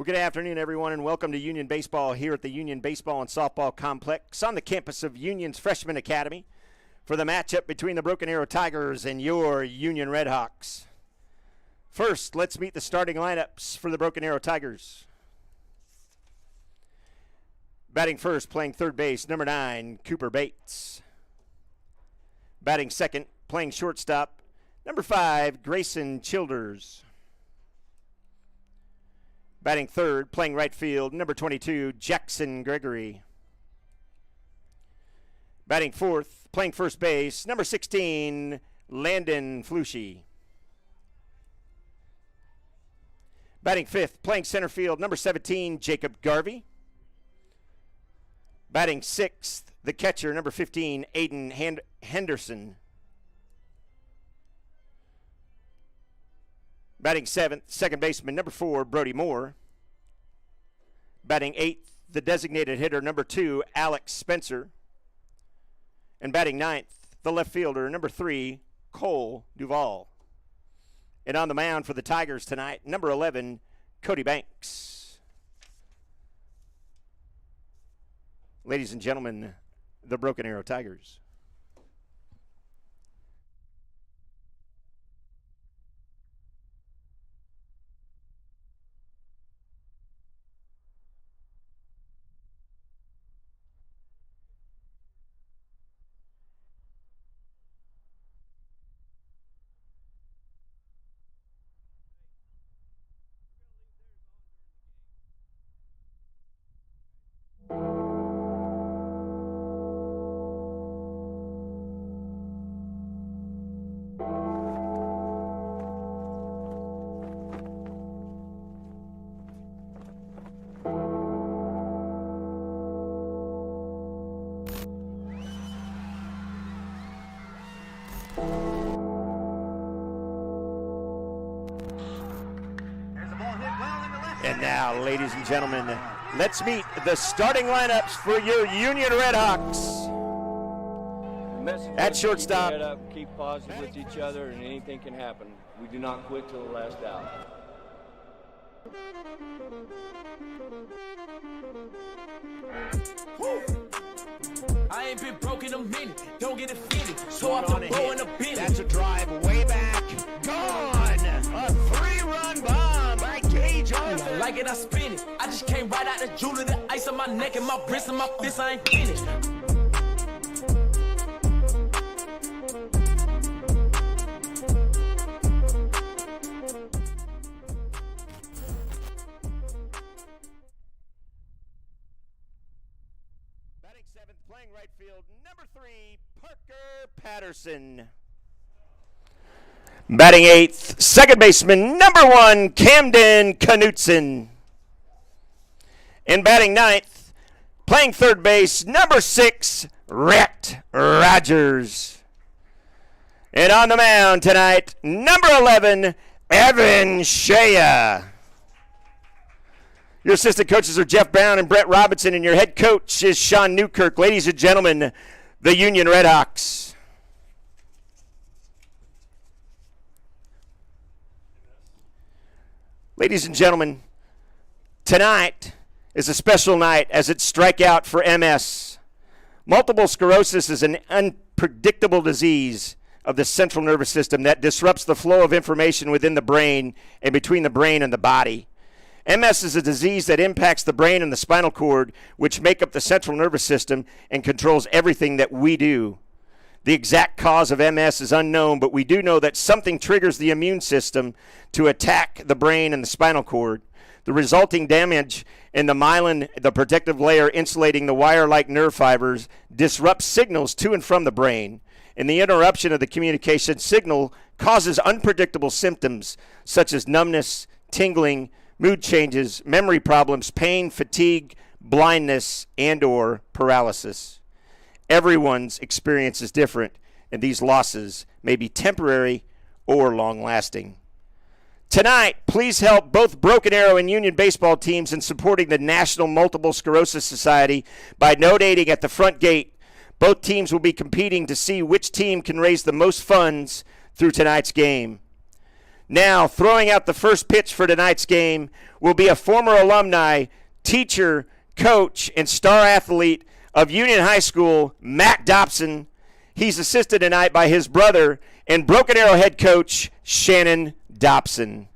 Well, good afternoon, everyone, and welcome to Union Baseball here at the Union Baseball and Softball Complex on the campus of Union's Freshman Academy for the matchup between the Broken Arrow Tigers and your Union Redhawks. First, let's meet the starting lineups for the Broken Arrow Tigers. Batting first, playing third base, number 9, Cooper Bates. Batting second, playing shortstop, number 5, Grayson Childers. Batting third, playing right field, number 22, Jackson Gregory. Batting fourth, playing first base, number 16, Landon Flushy. Batting fifth, playing center field, number 17, Jacob Garvey. Batting sixth, the catcher, number 15, Aidan Henderson. Batting seventh, second baseman, number 4, Brody Moore. Batting eighth, the designated hitter, number 2, Alex Spencer. And batting ninth, the left fielder, number 3, Cole Duvall. And on the mound for the Tigers tonight, number 11, Cody Banks. Ladies and gentlemen, the Broken Arrow Tigers. And now, ladies and gentlemen, let's meet the starting lineups for your Union Redhawks. At shortstop, keep your head up, keep positive with each other, and anything can happen. We do not quit till the last out. I ain't been broke in a minute, don't get offended. So I'm throwing a bit. That's a drive way back. Gone. A 3-run bomb by Gage Arthur. Like it, I spin it. I just came right out the jeweler, the ice on my neck and my wrist and my fist, I ain't finished. Batting seventh, playing right field, number 3, Parker Patterson. Batting eighth, second baseman, number 1, Camden Knutson. And batting ninth, playing third base, number 6, Rhett Rogers. And on the mound tonight, number 11, Evan Shea. Your assistant coaches are Jeff Brown and Brett Robinson, and your head coach is Sean Newkirk. Ladies and gentlemen, the Union Redhawks. Ladies and gentlemen, tonight is a special night as it's strikeout for MS. Multiple sclerosis is an unpredictable disease of the central nervous system that disrupts the flow of information within the brain and between the brain and the body. MS is a disease that impacts the brain and the spinal cord, which make up the central nervous system and controls everything that we do. The exact cause of MS is unknown, but we do know that something triggers the immune system to attack the brain and the spinal cord. The resulting damage in the myelin, the protective layer insulating the wire-like nerve fibers, disrupts signals to and from the brain. And the interruption of the communication signal causes unpredictable symptoms such as numbness, tingling, mood changes, memory problems, pain, fatigue, blindness, and/or paralysis. Everyone's experience is different, and these losses may be temporary or long-lasting. Tonight, please help both Broken Arrow and Union baseball teams in supporting the National Multiple Sclerosis Society by donating at the front gate. Both teams will be competing to see which team can raise the most funds through tonight's game. Now, throwing out the first pitch for tonight's game will be a former alumni, teacher, coach, and star athlete of Union High School, Matt Dobson. He's assisted tonight by his brother and Broken Arrow head coach, Shannon Dobson.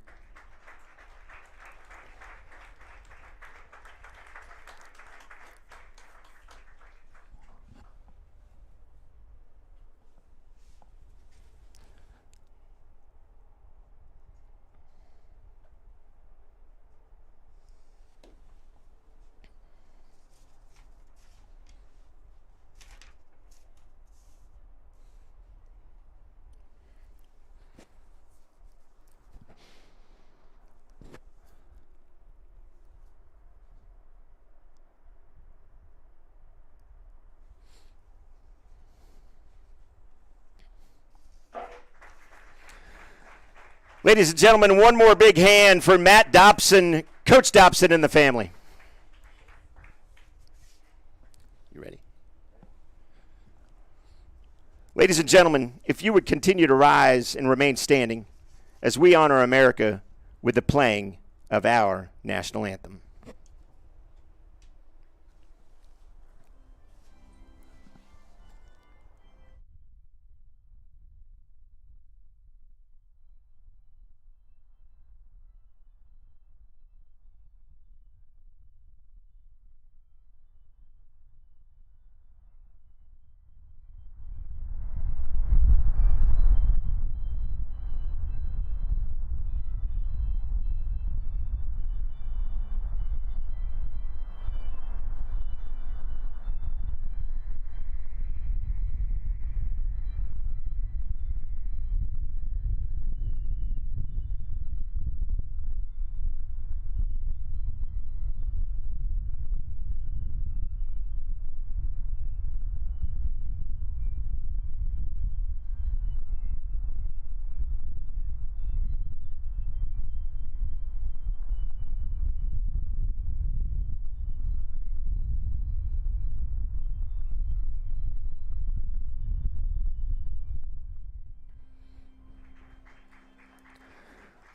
Ladies and gentlemen, one more big hand for Matt Dobson, Coach Dobson and the family. You ready? Ladies and gentlemen, if you would continue to rise and remain standing as we honor America with the playing of our national anthem.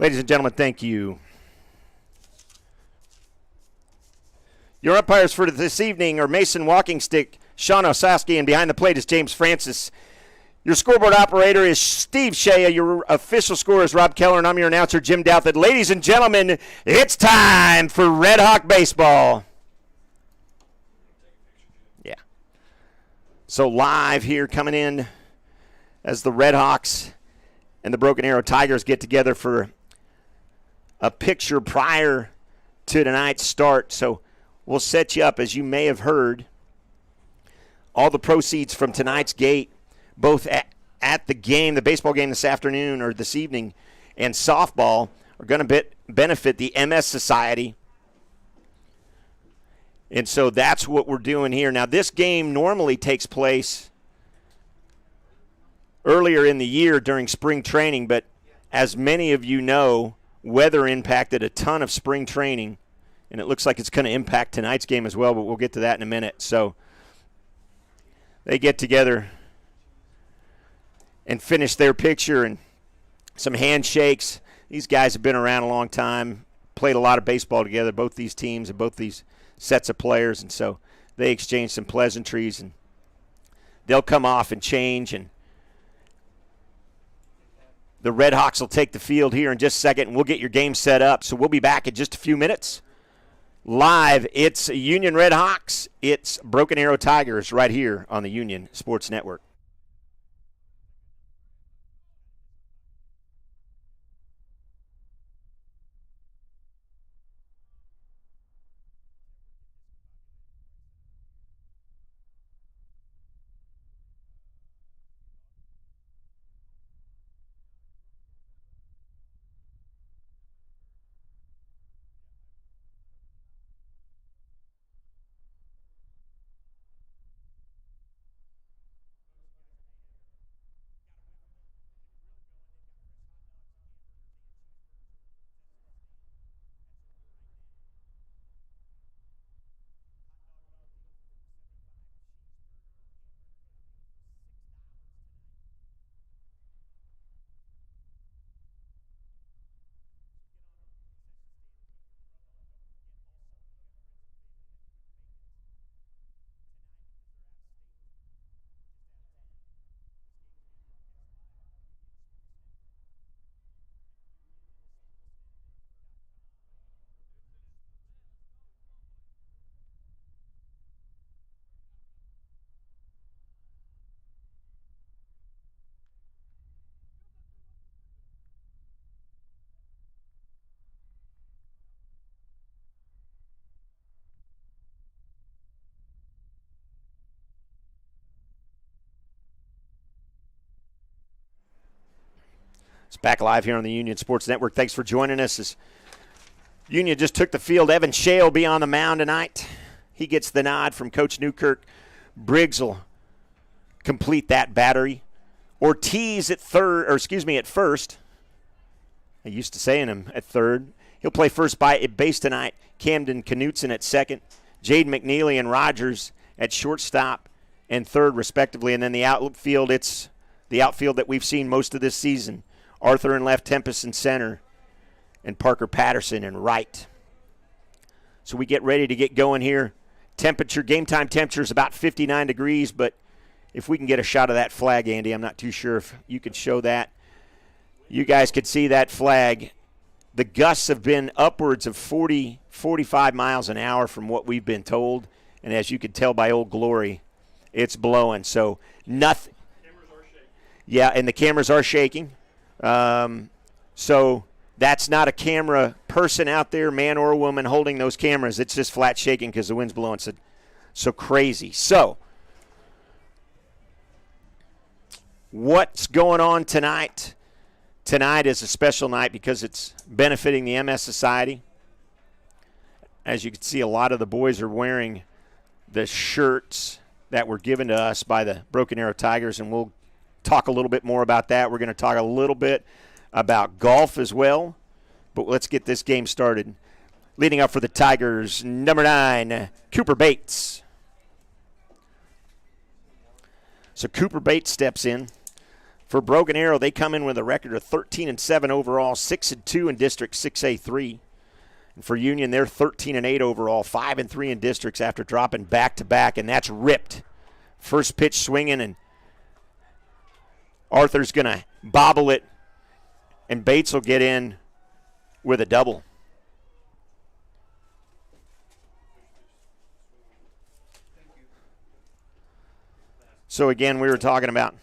Ladies and gentlemen, thank you. Your umpires for this evening are Mason Walking Stick, Sean Osowski, and behind the plate is James Francis. Your scoreboard operator is Steve Shea. Your official scorer is Rob Keller, and I'm your announcer, Jim Douthit. Ladies and gentlemen, it's time for Red Hawk baseball. Yeah. So live here coming in as the Red Hawks and the Broken Arrow Tigers get together for a picture prior to tonight's start. So we'll set you up. As you may have heard, all the proceeds from tonight's gate, both at the game, the baseball game this afternoon or this evening, and softball, are going to benefit the MS Society. And so that's what we're doing here. Now, this game normally takes place earlier in the year during spring training, but as many of you know, weather impacted a ton of spring training, and it looks like it's going to impact tonight's game as well, but we'll get to that in a minute. So they get together and finish their picture and some handshakes. These guys have been around a long time, played a lot of baseball together, both these teams and both these sets of players, and so they exchange some pleasantries, and they'll come off and change, and the Red Hawks will take the field here in just a second, and we'll get your game set up. So we'll be back in just a few minutes. Live, it's Union Red Hawks. It's Broken Arrow Tigers right here on the Union Sports Network. It's back live here on the Union Sports Network. Thanks for joining us. As Union just took the field, Evan Shea will be on the mound tonight. He gets the nod from Coach Newkirk. Briggs will complete that battery. Ortiz at first. I used to saying him at third. He'll play first base tonight. Camden Knutson at second. Jade Mcneely and Rogers at shortstop and third, respectively. And then the outfield, it's the outfield that we've seen most of this season. Arthur in left, Tempest in center, and Parker Patterson in right. So we get ready to get going here. Game time temperature is about 59 degrees, but if we can get a shot of that flag, Andy, I'm not too sure if you could show that. You guys could see that flag. The gusts have been upwards of 40, 45 miles an hour from what we've been told, and as you could tell by Old Glory, it's blowing. So nothing. Yeah, and the cameras are shaking. So that's not a camera person out there, man or woman, holding those cameras. It's just flat shaking because the wind's blowing so crazy. So what's going on tonight? Tonight is a special night because it's benefiting the MS Society. As you can see, a lot of the boys are wearing the shirts that were given to us by the Broken Arrow Tigers, and we'll talk a little bit more about that. We're going to talk a little bit about golf as well, but let's get this game started. Leading up for the Tigers, number 9, Cooper Bates. So Cooper Bates steps in. For Broken Arrow, they come in with a record of 13-7 overall, 6-2 in District 6A3. And for Union, they're 13-8 overall, 5-3 in districts after dropping back-to-back, and that's ripped. First pitch swinging, and Arthur's going to bobble it, and Bates will get in with a double. So again, we were talking about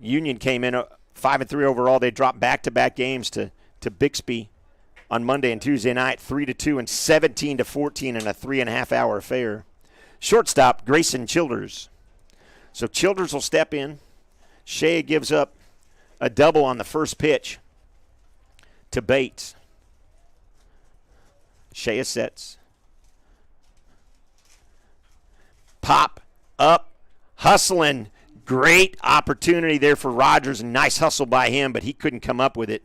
Union came in 5-3 overall. They dropped back-to-back games to Bixby on Monday and Tuesday night, 3-2 and 17-14 in a 3.5-hour affair. Shortstop, Grayson Childers. So Childers will step in. Shea gives up a double on the first pitch to Bates. Shea sets. Pop up, hustling. Great opportunity there for Rogers, and nice hustle by him, but he couldn't come up with it.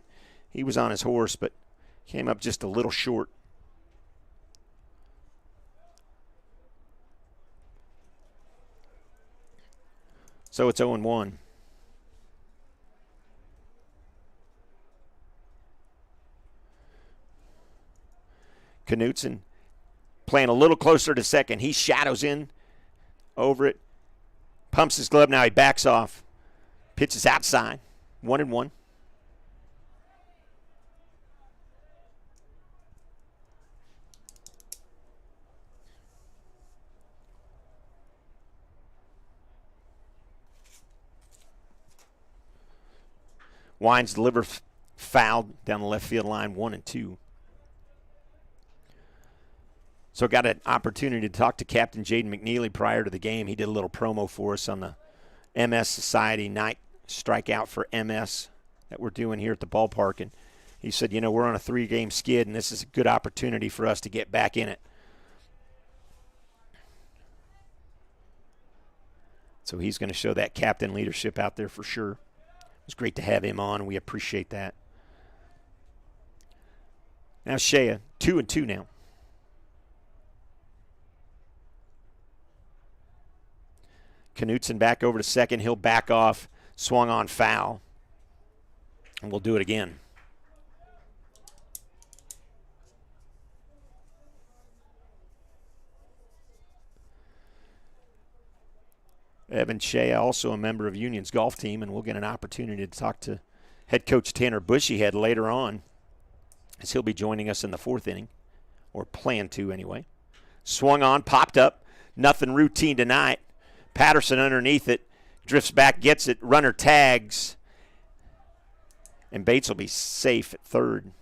He was on his horse, but came up just a little short. So it's 0-1. Knutson playing a little closer to second. He shadows in over it. Pumps his glove. Now he backs off. Pitches outside. 1-1. Wines deliver foul down the left field line, 1-2. So got an opportunity to talk to Captain Jade Mcneely prior to the game. He did a little promo for us on the MS Society night strikeout for MS that we're doing here at the ballpark. And he said, we're on a 3-game skid, and this is a good opportunity for us to get back in it. So he's going to show that captain leadership out there for sure. It was great to have him on, and we appreciate that. Now Shea, 2-2 now. Knutson back over to second. He'll back off. Swung on foul. And we'll do it again. Evan Shea, also a member of Union's golf team, and we'll get an opportunity to talk to head coach Tanner Bushyhead later on, as he'll be joining us in the 4th inning, or plan to anyway. Swung on, popped up. Nothing routine tonight. Patterson underneath it, drifts back, gets it, runner tags, and Bates will be safe at third.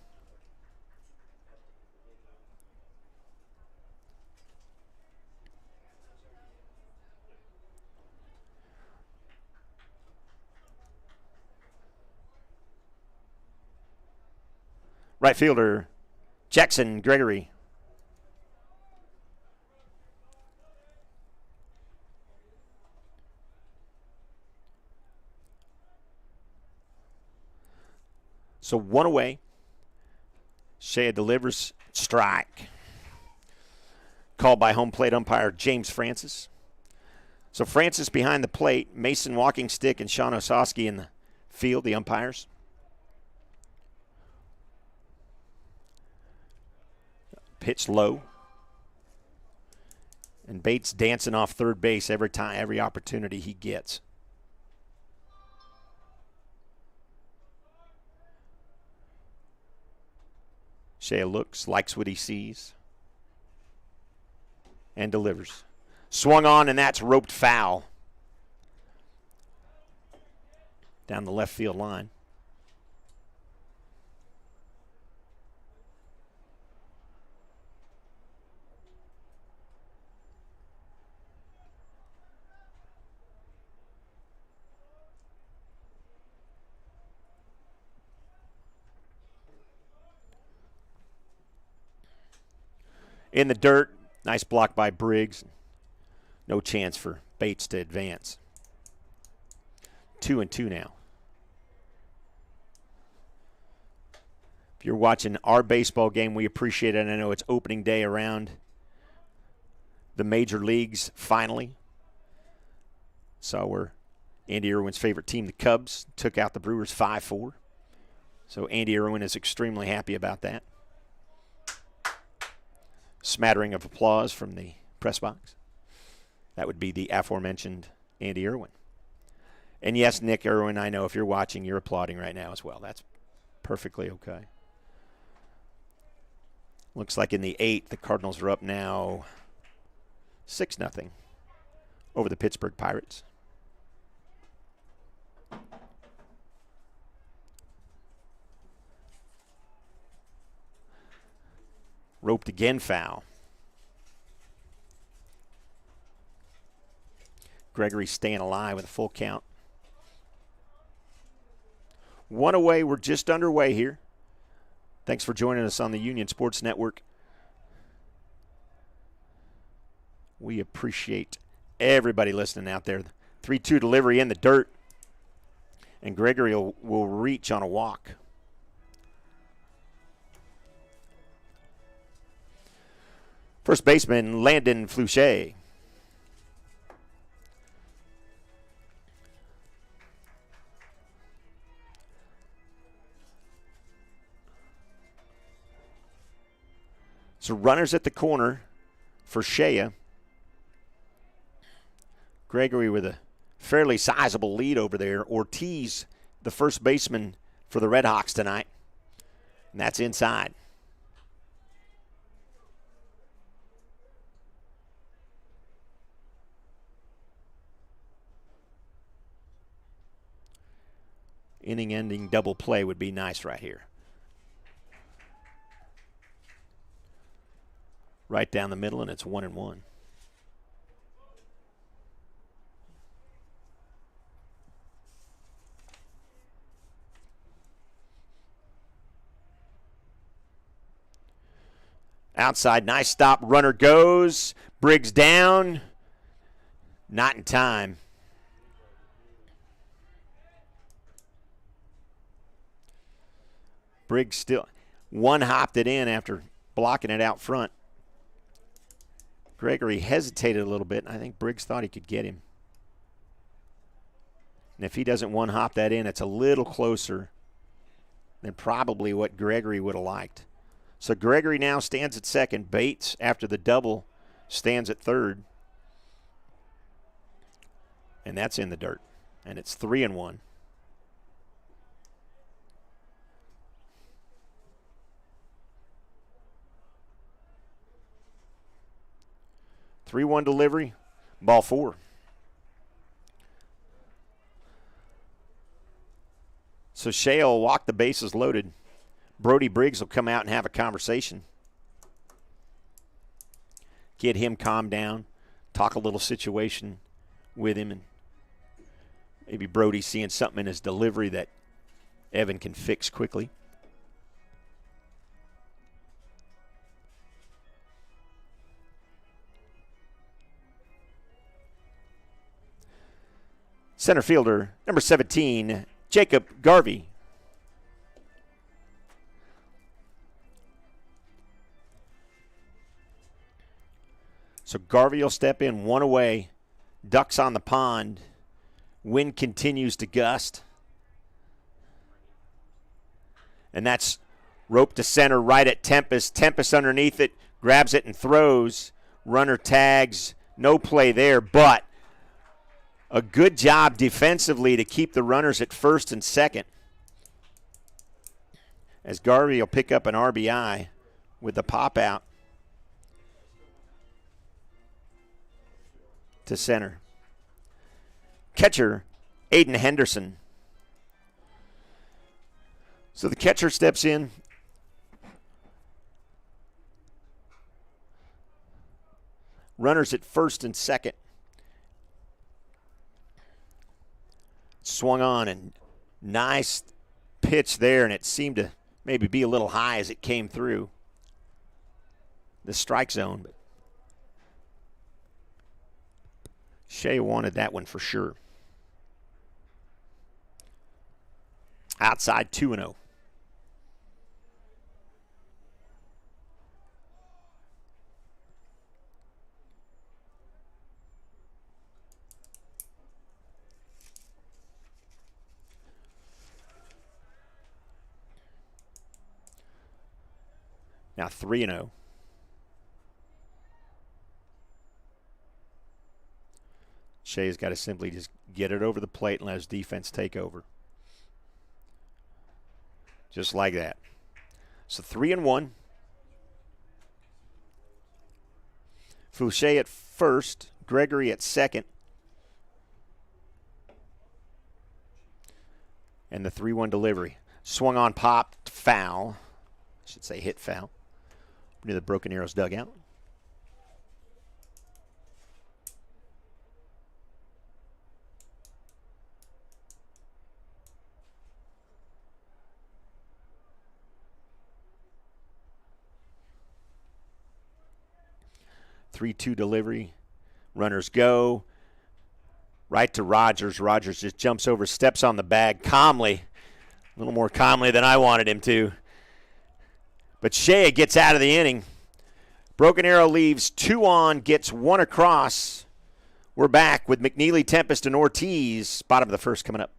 Right fielder, Jackson Gregory. So one away. Shea delivers, strike. Called by home plate umpire James Francis. So Francis behind the plate, Mason walking stick, and Sean Osowski in the field, the umpires. Pitch low. And Bates dancing off third base every opportunity he gets. Shea looks, likes what he sees, and delivers. Swung on, and that's roped foul. Down the left field line. In the dirt, nice block by Briggs. No chance for Bates to advance. 2-2 now. If you're watching our baseball game, we appreciate it. I know it's opening day around the major leagues finally. Saw where Andy Irwin's favorite team, the Cubs, took out the Brewers 5-4. So Andy Irwin is extremely happy about that. Smattering of applause from the press box. That would be the aforementioned Andy Irwin. And yes, Nick Irwin, I know if you're watching, you're applauding right now as well. That's perfectly okay. Looks like in the 8th, the Cardinals are up now 6-0 over the Pittsburgh Pirates. Roped again, foul. Gregory staying alive with a full count. One away. We're just underway here. Thanks for joining us on the Union Sports Network. We appreciate everybody listening out there. 3-2 delivery in the dirt. And Gregory will reach on a walk. First baseman, Landon Fluchet. So runners at the corner for Shea. Gregory with a fairly sizable lead over there. Ortiz, the first baseman for the Red Hawks tonight. And that's inside. Inning-ending double play would be nice right here. Right down the middle, and it's 1-1. Outside, nice stop. Runner goes. Briggs down. Not in time. Briggs still one-hopped it in after blocking it out front. Gregory hesitated a little bit, and I think Briggs thought he could get him. And if he doesn't one-hop that in, it's a little closer than probably what Gregory would have liked. So Gregory now stands at second. Bates, after the double, stands at third. And that's in the dirt. And it's 3-1. 3-1 delivery, ball 4. So Shea will walk the bases loaded. Brody Briggs will come out and have a conversation. Get him calmed down, talk a little situation with him, and maybe Brody's seeing something in his delivery that Evan can fix quickly. Center fielder, number 17, Jacob Garvey. So Garvey will step in, one away. Ducks on the pond. Wind continues to gust. And that's rope to center right at Tempest. Tempest underneath it, grabs it and throws. Runner tags, no play there, but a good job defensively to keep the runners at first and second. As Garvey will pick up an RBI with the pop out to center. Catcher, Aidan Henderson. So the catcher steps in. Runners at first and second. Swung on and nice pitch there, and it seemed to maybe be a little high as it came through the strike zone. But Shea wanted that one for sure. Outside 2-0. Now 3-0. Shea's got to simply just get it over the plate and let his defense take over. Just like that. So 3-1. Fouché at first. Gregory at second. And the 3-1 delivery. Swung on, popped, foul. I should say hit foul. Near the Broken Arrows dugout. Three-two delivery. Runners go. Right to Rogers. Rogers just jumps over, steps on the bag calmly. A little more calmly than I wanted him to. But Shea gets out of the inning. Broken Arrow leaves 2 on, gets 1 across. We're back with McNeely, Tempest, and Ortiz. Bottom of the first coming up.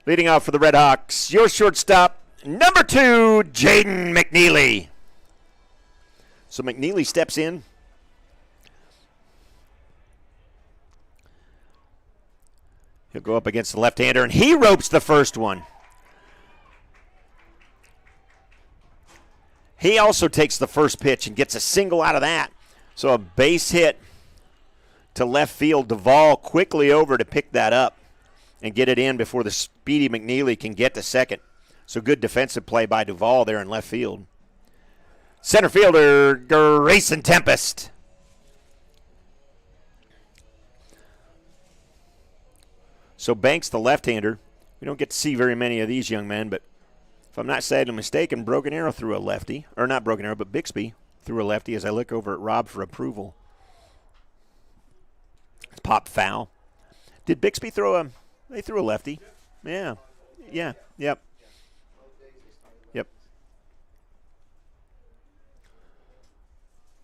Leading off for the Red Hawks, your shortstop, number 2, Jade Mcneely. So McNeely steps in. He'll go up against the left-hander, and he ropes the first one. He also takes the first pitch and gets a single out of that. So a base hit to left field. Duvall quickly over to pick that up and get it in before the speedy McNeely can get to second. So good defensive play by Duvall there in left field. Center fielder Grayson Tempest. So Banks, the left-hander. We don't get to see very many of these young men, but if I'm not sadly mistaken, Broken Arrow threw a lefty. Or not Broken Arrow, but Bixby threw a lefty as I look over at Rob for approval. Pop foul. Did Bixby throw a... They threw a lefty. Yeah. Yeah. Yep. Yep.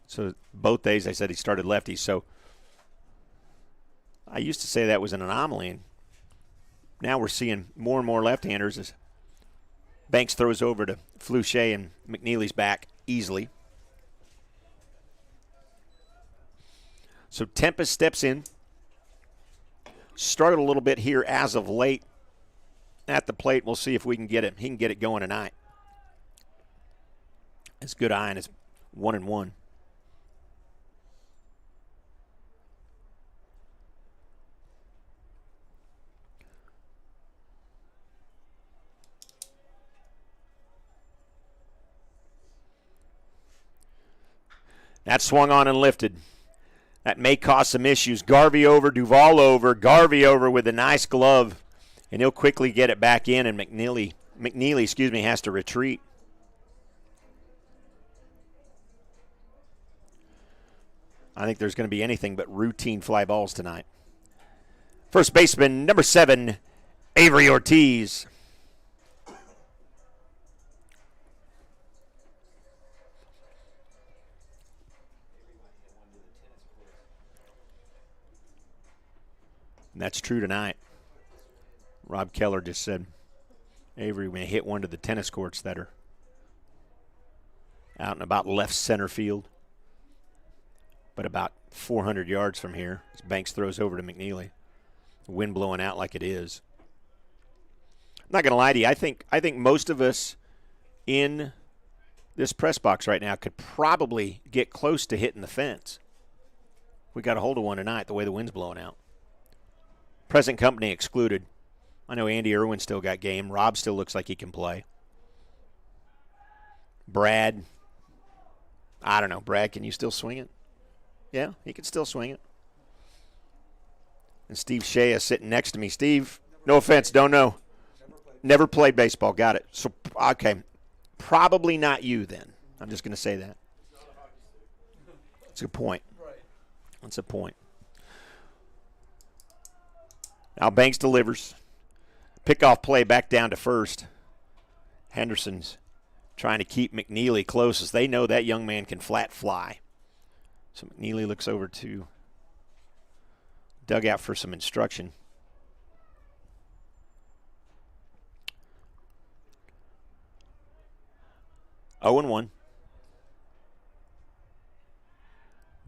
So both days they said he started lefty. So I used to say that was an anomaly. And now we're seeing more and more left-handers as Banks throws over to Fluchet and McNeely's back easily. So Tempest steps in. Struggled a little bit here as of late at the plate. We'll see if we can get it. He can get it going tonight. It's good eye and it's 1-1. That swung on and lifted. That may cause some issues. Garvey over, Duvall over. Garvey over with a nice glove, and he'll quickly get it back in, and McNeely, has to retreat. I think there's going to be anything but routine fly balls tonight. First baseman, number 7, Avery Ortiz. And that's true tonight. Rob Keller just said Avery may hit one to the tennis courts that are out and about left center field, but about 400 yards from here as Banks throws over to McNeely. The wind blowing out like it is. I'm not going to lie to you. I think most of us in this press box right now could probably get close to hitting the fence. We got a hold of one tonight the way the wind's blowing out. Present company excluded. I know Andy Irwin still got game. Rob still looks like he can play. Brad, I don't know. Brad, can you still swing it? Yeah, he can still swing it. And Steve Shea is sitting next to me. Steve, no offense, don't know. Never played baseball. Got it. So, okay. Probably not you then. I'm just going to say that. That's a good point. That's a point. Now Banks delivers. Pickoff play back down to first. Henderson's trying to keep McNeely close as they know that young man can flat fly. So McNeely looks over to dugout for some instruction. Oh and 1.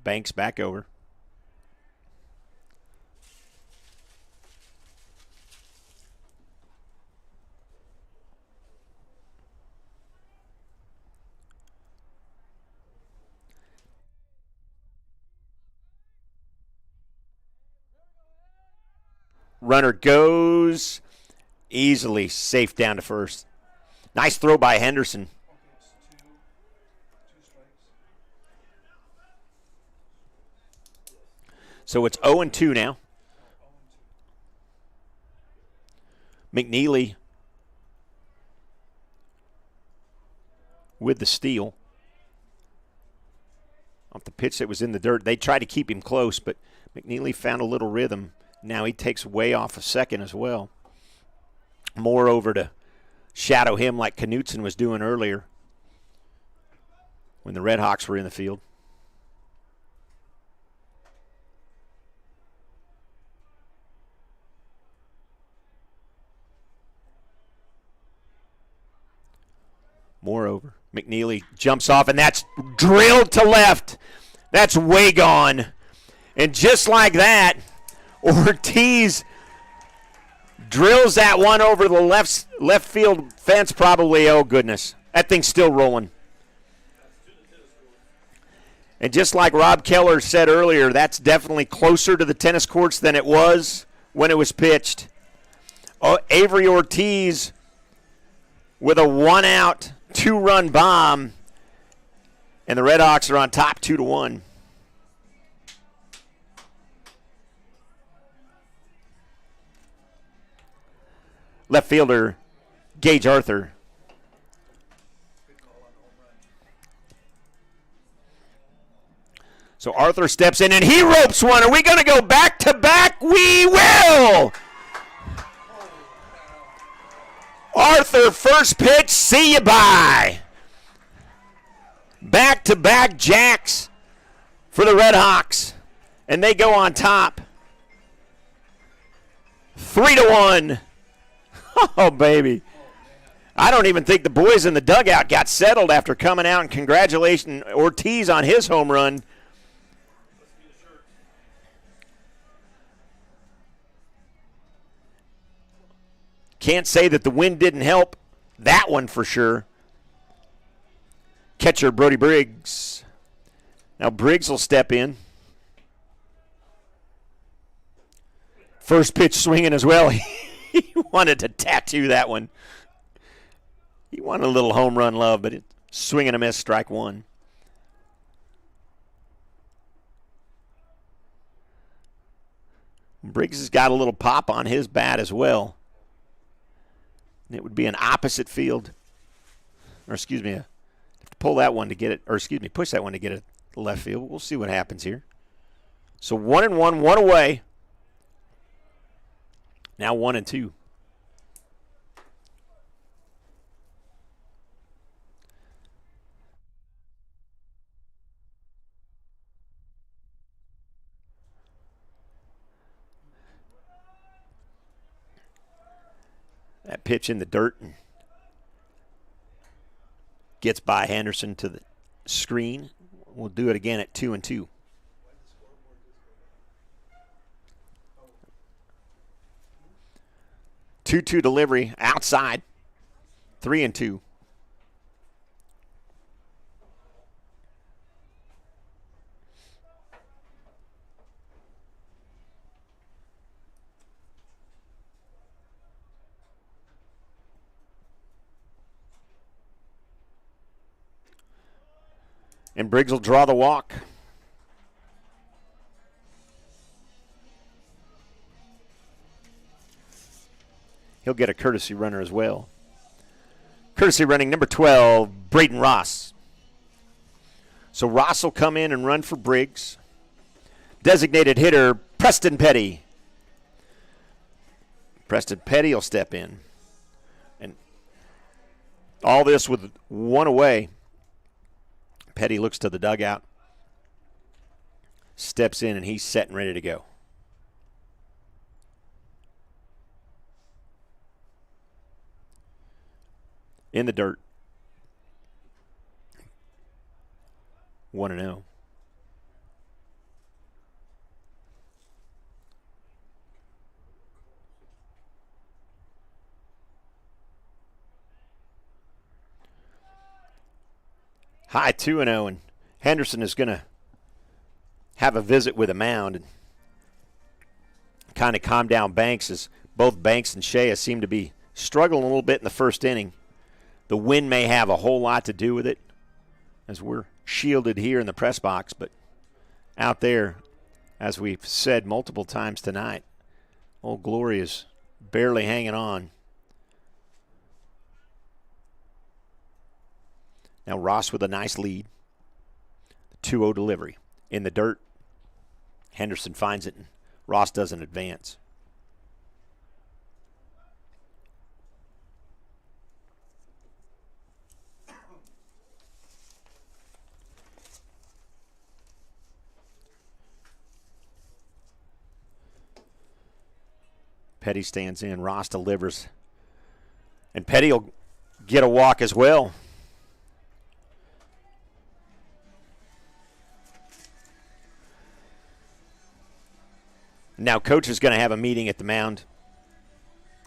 Banks back over. Runner goes easily, safe down to first. Nice throw by Henderson. So it's 0-2 now. McNeely with the steal. Off the pitch that was in the dirt. They tried to keep him close, but McNeely found a little rhythm. Now he takes way off a second as well. More over to shadow him like Knutson was doing earlier when the Red Hawks were in the field. More over. McNeely jumps off, and that's drilled to left. That's way gone. And just like that, Ortiz drills that one over the left field fence probably. Oh, goodness. That thing's still rolling. And just like Rob Keller said earlier, that's definitely closer to the tennis courts than it was when it was pitched. Oh, Avery Ortiz with a one-out, two-run bomb, and the Red Hawks are on top 2-1. Left fielder Gage Arthur. So Arthur steps in and he ropes one. Are we going to go back to back? We will. Arthur, first pitch, see you bye. Back to back jacks for the Red Hawks. And they go on top. 3-1. Oh, baby. I don't even think the boys in the dugout got settled after coming out and congratulating Ortiz on his home run. Can't say that the wind didn't help that one for sure. Catcher Brody Briggs. Now Briggs will step in. First pitch swinging as well. He wanted to tattoo that one. He wanted a little home run love, but swing and a miss, strike one. Briggs has got a little pop on his bat as well. It would be an opposite field. Or excuse me, have to pull that one to get it, or excuse me, push that one to get it to left field. We'll see what happens here. So 1-1, one away. Now 1-2. That pitch in the dirt and gets by Henderson to the screen. We'll do it again at 2-2. Two delivery outside. 3-2. And Briggs will draw the walk. He'll get a courtesy runner as well. Courtesy running number 12, Braden Ross. So Ross will come in and run for Briggs. Designated hitter, Preston Petty. Preston Petty will step in. And all this with one away. Petty looks to the dugout, steps in, and he's set and ready to go. In the dirt. 1-0. High 2-0, and Henderson is going to have a visit with a mound and kind of calm down Banks, as both Banks and Shea seem to be struggling a little bit in the first inning. The wind may have a whole lot to do with it, as we're shielded here in the press box, but out there, as we've said multiple times tonight, Old Glory is barely hanging on. Now Ross with a nice lead. 2-0 delivery. In the dirt. Henderson finds it, and Ross doesn't advance. Petty stands in. Ross delivers. And Petty will get a walk as well. Now, Coach is going to have a meeting at the mound.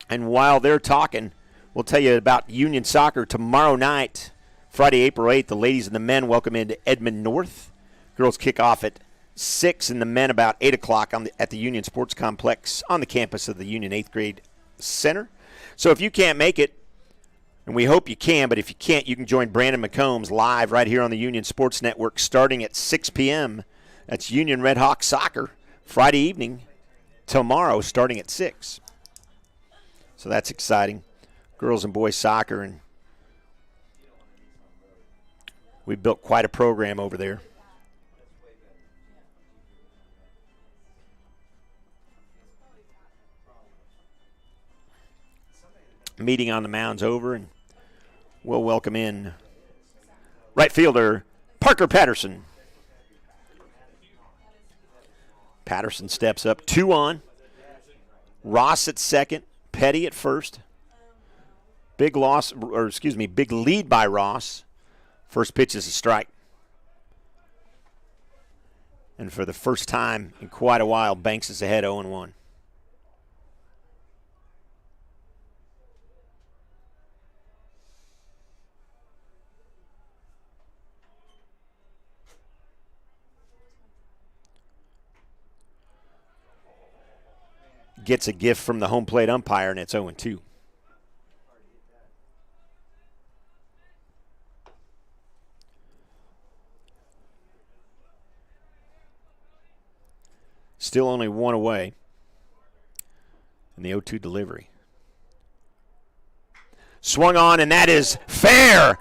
And while they're talking, we'll tell you about Union Soccer tomorrow night, Friday, April 8th. The ladies and the men welcome into Edmond North. Girls kick off at 6 and the men about 8 o'clock at the Union Sports Complex on the campus of the Union 8th Grade Center. So if you can't make it, and we hope you can, but if you can't, you can join Brandon McCombs live right here on the Union Sports Network starting at 6 p.m. That's Union Red Hawk Soccer, Friday evening, tomorrow starting at 6. So that's exciting. Girls and boys soccer, and we've built quite a program over there. Meeting on the mound's over, and we'll welcome in right fielder Parker Patterson. Patterson steps up, 2 on. Ross at second, Petty at first. Big lead by Ross. First pitch is a strike. And for the first time in quite a while, Banks is ahead 0-1. Gets a gift from the home plate umpire, and it's 0-2. Still only 1 away in the 0-2 delivery. Swung on, and that is fair.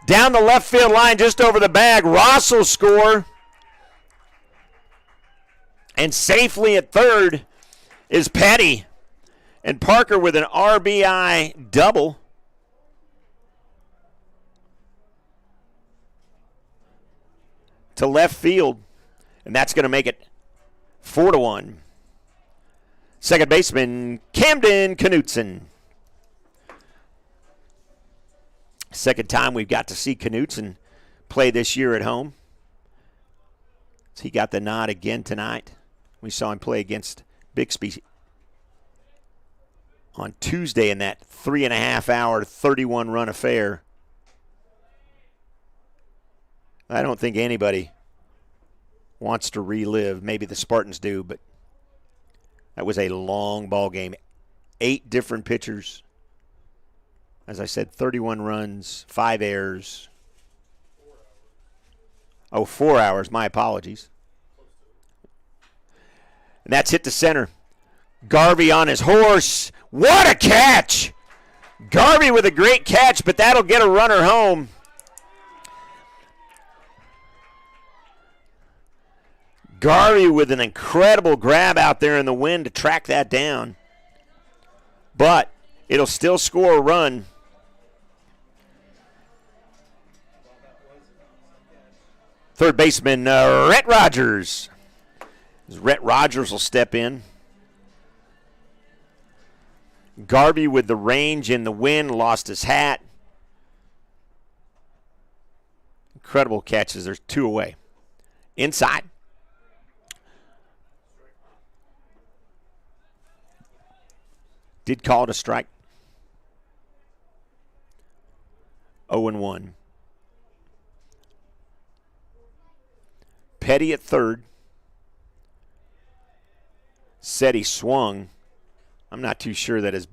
Down the left field line, just over the bag. Ross will score. And safely at third is Petty. And Parker with an RBI double. To left field. And that's going to make it 4-1. Second baseman, Camden Knutson. Second time we've got to see Knutson play this year at home. So he got the nod again tonight. We saw him play against Bixby on Tuesday in that 3.5-hour, 31-run affair. I don't think anybody wants to relive. Maybe the Spartans do, but that was a long ball game. 8 different pitchers. As I said, 31 runs, 5 errors. 4 hours. My apologies. And that's hit to center. Garvey on his horse. What a catch! Garvey with a great catch, but that'll get a runner home. Garvey with an incredible grab out there in the wind to track that down. But it'll still score a run. Third baseman, Rhett Rogers. Rhett Rogers will step in. Garvey with the range in the wind, lost his hat. Incredible catches. There's 2 away. Inside. Did call it a strike. 0-1. Petty at third. Said he swung. I'm not too sure that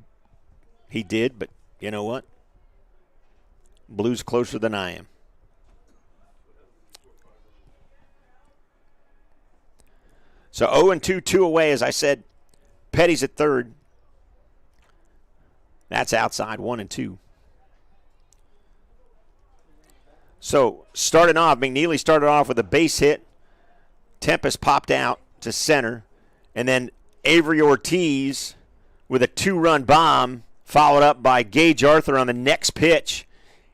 he did, but you know what? Blue's closer than I am. So 0-2, 2 away, as I said. Petty's at third. That's outside, 1-2. So starting off, McNeely started off with a base hit. Tempest popped out to center. And then Avery Ortiz with a 2-run bomb, followed up by Gage Arthur on the next pitch.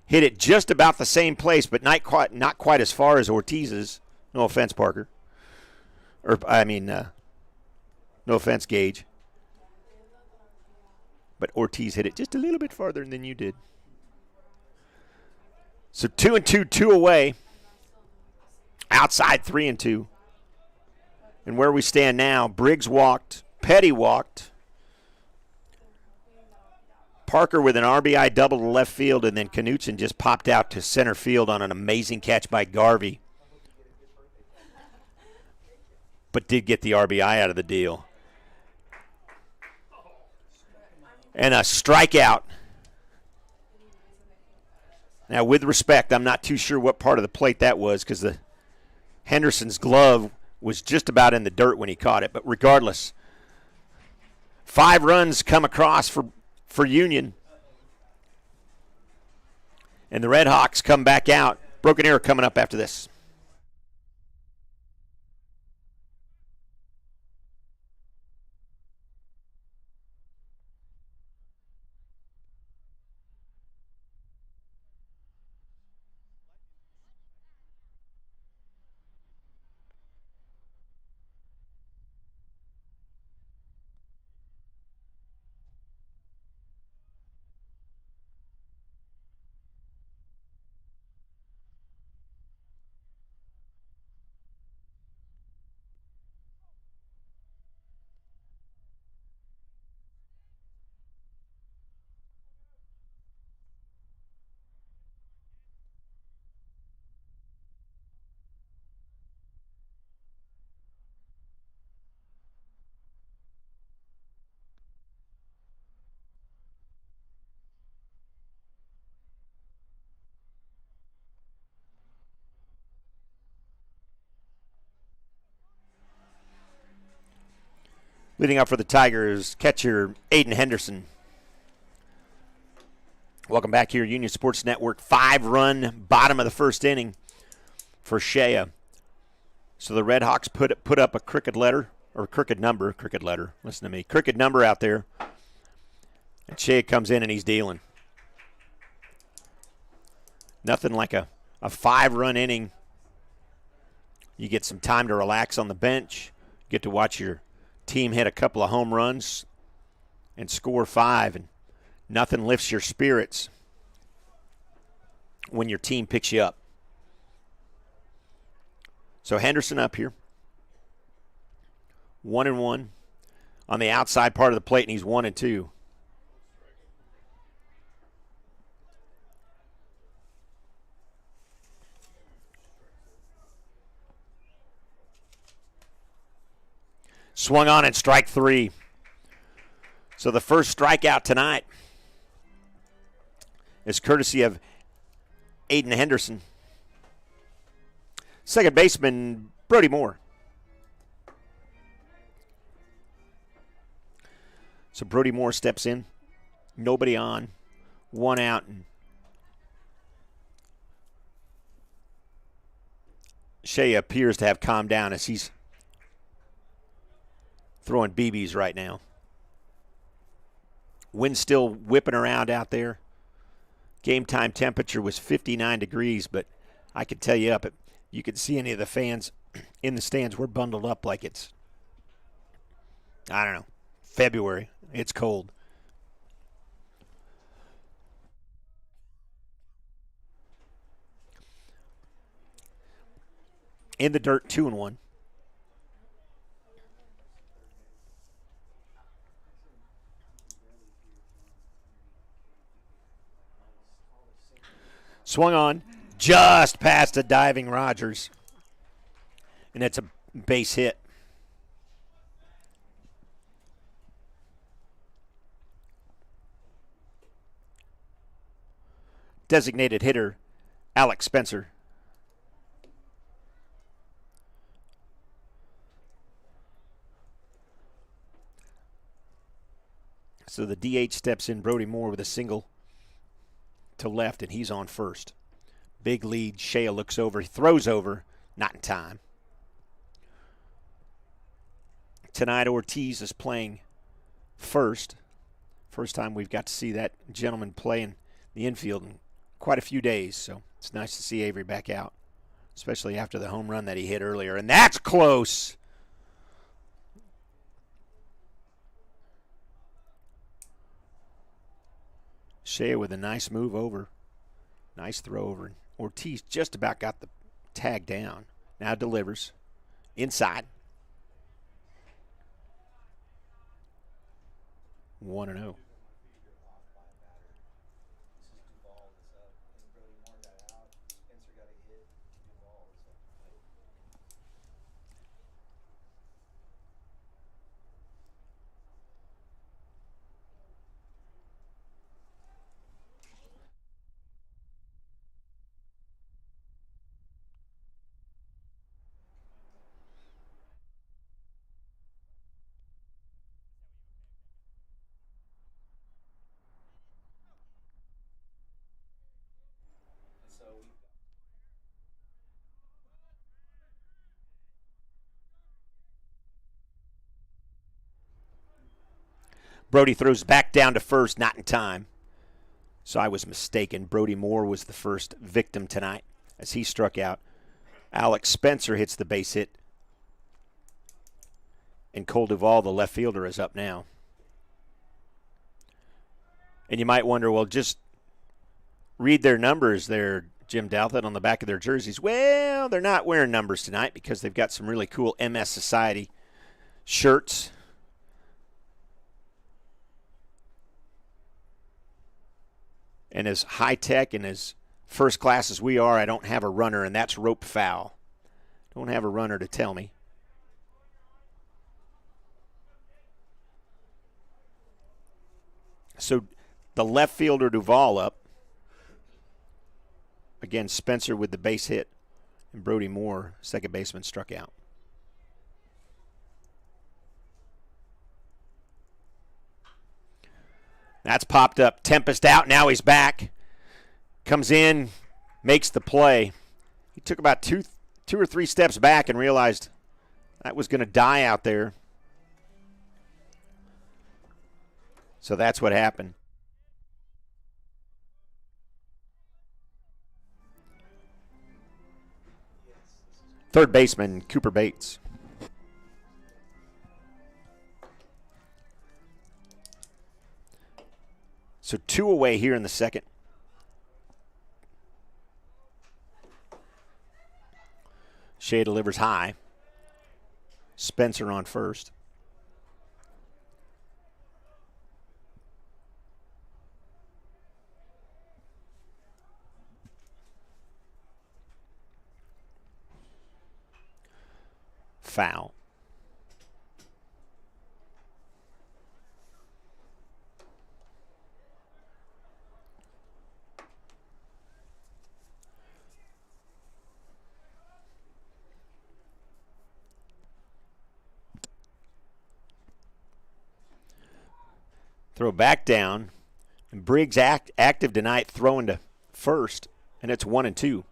Hit it just about the same place, but not quite as far as Ortiz's. No offense, Parker. No offense, Gage. But Ortiz hit it just a little bit farther than you did. So 2-2, 2 away. Outside 3-2. And where we stand now, Briggs walked, Petty walked, Parker with an RBI double to left field, and then Knutson just popped out to center field on an amazing catch by Garvey. But did get the RBI out of the deal. And a strikeout. Now, with respect, I'm not too sure what part of the plate that was because the Henderson's glove was just about in the dirt when he caught it. But regardless, 5 runs come across for Union. And the Red Hawks come back out. Broken Arrow coming up after this. Leading up for the Tigers, catcher Aidan Henderson. Welcome back here, Union Sports Network. 5-run bottom of the first inning for Shea. So the Red Hawks put up a crooked number, listen to me, crooked number out there. And Shea comes in and he's dealing. Nothing like a 5-run inning. You get some time to relax on the bench. Get to watch your team hit a couple of home runs and score 5, and nothing lifts your spirits when your team picks you up. So Henderson up here, 1-1 on the outside part of the plate, and he's 1-2. Swung on and strike 3. So the first strikeout tonight is courtesy of Aidan Henderson. Second baseman, Brody Moore. So Brody Moore steps in. Nobody on. 1 out. And Shea appears to have calmed down as he's throwing BBs right now. Wind still whipping around out there. Game time temperature was 59 degrees, but I could tell you you could see any of the fans in the stands. We're bundled up like it's, I don't know, February. It's cold. In the dirt, 2-1. Swung on, just past a diving Rogers. And it's a base hit. Designated hitter, Alex Spencer. So the DH steps in, Brody Moore with a single to left, and he's on first. Big lead. Shea looks over. He throws over. Not in time. Tonight, Ortiz is playing first. First time we've got to see that gentleman play in the infield in quite a few days. So it's nice to see Avery back out, especially after the home run that he hit earlier. And that's close. Shea with a nice move over. Nice throw over. Ortiz just about got the tag down. Now delivers. Inside. 1-0. Brody throws back down to first, not in time. So I was mistaken. Brody Moore was the first victim tonight as he struck out. Alex Spencer hits the base hit. And Cole Duvall, the left fielder, is up now. And you might wonder, well, just read their numbers there, Jim Douthit, on the back of their jerseys. Well, they're not wearing numbers tonight because they've got some really cool MS Society shirts. And as high-tech and as first-class as we are, I don't have a runner, and that's rope foul. Don't have a runner to tell me. So the left fielder Duvall up. Again, Spencer with the base hit. And Brody Moore, second baseman, struck out. That's popped up. Tempest out. Now he's back. Comes in, makes the play. He took about two or three steps back and realized that was going to die out there. So that's what happened. Third baseman, Cooper Bates. So 2 away here in the second. Shea delivers high. Spencer on first. Foul. Throw back down. And Briggs active tonight, throwing to first, and it's 1-2.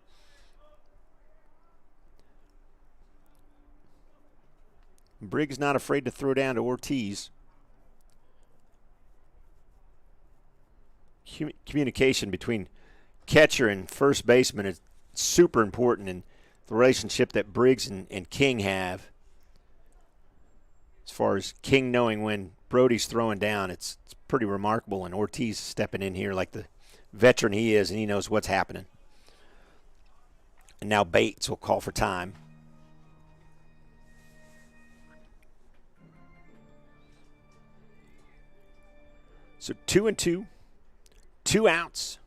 Briggs not afraid to throw down to Ortiz. Communication between catcher and first baseman is super important in the relationship that Briggs and King have. As far as King knowing when Brody's throwing down, it's pretty remarkable, and Ortiz stepping in here like the veteran he is, and he knows what's happening. And now Bates will call for time. So 2-2, 2 outs.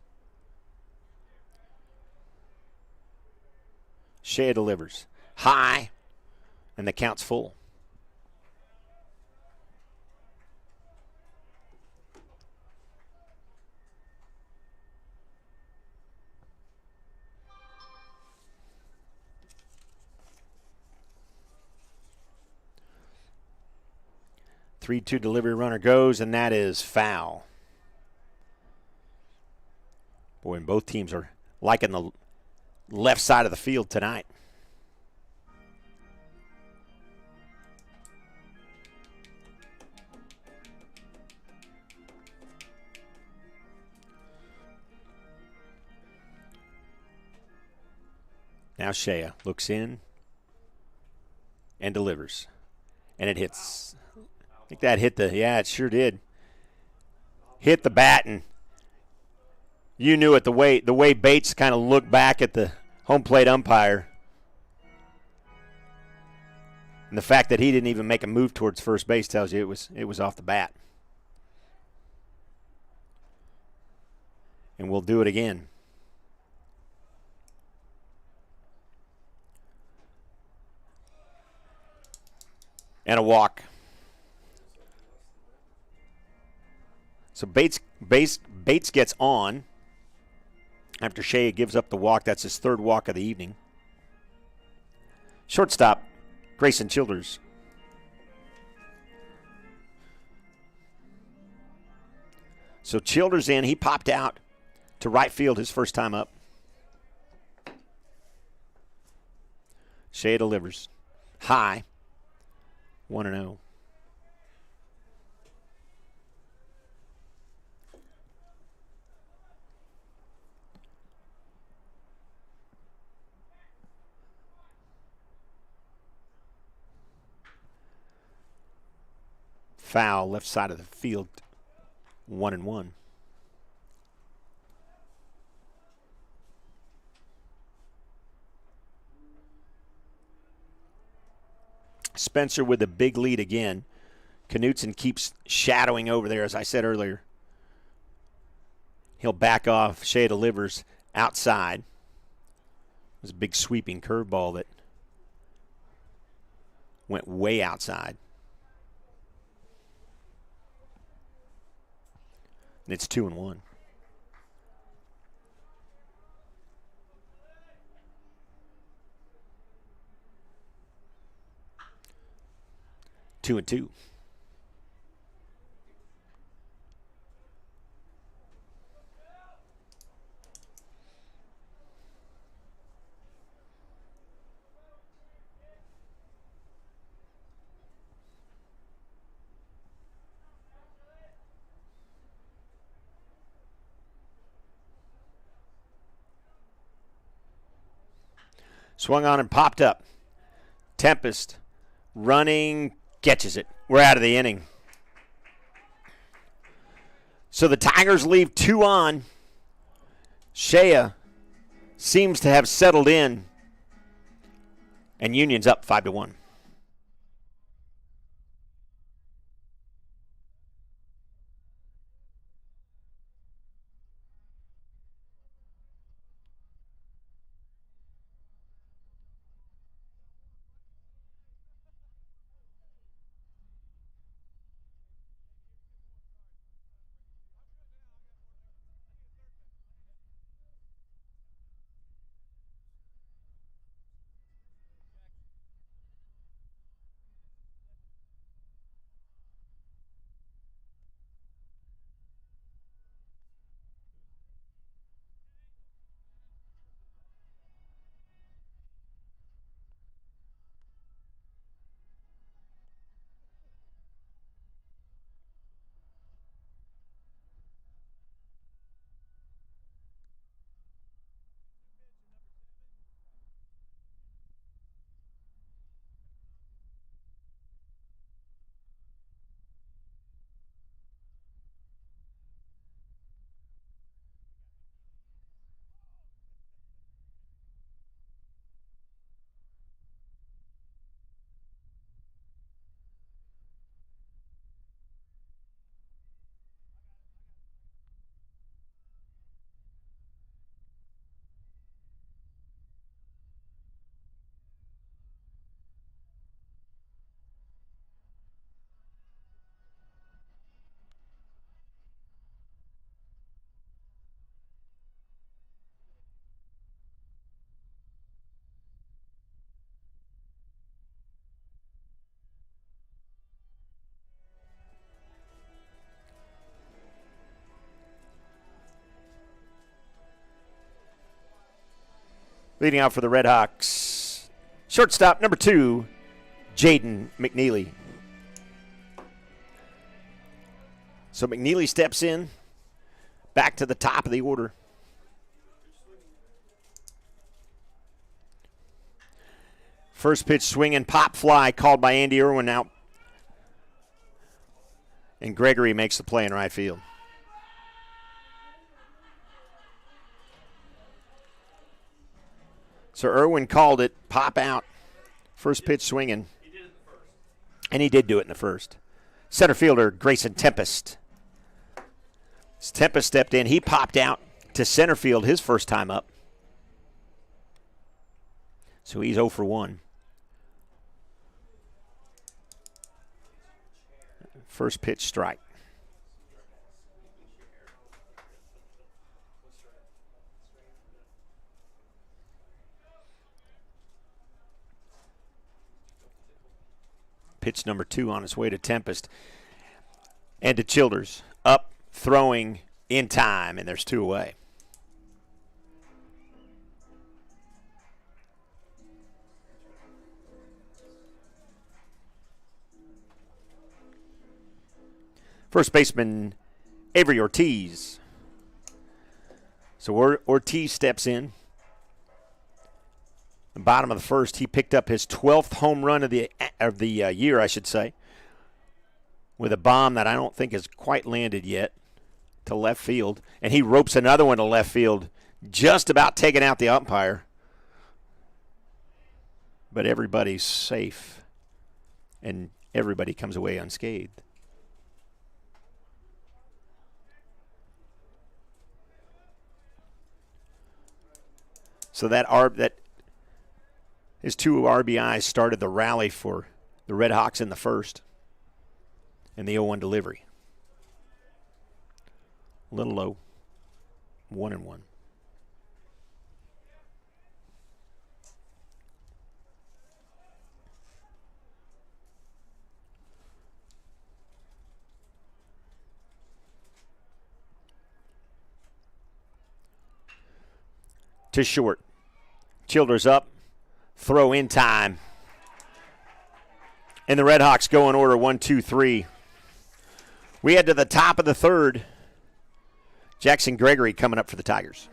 Shea delivers high, and the count's full. Three-two delivery runner goes, and that is foul. Boy, and both teams are liking the left side of the field tonight. Now Shea looks in and delivers. And it hits. I think that hit the, yeah, it sure did. Hit the bat, and you knew it the way Bates kind of looked back at the home plate umpire. And the fact that he didn't even make a move towards first base tells you it was off the bat. And we'll do it again. And a walk. So Bates gets on after Shea gives up the walk. That's his third walk of the evening. Shortstop, Grayson Childers. So Childers in. He popped out to right field his first time up. Shea delivers. High. 1-0. Foul, left side of the field, 1-1. Spencer with a big lead again. Knutson keeps shadowing over there, as I said earlier. He'll back off. Shea delivers outside. It was a big sweeping curveball that went way outside. And it's 2-1. Two and two. Swung on and popped up. Tempest running, catches it. We're out of the inning. So the Tigers leave 2 on. Shea seems to have settled in. And Union's up 5-1. Leading out for the Red Hawks, shortstop number 2, Jade Mcneely. So McNeely steps in, back to the top of the order. First pitch swing and pop fly called by Andy Irwin out. And Gregory makes the play in right field. So Irwin called it, pop out. First pitch swinging. He did it in the first. And he did do it in the first. Center fielder Grayson Tempest. As Tempest stepped in, he popped out to center field his first time up. So he's 0 for 1. First pitch strike. Pitch number 2 on its way to Tempest. And to Childers. Up, throwing in time, and there's 2 away. First baseman, Avery Ortiz. So Ortiz steps in. The bottom of the first, he picked up his 12th home run of the year, I should say, with a bomb that I don't think has quite landed yet to left field. And he ropes another one to left field, just about taking out the umpire. But everybody's safe, and everybody comes away unscathed. So that his 2 RBIs started the rally for the Red Hawks in the first, and the 0-1 delivery. A little low, 1-1. To short. Childers up, throw in time. And the Red Hawks go in order 1, 2, 3. We head to the top of the third. Jackson Gregory coming up for the Tigers.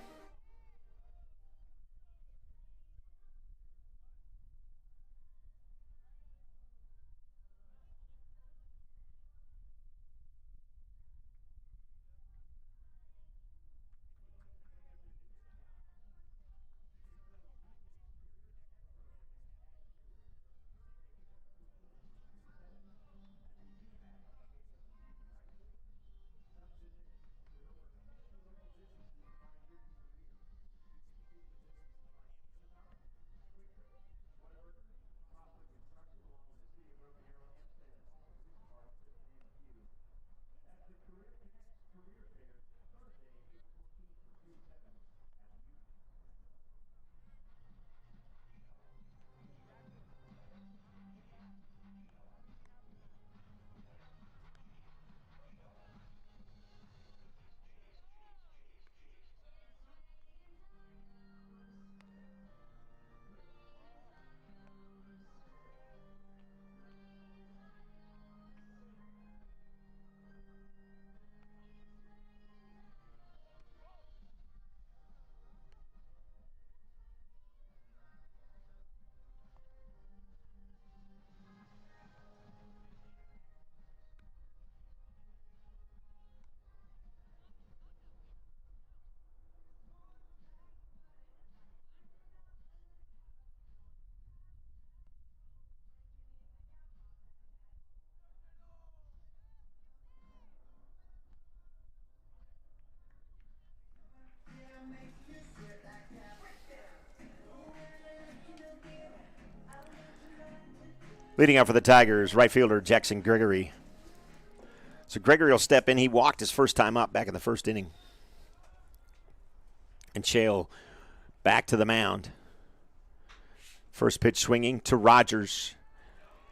Leading out for the Tigers, right fielder Jackson Gregory. So Gregory will step in. He walked his first time up back in the first inning. And Chale back to the mound. First pitch swinging to Rogers.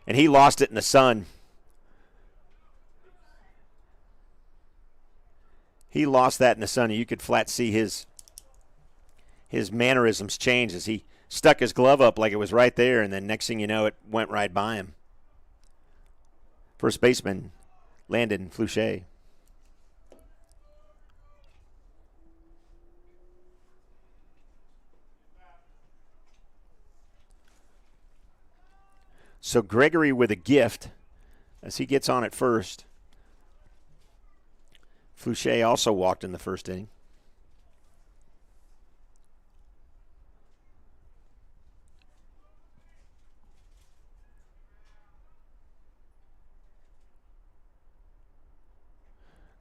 And he lost it in the sun. He lost that in the sun. You could flat see his mannerisms change as he stuck his glove up like it was right there, and then next thing you know, it went right by him. First baseman, Landon Fluchet. So Gregory with a gift as he gets on at first. Fluchet also walked in the first inning.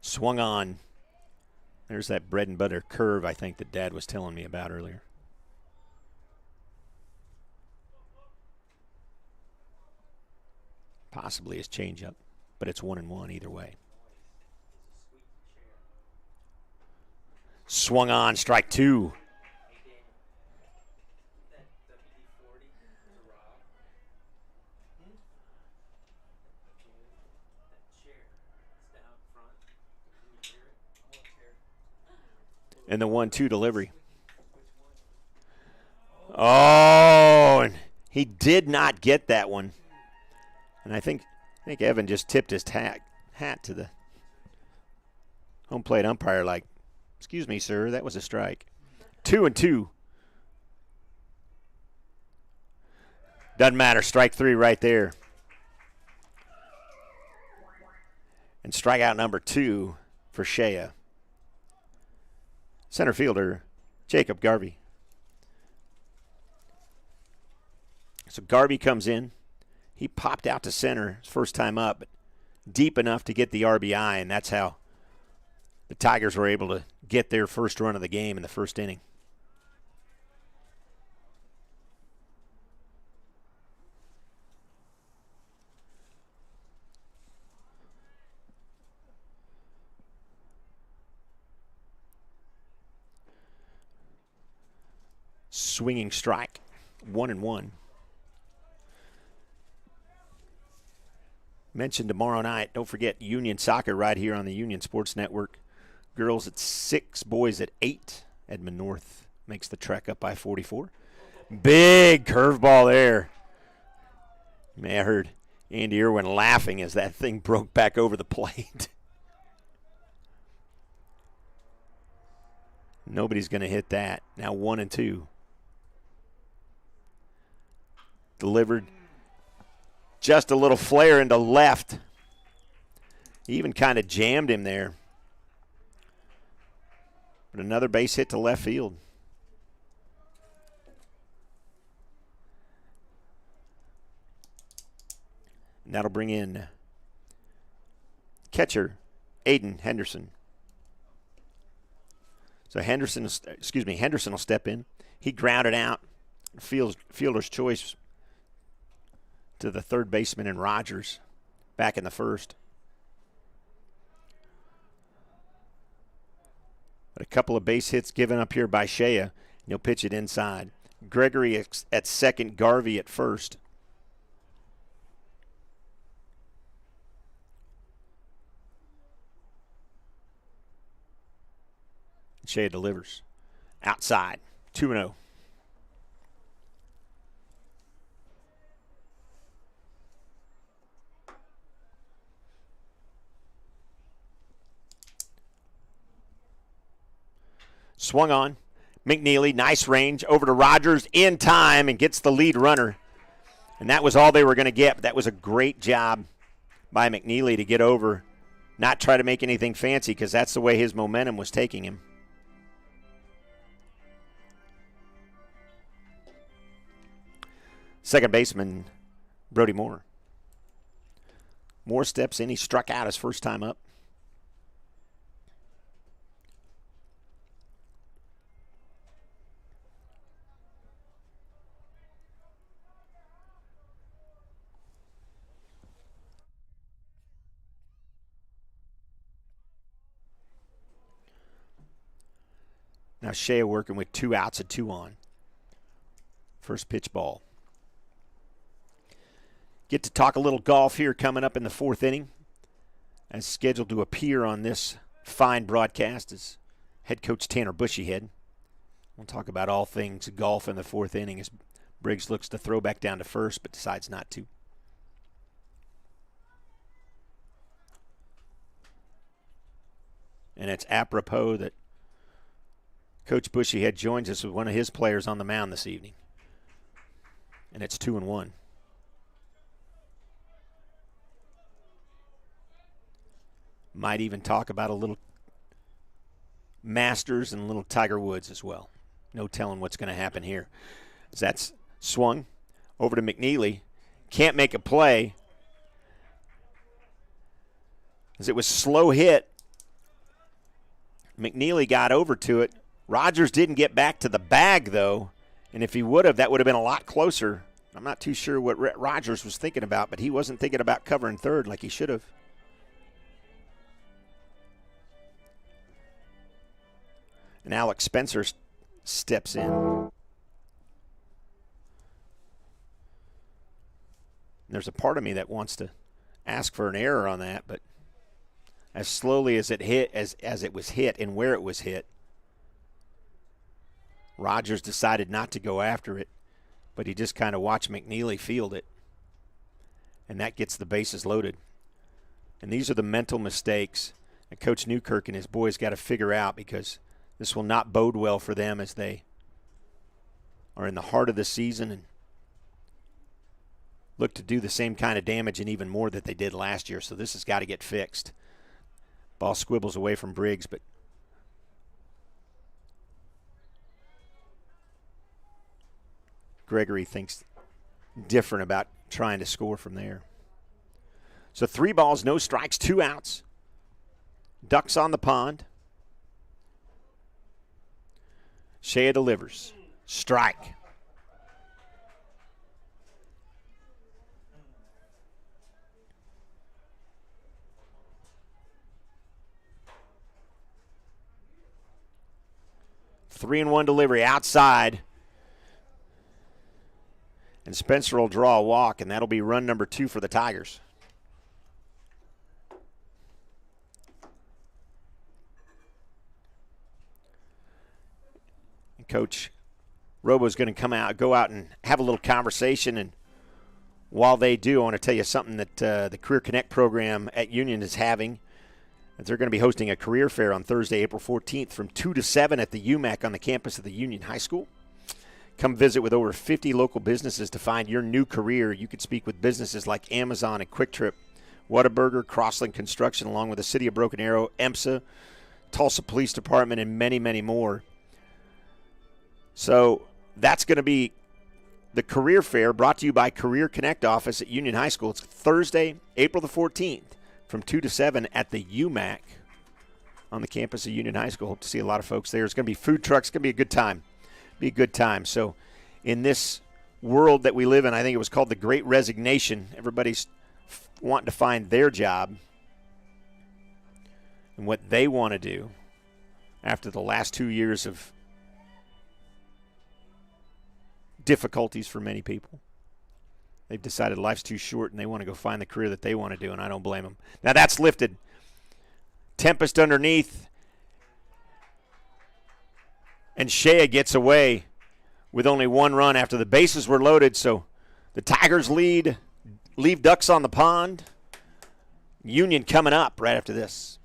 Swung on There's that bread and butter curve I think that Dad was telling me about earlier. Possibly his changeup, but it's 1-1 either way. Swung on, strike 2. And the 1-2 delivery. Oh, and he did not get that one. And I think Evan just tipped his hat to the home plate umpire like, excuse me, sir, that was a strike. 2-2. Doesn't matter, strike 3 right there. And strikeout number 2 for Shea. Center fielder, Jacob Garvey. So Garvey comes in. He popped out to center his first time up, but deep enough to get the RBI, and that's how the Tigers were able to get their first run of the game in the first inning. Swinging strike, 1-1. Mentioned tomorrow night, don't forget Union Soccer right here on the Union Sports Network. Girls at 6, boys at 8. Edmond North makes the trek up by 44. Big curveball there. Man, I heard Andy Irwin laughing as that thing broke back over the plate. Nobody's going to hit that. Now 1-2. Delivered just a little flare into left. He even kind of jammed him there. But another base hit to left field. And that'll bring in catcher Aidan Henderson. So Henderson will step in. He grounded out. Fielder's choice to the third baseman and Rogers back in the first. But a couple of base hits given up here by Shea, and he'll pitch it inside. Gregory at second, Garvey at first. Shea delivers. Outside, 2-0. Swung on. McNeely, nice range, over to Rogers in time and gets the lead runner. And that was all they were going to get. But that was a great job by McNeely to get over, not try to make anything fancy because that's the way his momentum was taking him. Second baseman, Brody Moore. Moore steps in. He struck out his first time up. Now Shea working with 2 outs and 2 on. First pitch ball. Get to talk a little golf here coming up in the 4th inning. As scheduled to appear on this fine broadcast is head coach Tanner Bushyhead. We'll talk about all things golf in the 4th inning as Briggs looks to throw back down to first but decides not to. And it's apropos that Coach Bushyhead joins us with one of his players on the mound this evening. And it's 2-1. Might even talk about a little Masters and a little Tiger Woods as well. No telling what's going to happen here. As that's swung over to McNeely. Can't make a play. As it was slow hit. McNeely got over to it. Rogers didn't get back to the bag, though, and if he would have, that would have been a lot closer. I'm not too sure what Rhett Rogers was thinking about, but he wasn't thinking about covering third like he should have. And Alex Spencer steps in. There's a part of me that wants to ask for an error on that, but as slowly as it hit, as it was hit and where it was hit, Rogers decided not to go after it, but he just kind of watched McNeely field it, and that gets the bases loaded. And these are the mental mistakes that Coach Newkirk and his boys got to figure out, because this will not bode well for them as they are in the heart of the season and look to do the same kind of damage and even more that they did last year. So this has got to get fixed. Ball squibbles away from Briggs, but Gregory thinks different about trying to score from there. So 3 balls, no strikes, 2 outs. Ducks on the pond. Shea delivers. Strike. Three and one delivery outside. And Spencer will draw a walk, and that'll be run number 2 for the Tigers. And Coach Robo's going to go out and have a little conversation. And while they do, I want to tell you something that the Career Connect program at Union is having. They're going to be hosting a career fair on Thursday, April 14th from 2 to 7 at the UMAC on the campus of the Union High School. Come visit with over 50 local businesses to find your new career. You could speak with businesses like Amazon and Quick Trip, Whataburger, Crossland Construction, along with the City of Broken Arrow, EMSA, Tulsa Police Department, and many, many more. So that's going to be the career fair brought to you by Career Connect office at Union High School. It's Thursday, April the 14th. From 2 to 7 at the UMAC on the campus of Union High School. Hope to see a lot of folks there. It's going to be food trucks. It's going to be a good time. Be a good time. So in this world that we live in, I think it was called the Great Resignation. Everybody's wanting to find their job and what they want to do after the last 2 years of difficulties for many people. They've decided life's too short and they want to go find the career that they want to do, and I don't blame them. Now that's lifted. Tempest underneath. And Shea gets away with only 1 run after the bases were loaded. So the Tigers leave ducks on the pond. Union coming up right after this.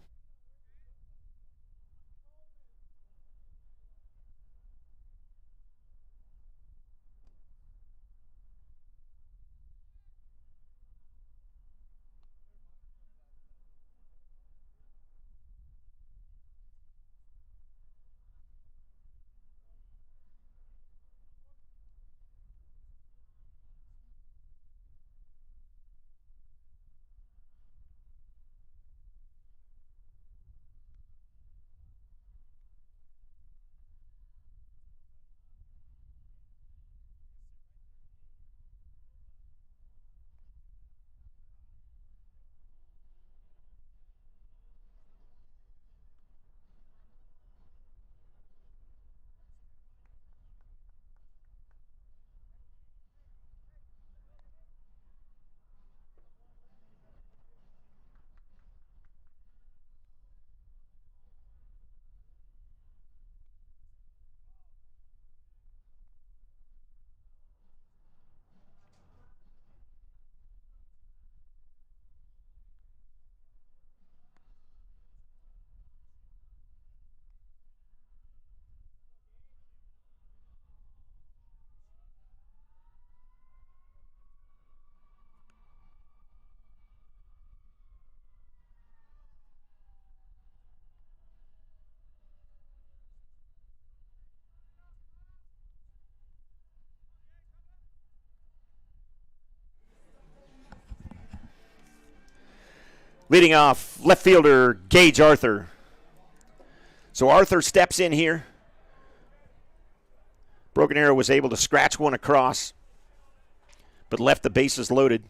Leading off, left fielder Gage Arthur. So Arthur steps in here. Broken Arrow was able to scratch one across, but left the bases loaded.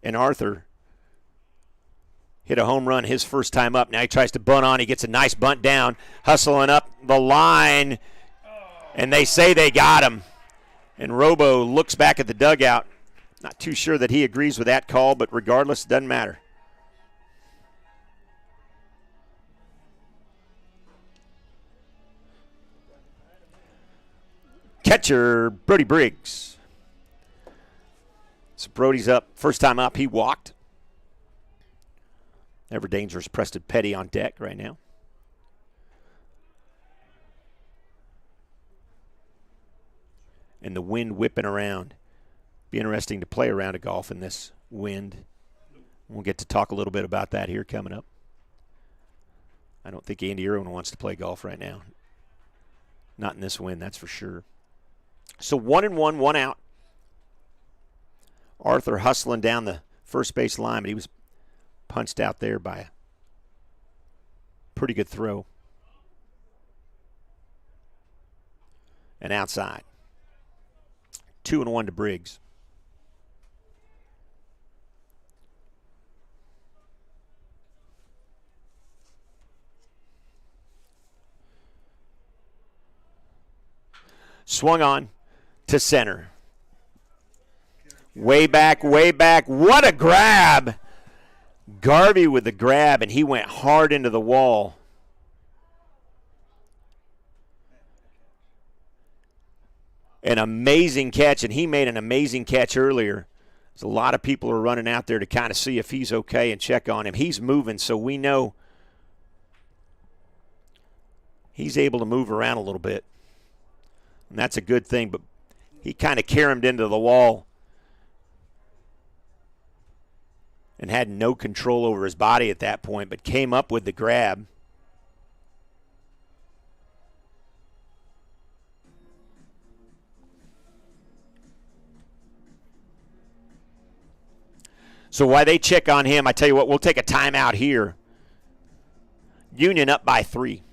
And Arthur hit a home run his first time up. Now he tries to bunt on. He gets a nice bunt down, hustling up the line, and they say they got him. And Robo looks back at the dugout. Not too sure that he agrees with that call, but regardless, it doesn't matter. Catcher, Brody Briggs. So Brody's up. First time up, he walked. Ever dangerous Preston Petty on deck right now. And the wind whipping around. Be interesting to play around a golf in this wind. We'll get to talk a little bit about that here coming up. I don't think Andy Irwin wants to play golf right now. Not in this wind, that's for sure. So 1-1, 1 out. Arthur hustling down the first base line, but he was punched out there by a pretty good throw. And outside. 2-1 to Briggs. Swung on to center. Way back, way back. What a grab! Garvey with the grab, and he went hard into the wall. An amazing catch, and he made an amazing catch earlier. There's a lot of people are running out there to kind of see if he's okay and check on him. He's moving, so we know he's able to move around a little bit. And that's a good thing, but he kind of caromed into the wall and had no control over his body at that point, but came up with the grab. So while they check on him, I tell you what, we'll take a timeout here. Union up by 3.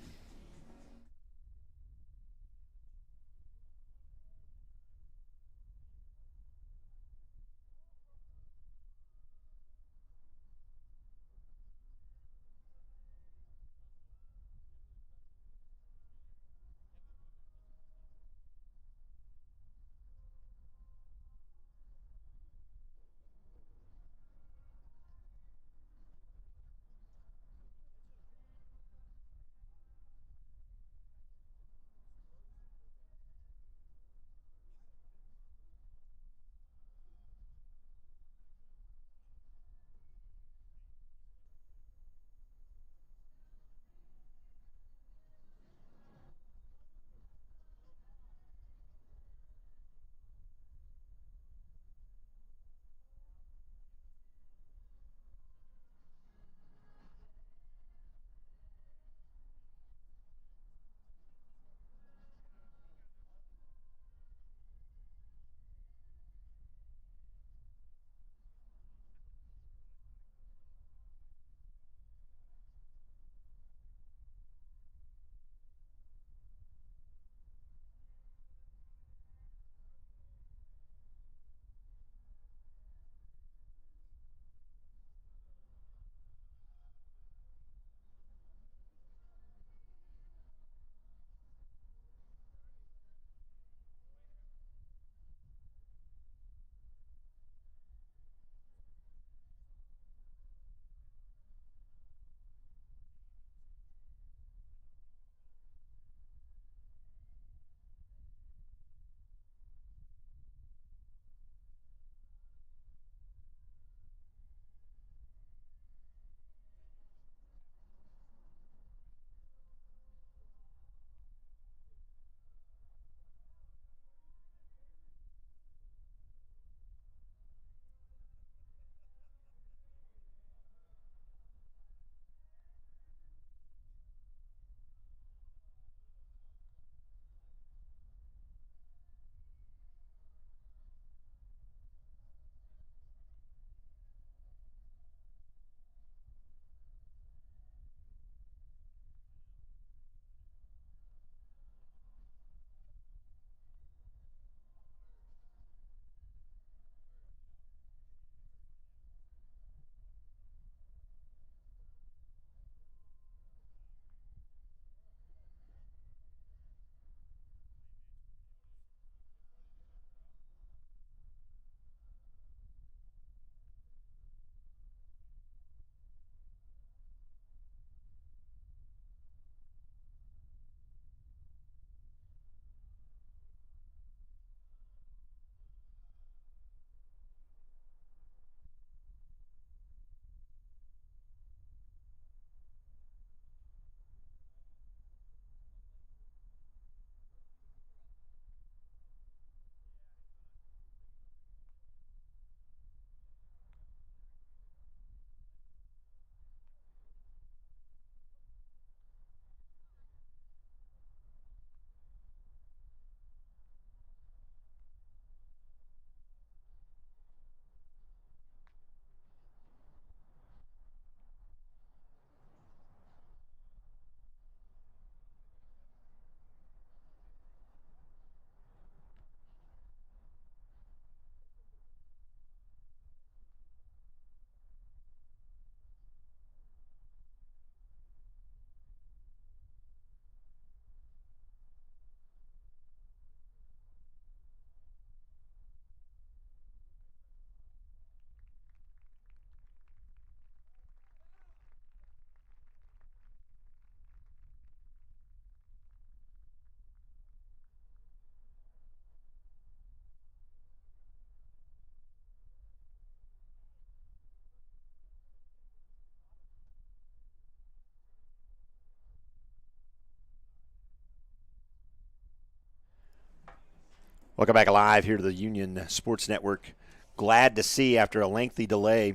Welcome back live here to the Union Sports Network. Glad to see, after a lengthy delay,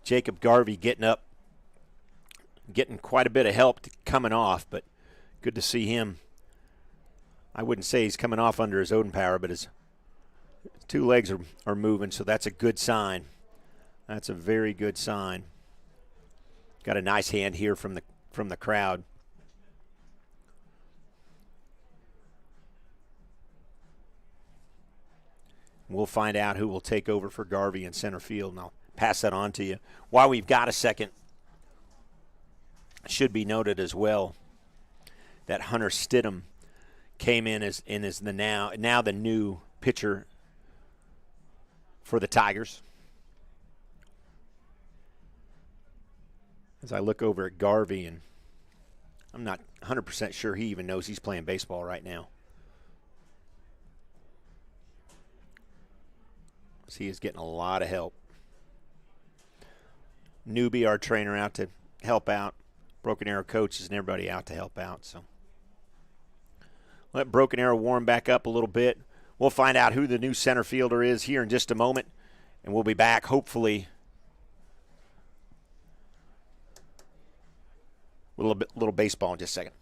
Jacob Garvey getting up, getting quite a bit of help coming off, but good to see him. I wouldn't say he's coming off under his own power, but his two legs are moving, so that's a good sign. That's a very good sign. Got a nice hand here from the crowd. We'll find out who will take over for Garvey in center field, and I'll pass that on to you. While we've got a second, should be noted as well that Hunter Stidham came in as the now the new pitcher for the Tigers. As I look over at Garvey, and I'm not 100% sure he even knows he's playing baseball right now. He is getting a lot of help. Newbie, our trainer, out to help out. Broken Arrow coaches and everybody out to help out. So let Broken Arrow warm back up a little bit. We'll find out who the new center fielder is here in just a moment, and we'll be back hopefully with a little baseball in just a second.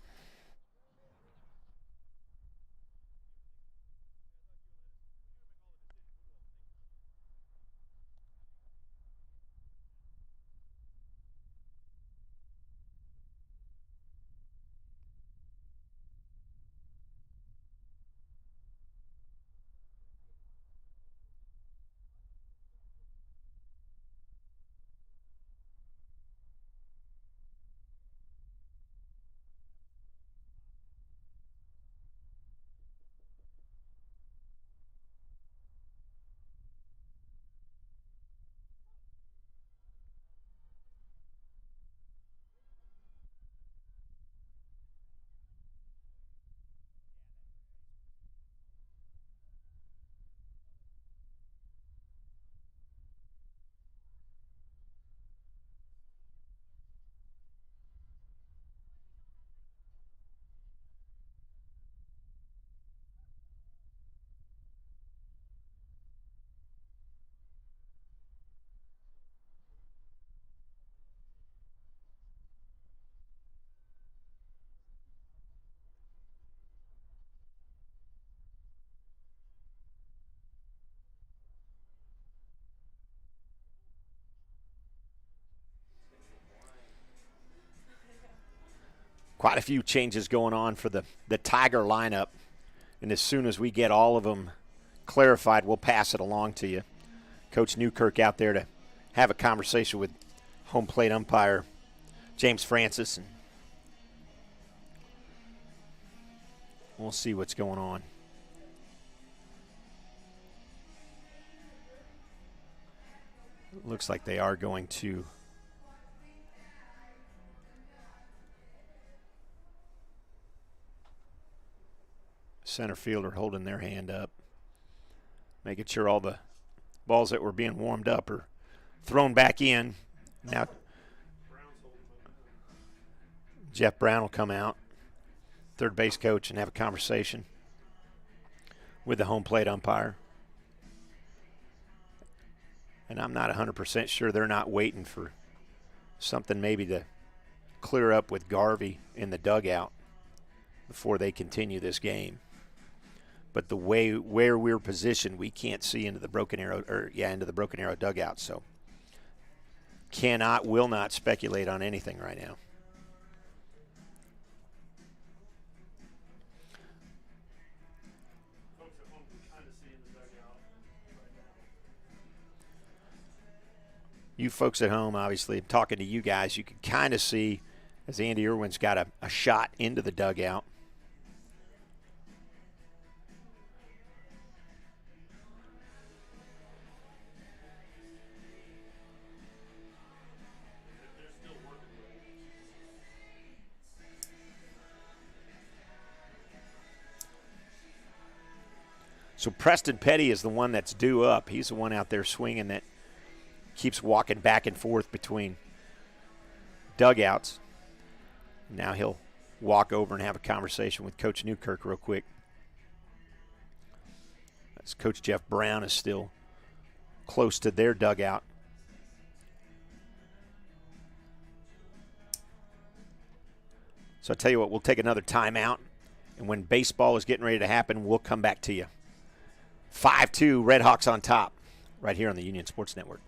Quite a few changes going on for the Tiger lineup. And as soon as we get all of them clarified, we'll pass it along to you. Coach Newkirk out there to have a conversation with home plate umpire James Francis. And we'll see what's going on. Looks like they are going to center fielder holding their hand up, making sure all the balls that were being warmed up are thrown back in. Now Jeff Brown will come out, third base coach, and have a conversation with the home plate umpire. And I'm not 100% sure they're not waiting for something maybe to clear up with Garvey in the dugout before they continue this game. But the way where we're positioned, we can't see into the Broken Arrow dugout. So will not speculate on anything right now. You folks at home, obviously, talking to you guys, you can kind of see as Andy Irwin's got a shot into the dugout. So Preston Petty is the one that's due up. He's the one out there swinging that keeps walking back and forth between dugouts. Now he'll walk over and have a conversation with Coach Newkirk real quick. As Coach Jeff Brown is still close to their dugout. So I tell you what, we'll take another timeout, and when baseball is getting ready to happen, we'll come back to you. 5-2, Red Hawks on top, right here on the Union Sports Network.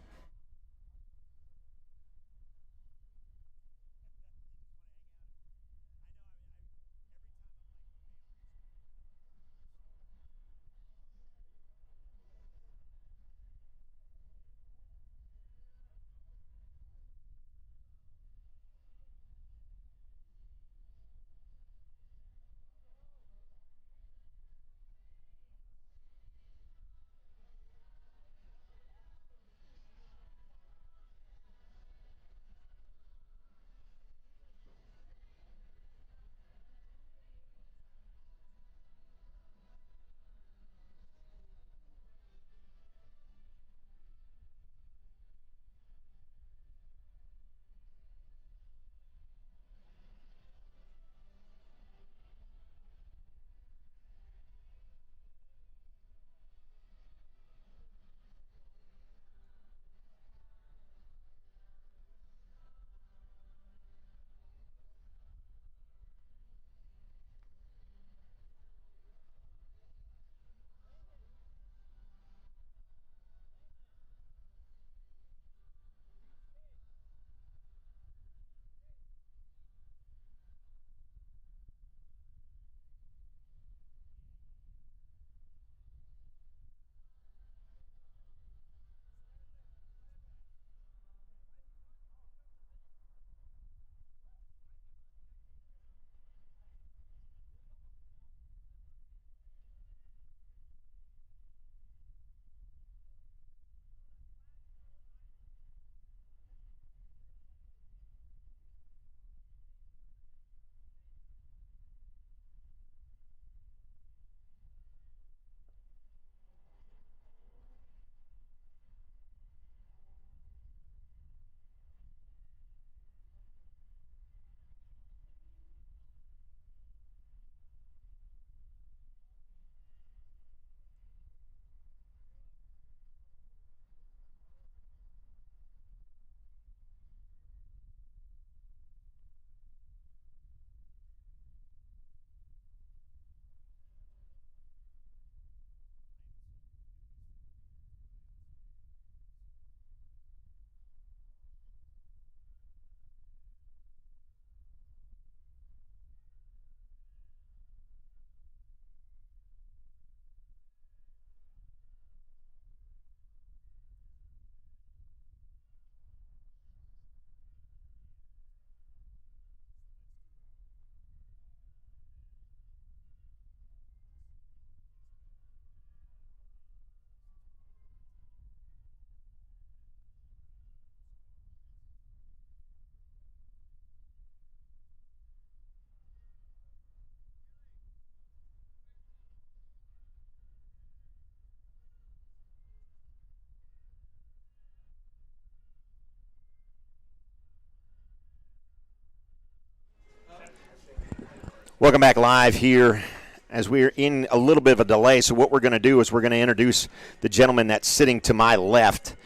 Welcome back live here as we're in a little bit of a delay. So what we're going to do is we're going to introduce the gentleman that's sitting to my left.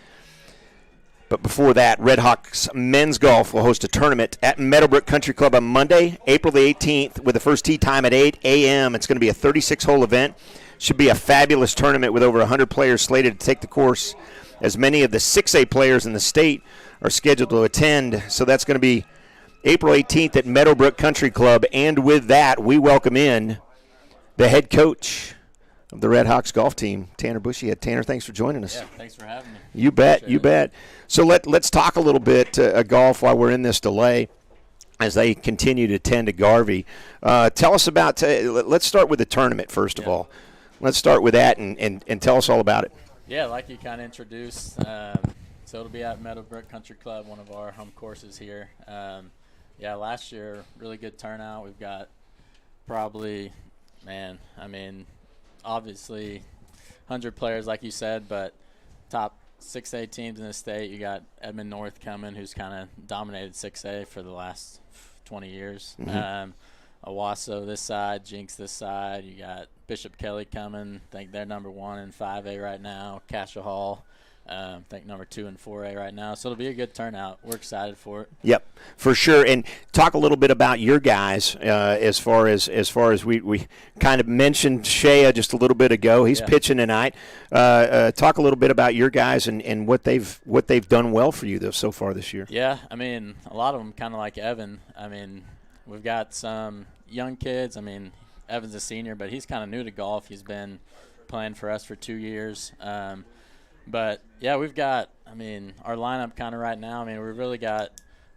But before that, Red Hawks men's golf will host a tournament at Meadowbrook Country Club on Monday, April the 18th, with the first tee time at 8 a.m. It's going to be a 36-hole event. Should be a fabulous tournament with over 100 players slated to take the course, as many of the 6A players in the state are scheduled to attend. So that's going to be April 18th at Meadowbrook Country Club. And with that, we welcome in the head coach of the Red Hawks golf team, Tanner Bushyhead. Tanner, thanks for joining us. Yeah, thanks for having me. You bet, you bet. So let's talk a little bit golf while we're in this delay as they continue to tend to Garvey. Tell us about, let's start with the tournament first of all. Let's start with that and tell us all about it. Yeah, like you kind of introduced, so it'll be at Meadowbrook Country Club, one of our home courses here. Yeah, last year, really good turnout. We've got probably, obviously 100 players like you said, but top 6A teams in the state. You got Edmond North coming, who's kind of dominated 6A for the last 20 years. Mm-hmm. Owasso this side, Jinx this side. You got Bishop Kelly coming. I think they're number 1 in 5A right now. Cassia Hall, I think number 2 in 4A right now. So it'll be a good turnout. We're excited for it. Yep, for sure. And talk a little bit about your guys as far as we kind of mentioned Shea just a little bit ago. He's pitching tonight. Talk a little bit about your guys and what they've done well for you so far this year. Yeah, I mean, a lot of them kind of like Evan. I mean, we've got some young kids. I mean, Evan's a senior, but he's kind of new to golf. He's been playing for us for 2 years. But, yeah, we've got, I mean, our lineup kind of right now, I mean, we've really got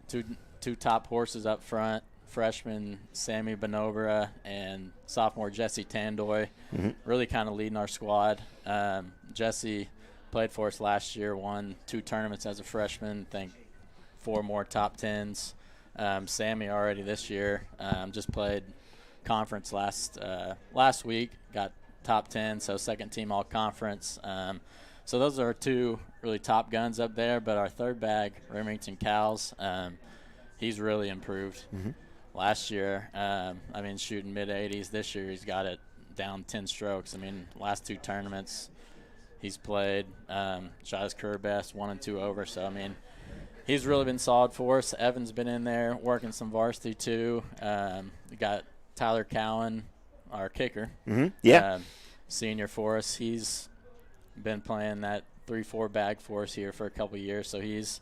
two top horses up front, freshman Sammy Benobra and sophomore Jesse Tandoy, really kind of leading our squad. Jesse played for us last year, won 2 tournaments as a freshman, I think 4 more top 10s. Sammy already this year just played conference last week, got top 10, so second team all conference. So those are our 2 really top guns up there. But our third bag, Remington Cowles, he's really improved. Last year, I mean, shooting mid-80s. This year he's got it down 10 strokes. I mean, last 2 tournaments he's played, shot his career best, 1 and 2 over. So, I mean, he's really been solid for us. Evan's been in there working some varsity too. We got Tyler Cowan, our kicker, senior for us. He's been playing that 3-4 bag for us here for a couple of years, so he's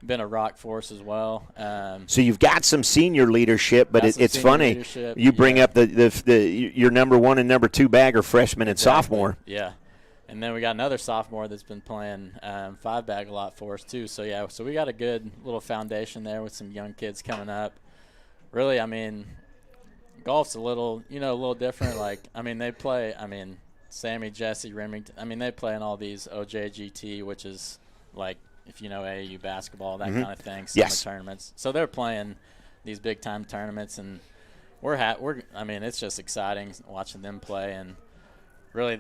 been a rock for us as well. So you've got some senior leadership, but it's funny. Leadership. You bring up your number 1 and number 2 bagger, freshman and sophomore. Yeah. And then we got another sophomore that's been playing 5-bag a lot for us too. So, yeah, so we got a good little foundation there with some young kids coming up. Really, I mean, golf's a little different. Like, I mean, they play, Sammy, Jesse, Remington. I mean, they play in all these OJGT, which is like, if you know AAU basketball, that kind of thing, summer tournaments. So they're playing these big-time tournaments, and it's just exciting watching them play. And really,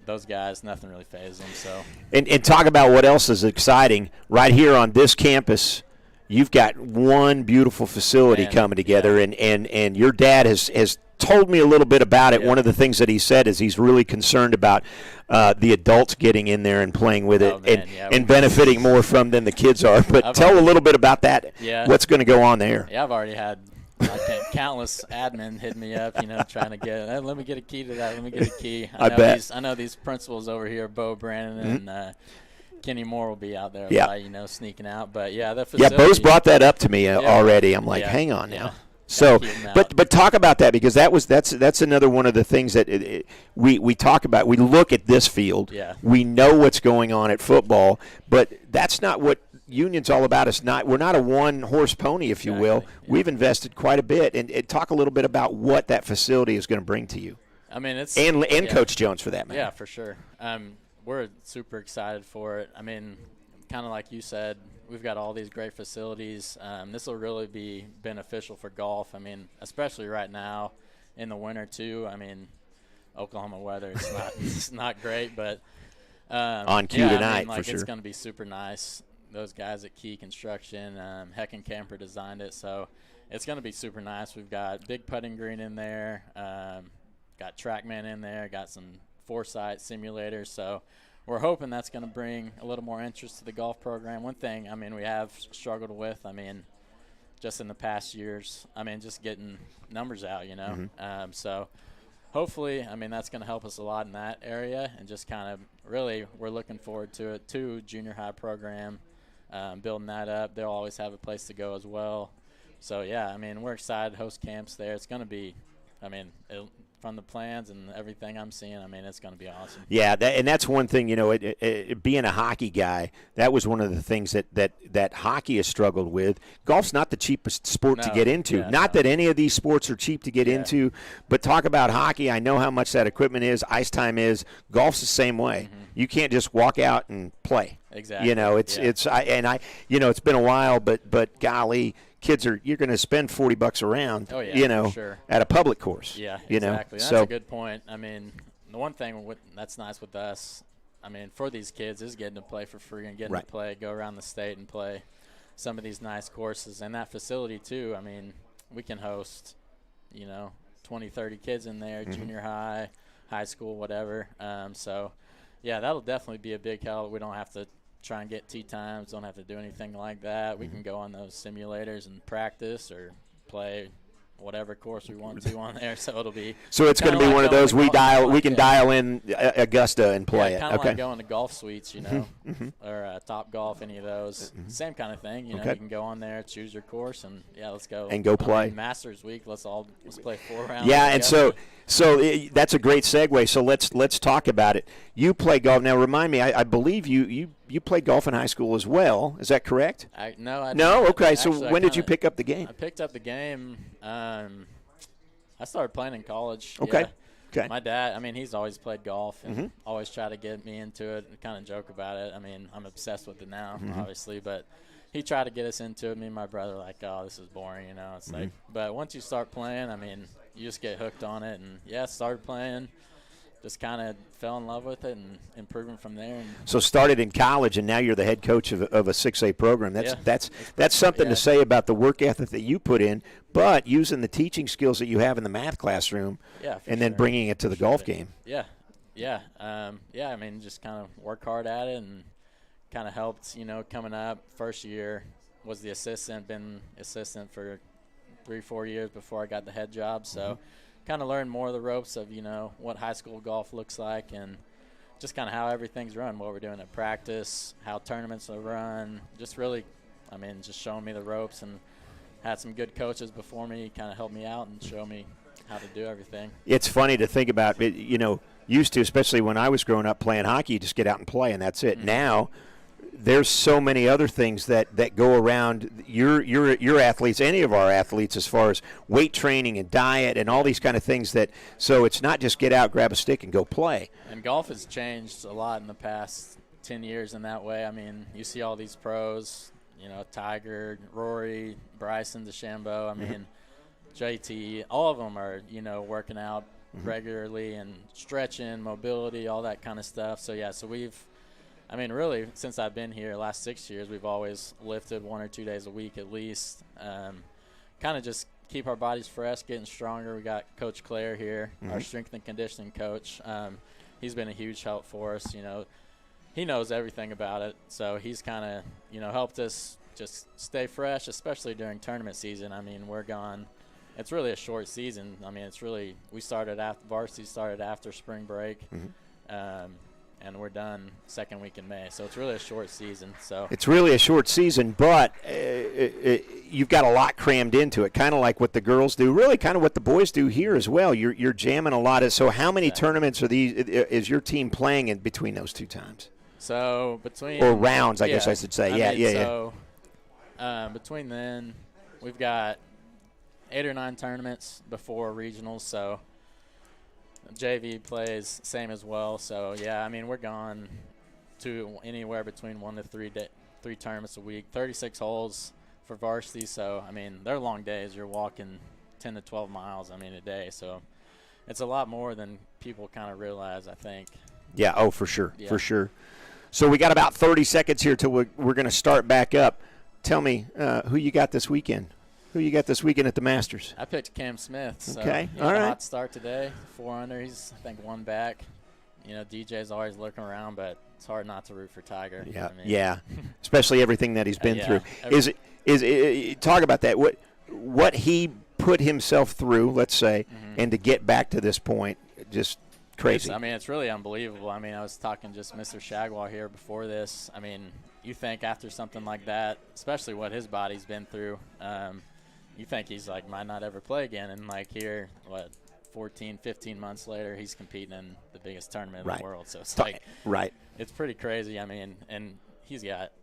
those guys, nothing really phases them. So, and talk about what else is exciting right here on this campus. You've got one beautiful facility coming together, and your dad has told me a little bit about it. One of the things that he said is he's really concerned about the adults getting in there and playing with it and benefiting more from than the kids are. But tell a little bit about that. Yeah. What's going to go on there? Yeah, I've already had countless admin hit me up, trying to get, let me get a key to that. Let me get a key. I know these principals over here, Bo Brandon and Kenny Moore will be out there, sneaking out. But the facility. Yeah, Bo's brought that up to me already. I'm like, hang on now. So, but talk about that, because that's another one of the things that we talk about. We look at this field. Yeah. We know what's going on at football, but that's not what Union's all about. We're not a one-horse pony, if you will. Yeah. We've invested quite a bit, and talk a little bit about what that facility is going to bring to you. I mean, it's and Coach Jones for that matter. Yeah, for sure. We're super excited for it. I mean, kind of like you said, we've got all these great facilities. This will really be beneficial for golf. I mean, especially right now in the winter too. I mean, Oklahoma weather it's not great, but on cue tonight for sure. It's going to be super nice. Those guys at Key Construction, Hecken Camper designed it, so it's going to be super nice. We've got big putting green in there, got TrackMan in there, got some Foresight simulators, so we're hoping that's going to bring a little more interest to the golf program. One thing, we have struggled with, just in the past years, just getting numbers out, So hopefully, that's going to help us a lot in that area, and just kind of really we're looking forward to it, too. Junior high program, building that up. They'll always have a place to go as well. So, we're excited to host camps there. It's going to be, from the plans and everything I'm seeing, it's going to be awesome. Yeah, and that's one thing, being a hockey guy, that was one of the things that hockey has struggled with. Golf's not the cheapest sport to get into. Not that any of these sports are cheap to get into, but talk about hockey. I know how much that equipment is, ice time is. Golf's the same way. Mm-hmm. You can't just walk out and play. Exactly. It's been a while, but golly, you're going to spend $40 around, for sure. at a public course. Yeah, exactly. That's a good point. The one thing that's nice with us, for these kids is getting to play for free and getting to play, go around the state and play some of these nice courses. And that facility, too, we can host 20, 30 kids in there, junior high, high school, whatever. So, yeah, that'll definitely be a big help. We don't have to try and get tee times, don't have to do anything like that. We can go on those simulators and practice or play whatever course we want to on there. So it'll be. So it's going to be one of those we can dial in Augusta and play it. Kind of okay. like going to Golf Suites, or Top Golf, any of those. Same kind of thing. You can go on there, choose your course, and let's go. And go play. Masters week. Let's play 4 rounds. Yeah, and so that's a great segue. So let's talk about it. You play golf now. Remind me. I believe you played golf in high school as well. Is that correct? No. No. Okay. So Actually, when did you pick up the game? I picked up the game. I started playing in college. Okay. Yeah. Okay. My dad, he's always played golf and always tried to get me into it and kind of joke about it. I'm obsessed with it now, obviously, but he tried to get us into it. Me and my brother were like, oh, this is boring, It's like, but once you start playing, you just get hooked on it. And, started playing, just kind of fell in love with it and improving from there. So started in college, and now you're the head coach of a 6A program. That's something to say about the work ethic that you put in, but using the teaching skills that you have in the math classroom, and then bringing it to the golf game. Yeah. Just kind of work hard at it and kind of helped. Coming up first year was the assistant, been assistant for 3-4 years before I got the head job. So. Kind of learn more of the ropes of what high school golf looks like and just kind of how everything's run, what we're doing at practice, how tournaments are run, just really just showing me the ropes, and had some good coaches before me kind of help me out and show me how to do everything. It's funny to think about it, used to, especially when I was growing up playing hockey, you just get out and play and that's it. Now there's so many other things that go around your athletes, any of our athletes, as far as weight training and diet and all these kind of things so it's not just get out, grab a stick, and go play. And golf has changed a lot in the past 10 years in that way. You see all these pros, Tiger, Rory, Bryson, DeChambeau, JT, all of them are, working out regularly and stretching, mobility, all that kind of stuff. So we've really, since I've been here, last 6 years, we've always lifted 1 or 2 days a week at least. Kind of just keep our bodies fresh, getting stronger. We got Coach Claire here, our strength and conditioning coach. He's been a huge help for us. He knows everything about it, so he's kind of, helped us just stay fresh, especially during tournament season. We're gone. It's really a short season. Varsity started after spring break. And we're done second week in May. So it's really a short season. It's really a short season, but you've got a lot crammed into it, kind of like what the girls do, really kind of what the boys do here as well. You're jamming a lot. So how many tournaments is your team playing in between those two times? So or rounds, I guess I should say. Between then, we've got 8 or 9 tournaments before regionals. So JV plays same as well. So we're gone to anywhere between 1 to 3 tournaments a week, 36 holes for varsity. So they're long days. You're walking 10 to 12 miles a day. So it's a lot more than people kind of realize, I think. Yeah, for sure. So we got about 30 seconds here till we're going to start back up. Tell me who you got this weekend. Who you got this weekend at the Masters? I picked Cam Smith. So okay, all right. Hot start today, 4 under. He's, I think, 1 back. DJ's always looking around, but it's hard not to root for Tiger. Yeah. Especially everything that he's been through. Talk about that. What he put himself through, let's say, and to get back to this point, just crazy. It's really unbelievable. I was talking just Mr. Shagwell here before this. You think after something like that, especially what his body's been through, you think he's might not ever play again, and here 14, 15 months later, he's competing in the biggest tournament in the world. So it's it's pretty crazy. And he's got,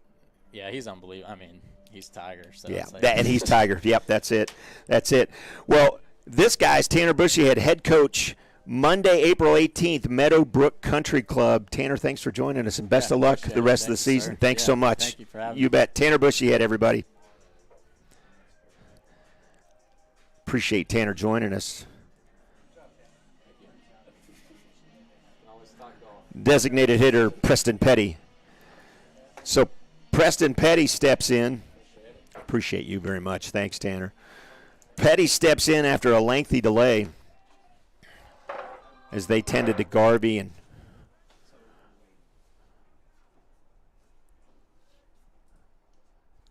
he's unbelievable. He's Tiger. So and he's Tiger. Yep, that's it. Well, this guy's Tanner Bushyhead, head coach, Monday, April 18th, Meadowbrook Country Club. Tanner, thanks for joining us, and best of luck the rest of the season. Sir. Thanks so much. Thank you for having me. You bet. Tanner Bushyhead, everybody. Appreciate Tanner joining us. Designated hitter Preston Petty. So Preston Petty steps in. Appreciate you very much. Thanks, Tanner. Petty steps in after a lengthy delay as they tended to Garvey, and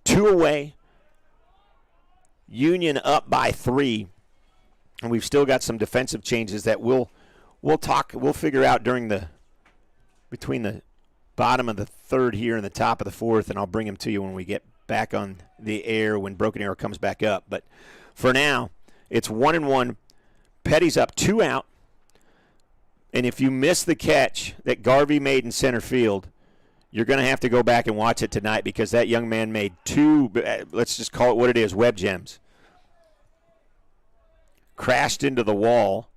two away. Union up by 3, and we've still got some defensive changes that we'll figure out between the bottom of the third here and the top of the fourth, and I'll bring them to you when we get back on the air when Broken Arrow comes back up. But for now, it's 1-1. Petty's up 2 out, and if you miss the catch that Garvey made in center field, you're going to have to go back and watch it tonight, because that young man made 2, let's just call it what it is, web gems. Crashed into the wall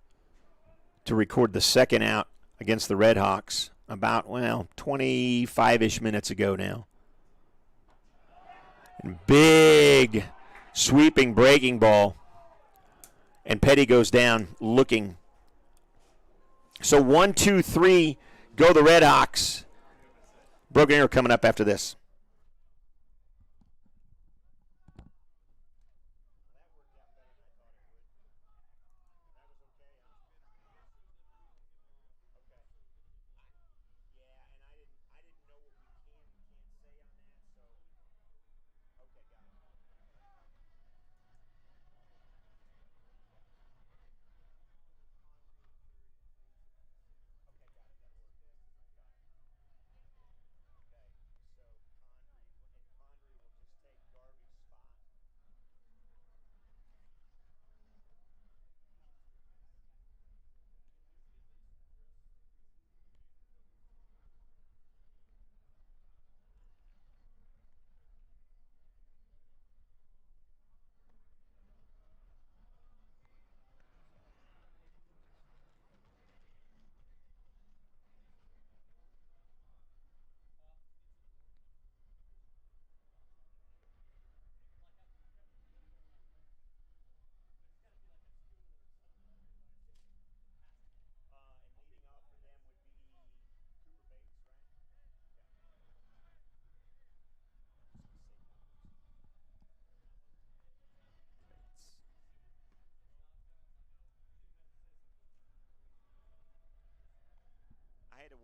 to record the second out against the Red Hawks about, 25-ish minutes ago now. And big sweeping breaking ball, and Petty goes down looking. So 1, 2, 3, go the Red Hawks. Broken Arrow coming up after this.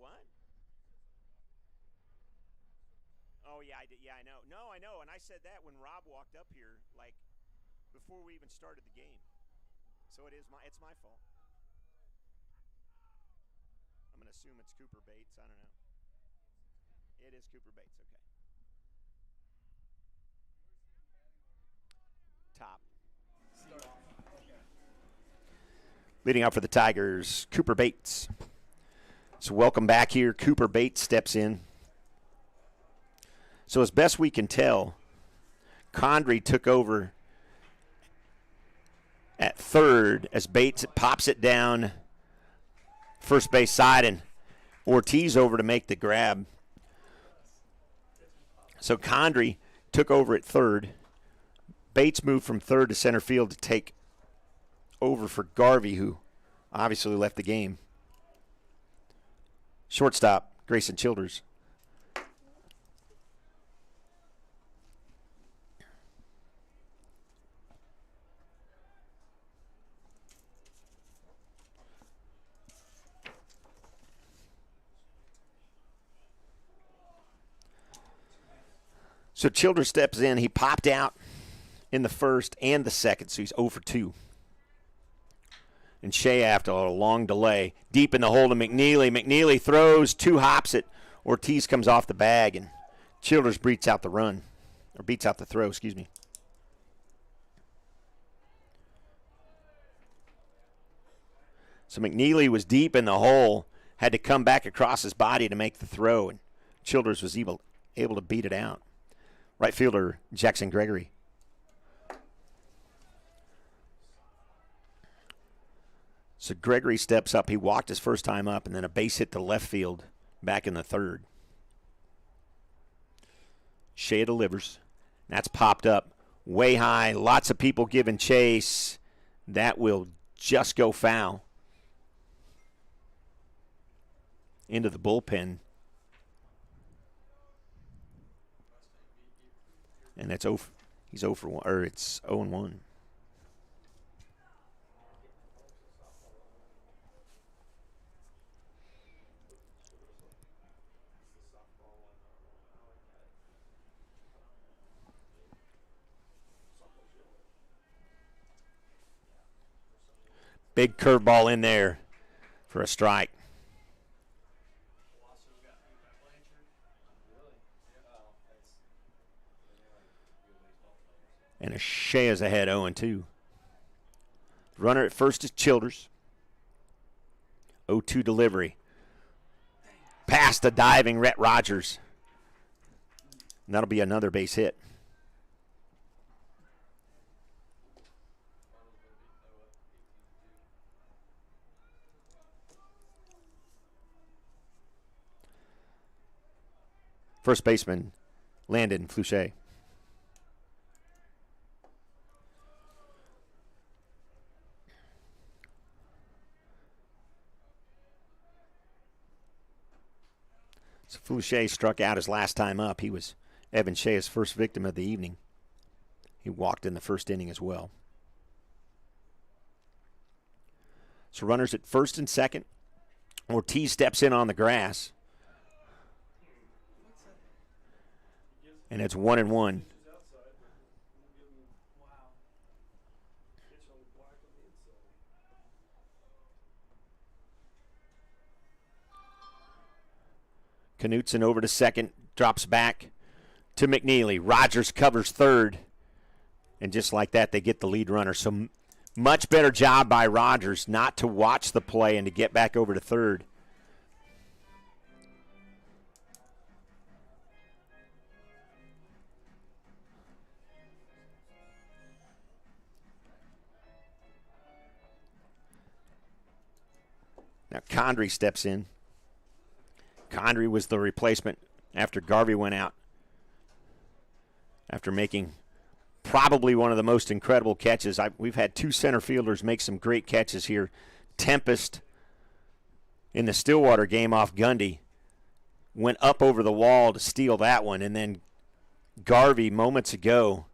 What? Oh, yeah, I did. Yeah, I know. No, I know. And I said that when Rob walked up here, like, before we even started the game. So it's my fault. I'm going to assume it's Cooper Bates. I don't know. It is Cooper Bates. Okay. Top. Leading out for the Tigers, Cooper Bates. So welcome back here. Cooper Bates steps in. So as best we can tell, Condrey took over at third as Bates pops it down first base side, and Ortiz over to make the grab. So Condrey took over at third. Bates moved from third to center field to take over for Garvey, who obviously left the game. Shortstop, Grayson Childers. So Childers steps in. He popped out in the first and the second, so he's 0 for 2. And Shea, after a long delay, deep in the hole to McNeely. McNeely throws, 2 hops it. Ortiz comes off the bag, and Childers beats out the throw, excuse me. So McNeely was deep in the hole, had to come back across his body to make the throw, and Childers was able to beat it out. Right fielder Jackson Gregory. So Gregory steps up. He walked his first time up, and then a base hit to left field back in the third. Shea delivers. That's popped up way high. Lots of people giving chase. That will just go foul. Into the bullpen. And that's he's 0 for 1, or it's 0-1. Big curveball in there for a strike. And Shea is ahead 0-2. Runner at first is Childers. 0-2 delivery. Past a diving Rhett Rogers. And that'll be another base hit. First baseman, Landon Fluchet. So Fluchet struck out his last time up. He was Evan Shea's first victim of the evening. He walked in the first inning as well. So runners at first and second. Ortiz steps in on the grass. And it's 1-1. Knutson over to second, drops back to McNeely. Rogers covers third. And just like that, they get the lead runner. So much better job by Rogers not to watch the play and to get back over to third. Now Condrey steps in. Condrey was the replacement after Garvey went out. After making probably one of the most incredible catches. We've had two center fielders make some great catches here. Tempest in the Stillwater game off Gundy went up over the wall to steal that one. And then Garvey moments ago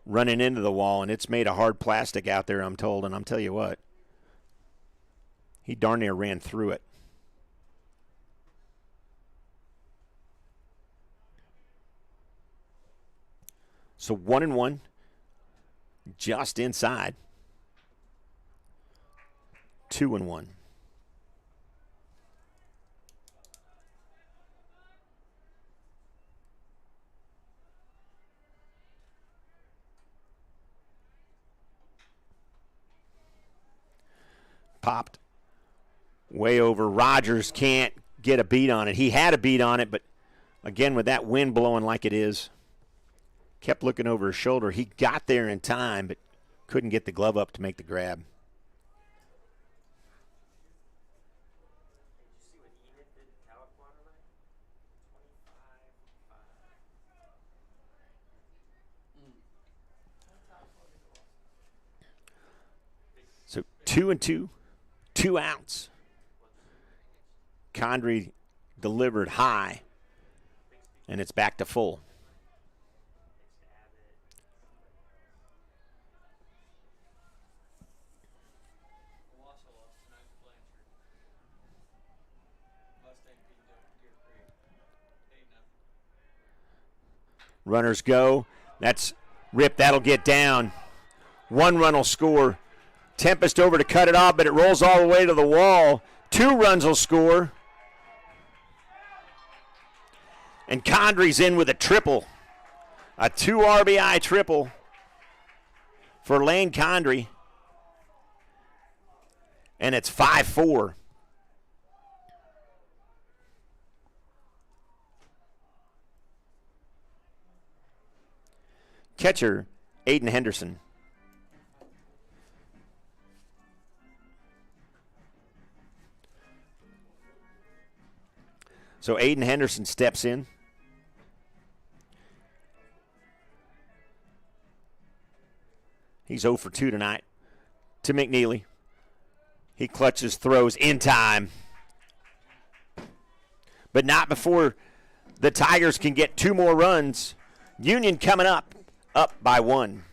running into the wall, and it's made of hard plastic out there, I'm told. And I'm tell you what, he darn near ran through it. So 1-1, just inside. 2-1. Popped way over. Rogers can't get a beat on it. He had a beat on it, but again, with that wind blowing like it is, kept looking over his shoulder. He got there in time, but couldn't get the glove up to make the grab. So 2-2, 2 outs. Condrey delivered high, and it's back to full. Runners go. That's Rip. That'll get down. 1 run will score. Tempest over to cut it off, but it rolls all the way to the wall. 2 runs will score. And Condrey's in with a triple. A 2 RBI triple for Lane Condrey. And it's 5-4. Catcher, Aidan Henderson. So Aidan Henderson steps in. He's 0 for 2 tonight. To McNeely. He clutches, throws in time. But not before the Tigers can get 2 more runs. Union coming up by 1.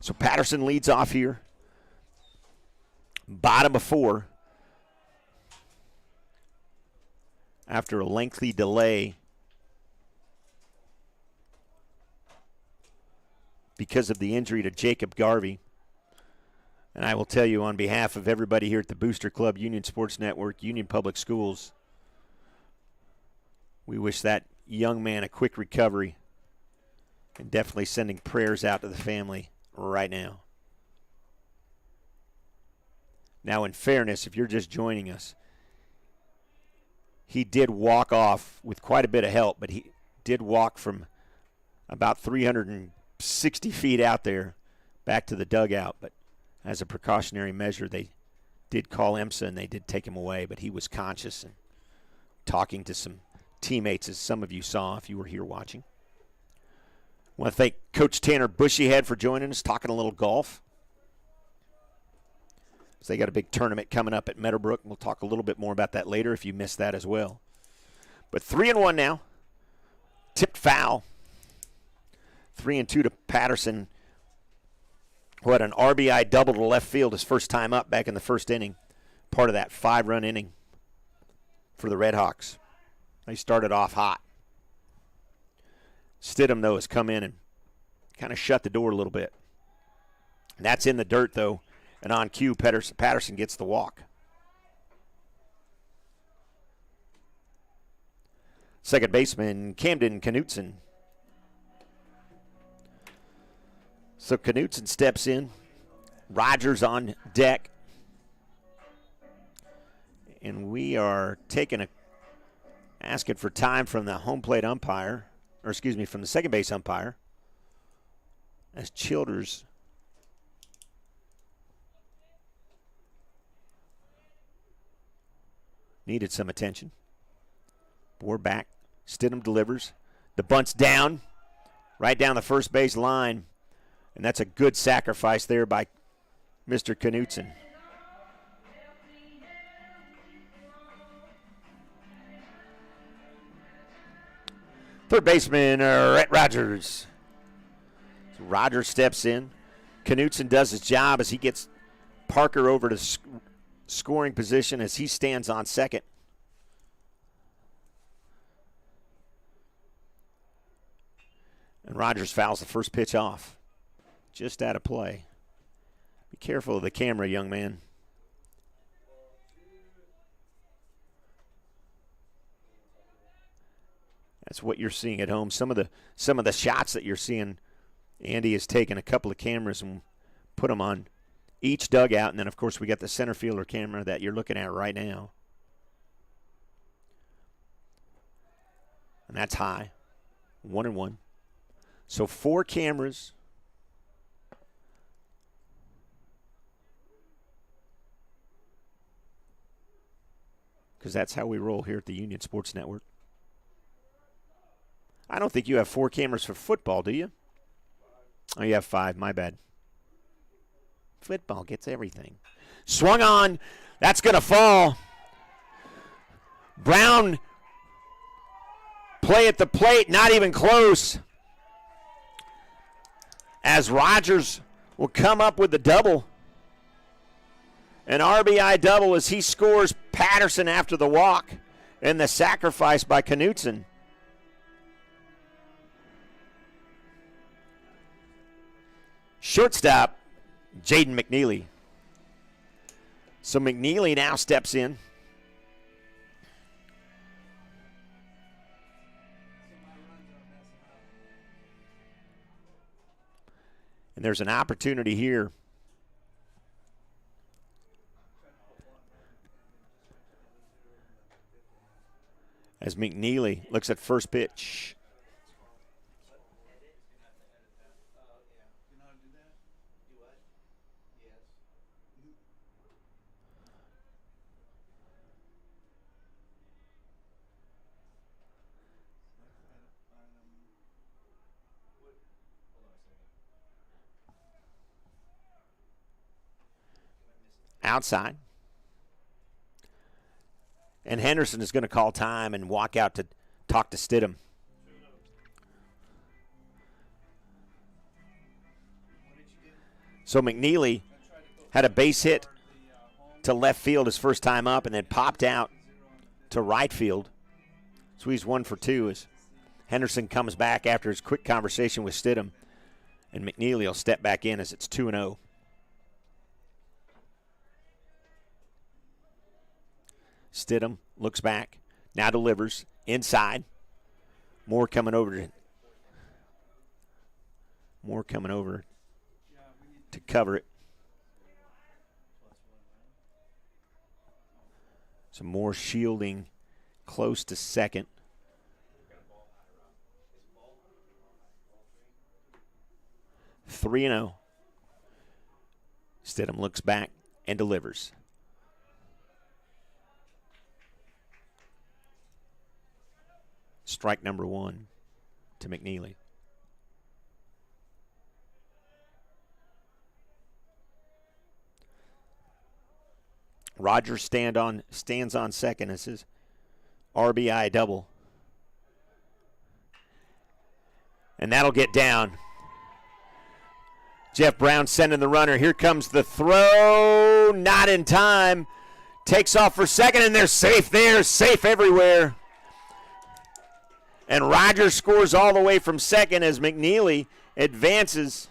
So Patterson leads off here. Bottom of 4. After a lengthy delay because of the injury to Jacob Garvey. And I will tell you on behalf of everybody here at the Booster Club, Union Sports Network, Union Public Schools, we wish that young man a quick recovery and definitely sending prayers out to the family right now. Now, in fairness, if you're just joining us, he did walk off with quite a bit of help, but he did walk from about 360 feet out there back to the dugout. But as a precautionary measure, they did call IMSA and they did take him away, but he was conscious and talking to some teammates, as some of you saw if you were here watching. I want to thank Coach Tanner Bushyhead for joining us, talking a little golf. So they got a big tournament coming up at Meadowbrook. We'll talk a little bit more about that later if you missed that as well. But 3-1 now. Tipped foul. 3-2 to Patterson. What an RBI double to left field his first time up back in the first inning. Part of that 5-run inning for the Red Hawks. They started off hot. Stidham, though, has come in and kind of shut the door a little bit. And that's in the dirt, though. And on cue, Patterson gets the walk. Second baseman, Camden Knutson. So Knutson steps in. Rogers on deck. And we are asking for time from the home plate umpire, or excuse me, from the second base umpire, as Childers needed some attention. We're back. Stidham delivers. The bunt's down, right down the first base line. And that's a good sacrifice there by Mr. Knutson. Third baseman, Rhett Rogers. So Rogers steps in. Knutson does his job as he gets Parker over to scoring position as he stands on second. And Rogers fouls the first pitch off. Just out of play. Be careful of the camera, young man. That's what you're seeing at home. Some of the shots that you're seeing, Andy has taken a couple of cameras and put them on each dugout, and then, of course, we got the center fielder camera that you're looking at right now. And that's high. 1-1. So 4 cameras. Because that's how we roll here at the Union Sports Network. I don't think you have 4 cameras for football, do you? Oh, you have 5. My bad. Football gets everything. Swung on. That's going to fall. Brown play at the plate. Not even close. As Rogers will come up with the double. An RBI double as he scores Patterson after the walk. And the sacrifice by Knutson. Shortstop, Jade Mcneely. So McNeely now steps in. And there's an opportunity here. As McNeely looks at first pitch. Outside. And Henderson is going to call time and walk out to talk to Stidham. So McNeely had a base hit to left field his first time up and then popped out to right field. So he's 1 for 2 as Henderson comes back after his quick conversation with Stidham. And McNeely will step back in as it's 2-0. Stidham looks back, now delivers inside. Moore coming over to cover it. Some more shielding close to second. Three and 0. Stidham looks back and delivers. Strike number 1 to McNeely. Rogers stands on second as his RBI double. And that'll get down. Jeff Brown sending the runner. Here comes the throw. Not in time. Takes off for second, and they're safe there. Safe everywhere. And Rogers scores all the way from second as McNeely advances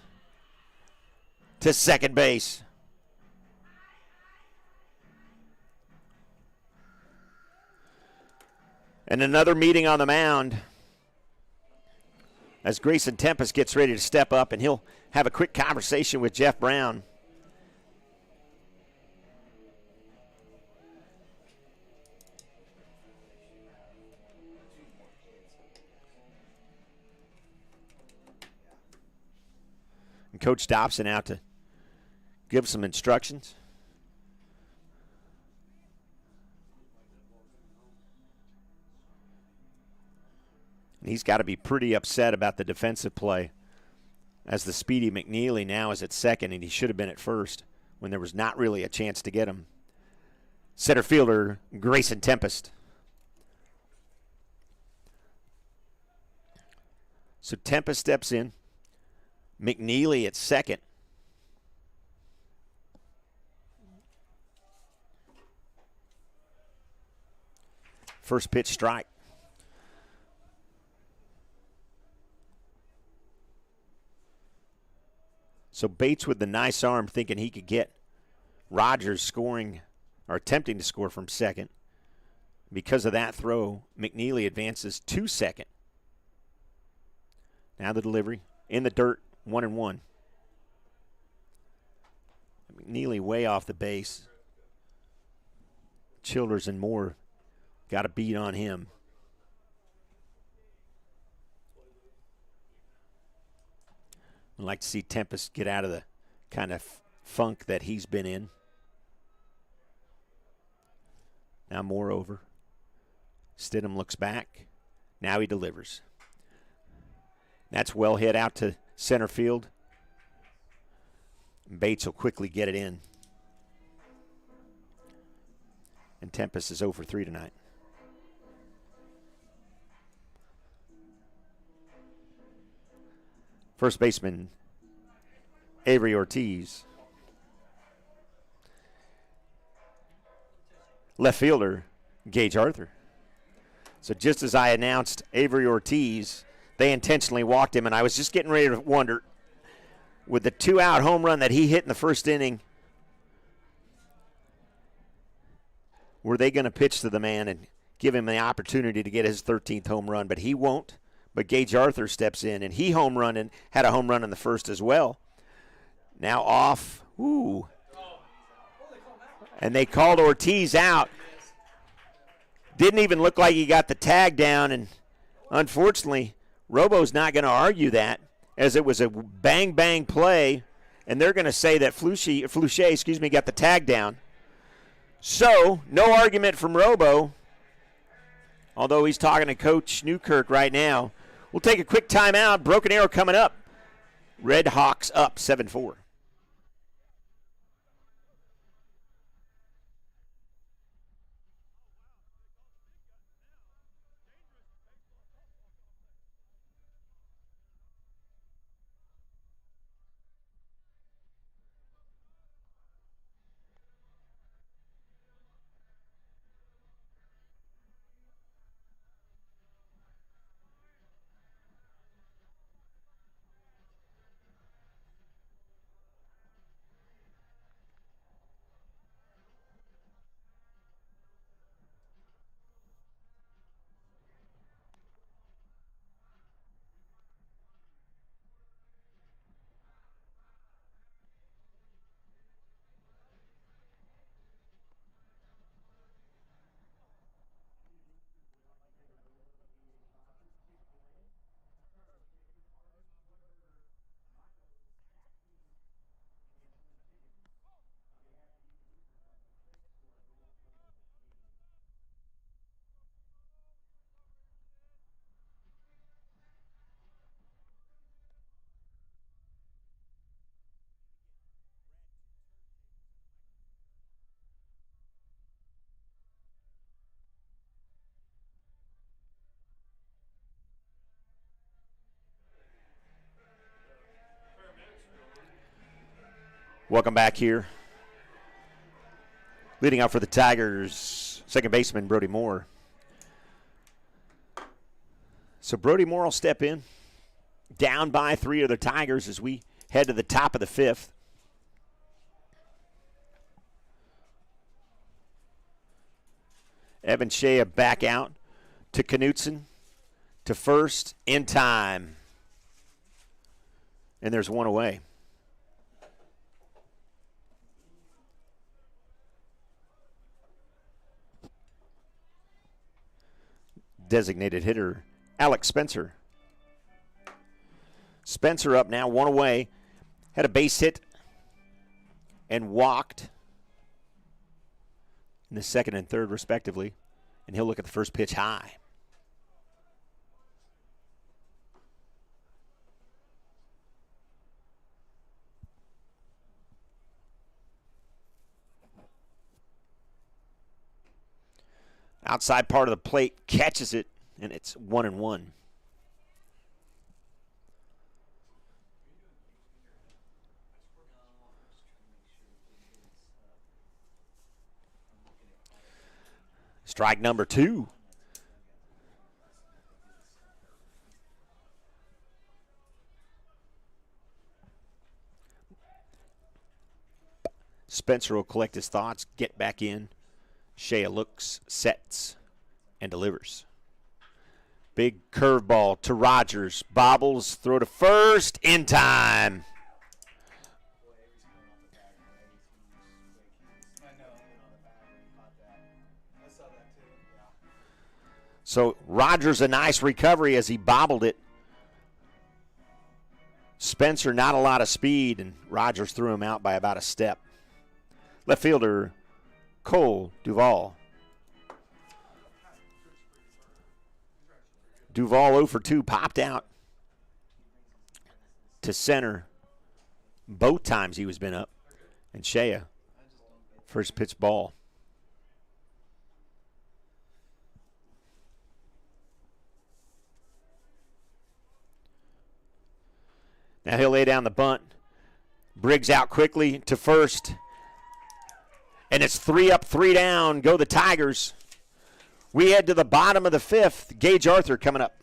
to second base. And another meeting on the mound as Grayson Tempest gets ready to step up, and he'll have a quick conversation with Jeff Brown. And Coach Dobson out to give some instructions. And he's got to be pretty upset about the defensive play, as the speedy McNeely now is at second, and he should have been at first when there was not really a chance to get him. Center fielder Grayson Tempest. So Tempest steps in. McNeely at second. First pitch strike. So Bates with the nice arm, thinking he could get Rogers scoring or attempting to score from second. Because of that throw, McNeely advances to second. Now the delivery in the dirt, 1-1. McNeely way off the base. Childers and Moore got a beat on him. I'd like to see Tempest get out of the kind of funk that he's been in. Now Moore over. Stidham looks back. Now he delivers. That's well hit out to center field. Bates will quickly get it in. And Tempest is 0 for 3 tonight. First baseman, Avery Ortiz. Left fielder, Gage Arthur. So just as I announced Avery Ortiz, they intentionally walked him, and I was just getting ready to wonder, with the 2-out home run that he hit in the first inning, were they going to pitch to the man and give him the opportunity to get his 13th home run? But he won't. But Gage Arthur steps in, and he home run and had a home run in the first as well. Now off. Ooh. And they called Ortiz out. Didn't even look like he got the tag down, and unfortunately, Robo's not going to argue that, as it was a bang-bang play, and they're going to say that Fluchet, got the tag down. So, no argument from Robo, although he's talking to Coach Newkirk right now. We'll take a quick timeout. Broken Arrow coming up. Red Hawks up 7-4. Welcome back here. Leading out for the Tigers, second baseman Brody Moore. So Brody Moore will step in. Down by 3 of the Tigers as we head to the top of the 5th. Evan Shea back out to Knutson to first in time. And there's one away. Designated hitter Alex Spencer. Spencer up now, one away. Had a base hit and walked in the second and third, respectively. And he'll look at the first pitch high. Outside part of the plate, catches it, and it's 1-1. Strike number 2. Spencer will collect his thoughts, get back in. Shea looks, sets, and delivers. Big curveball to Rogers. Bobbles, throw to first, in time. So Rogers, a nice recovery as he bobbled it. Spencer, not a lot of speed, and Rogers threw him out by about a step. Left fielder Cole Duvall. Duvall 0 for 2, popped out to center both times he was been up. And Shea, first pitch ball. Now he'll lay down the bunt. Briggs out quickly to first. And it's 3 up, 3 down. Go the Tigers. We head to the bottom of the 5th. Gage Arthur coming up.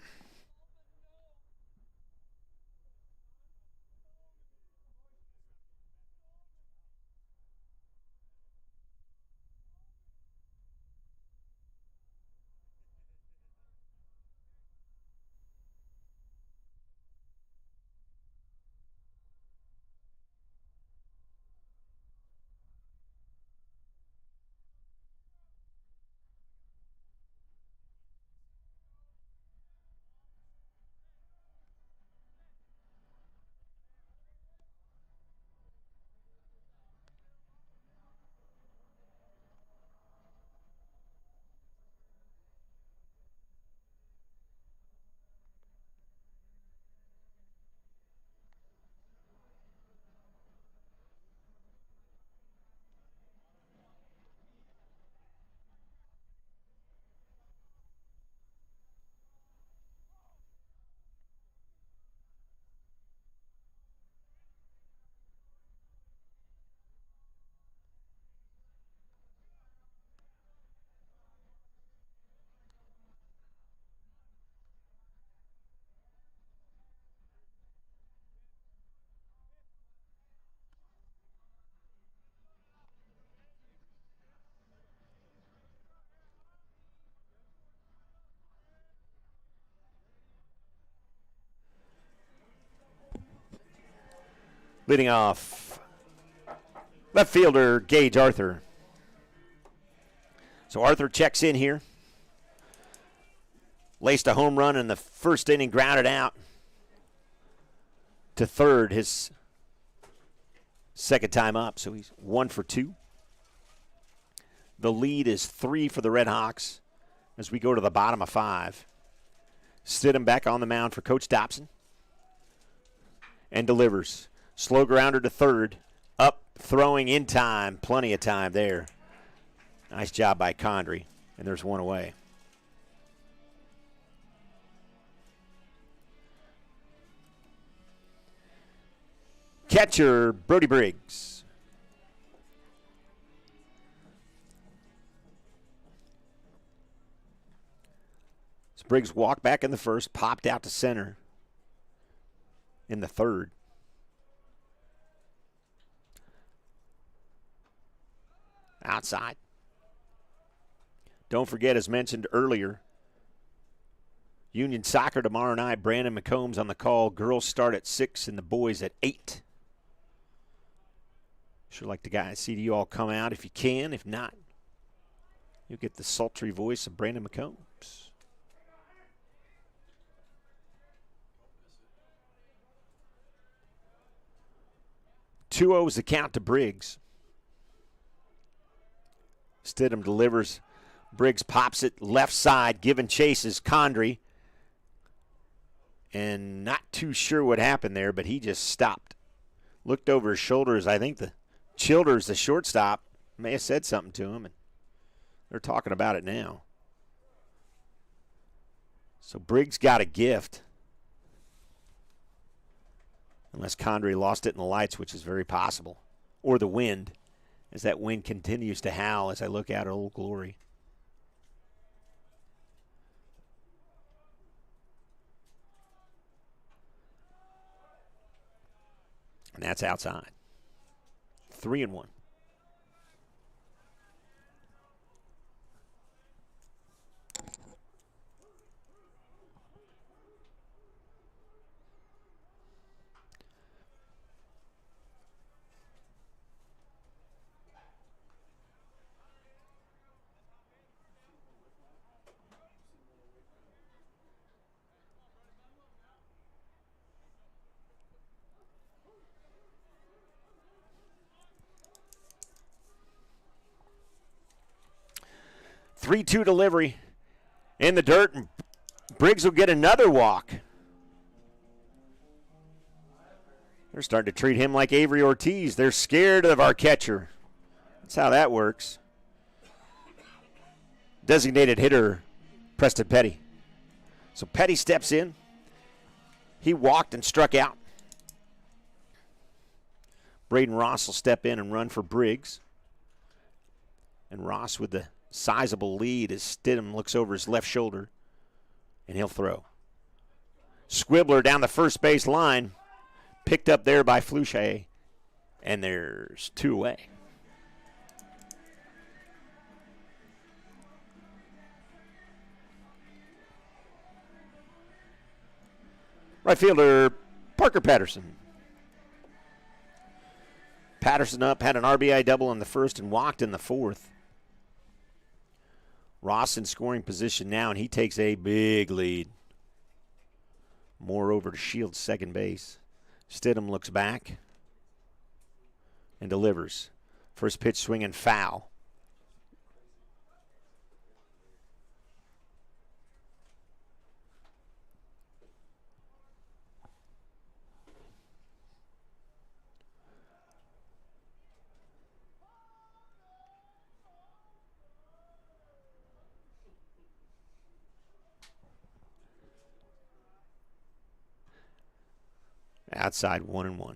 Leading off, left fielder Gage Arthur. So Arthur checks in here. Laced a home run in the first inning, grounded out to third his second time up. So he's 1 for 2. The lead is 3 for the Red Hawks as we go to the bottom of 5. Stidham back on the mound for Coach Dobson. And delivers. Slow grounder to third. Up, throwing in time. Plenty of time there. Nice job by Condry. And there's one away. Catcher, Brody Briggs. So Briggs walked back in the first, popped out to center in the third. Outside. Don't forget, as mentioned earlier, Union Soccer tomorrow night. Brandon McCombs on the call. Girls start at 6 and the boys at 8. Sure like to see you all come out if you can. If not, you'll get the sultry voice of Brandon McCombs. Two is the count to Briggs. Stidham delivers. Briggs pops it left side, giving chases Condry. And not too sure what happened there, but he just stopped. Looked over his shoulders. I think the Childers, the shortstop, may have said something to him, and they're talking about it now. So Briggs got a gift. Unless Condry lost it in the lights, which is very possible. Or the wind, as that wind continues to howl as I look out at Old Glory. And that's outside. 3-1. Three-two delivery in the dirt, and Briggs will get another walk. They're starting to treat him like Avery Ortiz. They're scared of our catcher. That's how that works. Designated hitter, Preston Petty. So Petty steps in. He walked and struck out. Braden Ross will step in and run for Briggs. And Ross with the sizable lead as Stidham looks over his left shoulder, and he'll throw. Squibbler down the first base line, picked up there by Fluche, and there's 2 away. Right fielder Parker Patterson. Patterson up, had an RBI double in the first and walked in the fourth. Ross in scoring position now, and he takes a big lead. Moore over to Shields' second base. Stidham looks back and delivers. First pitch swinging foul. Outside 1-1.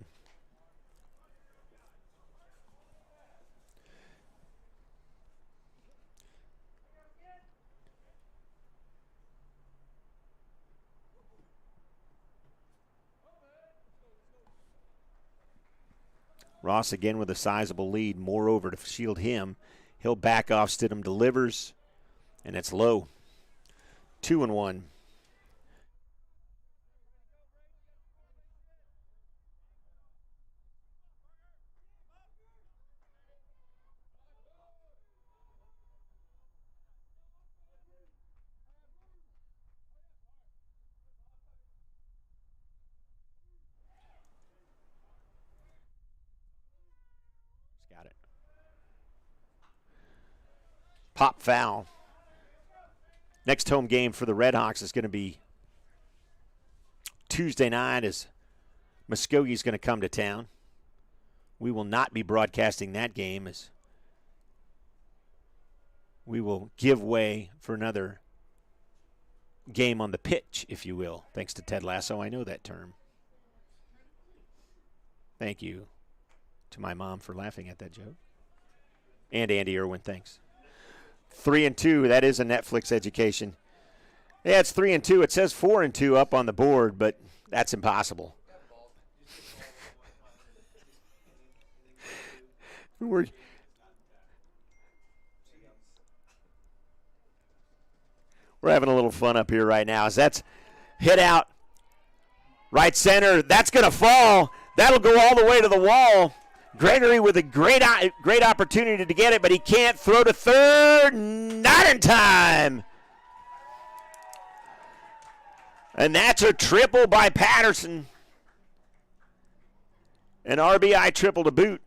Ross again with a sizable lead. Moore over to shield him. He'll back off. Stidham delivers, and it's low. 2-1. Got it. Pop foul. Next home game for the Redhawks is going to be Tuesday night as Muskoge's going to come to town. We will not be broadcasting that game as we will give way for another game on the pitch, if you will. Thanks to Ted Lasso, I know that term. Thank you to my mom for laughing at that joke. And Andy Irwin, thanks. 3-2, that is a Netflix education. Yeah, it's 3 and 2. It says 4 and 2 up on the board, but that's impossible. We're having a little fun up here right now. As that's hit out right center. That's going to fall. That'll go all the way to the wall. Gregory with a great opportunity to get it, but he can't throw to third. Not in time. And that's a triple by Patterson. An RBI triple to boot.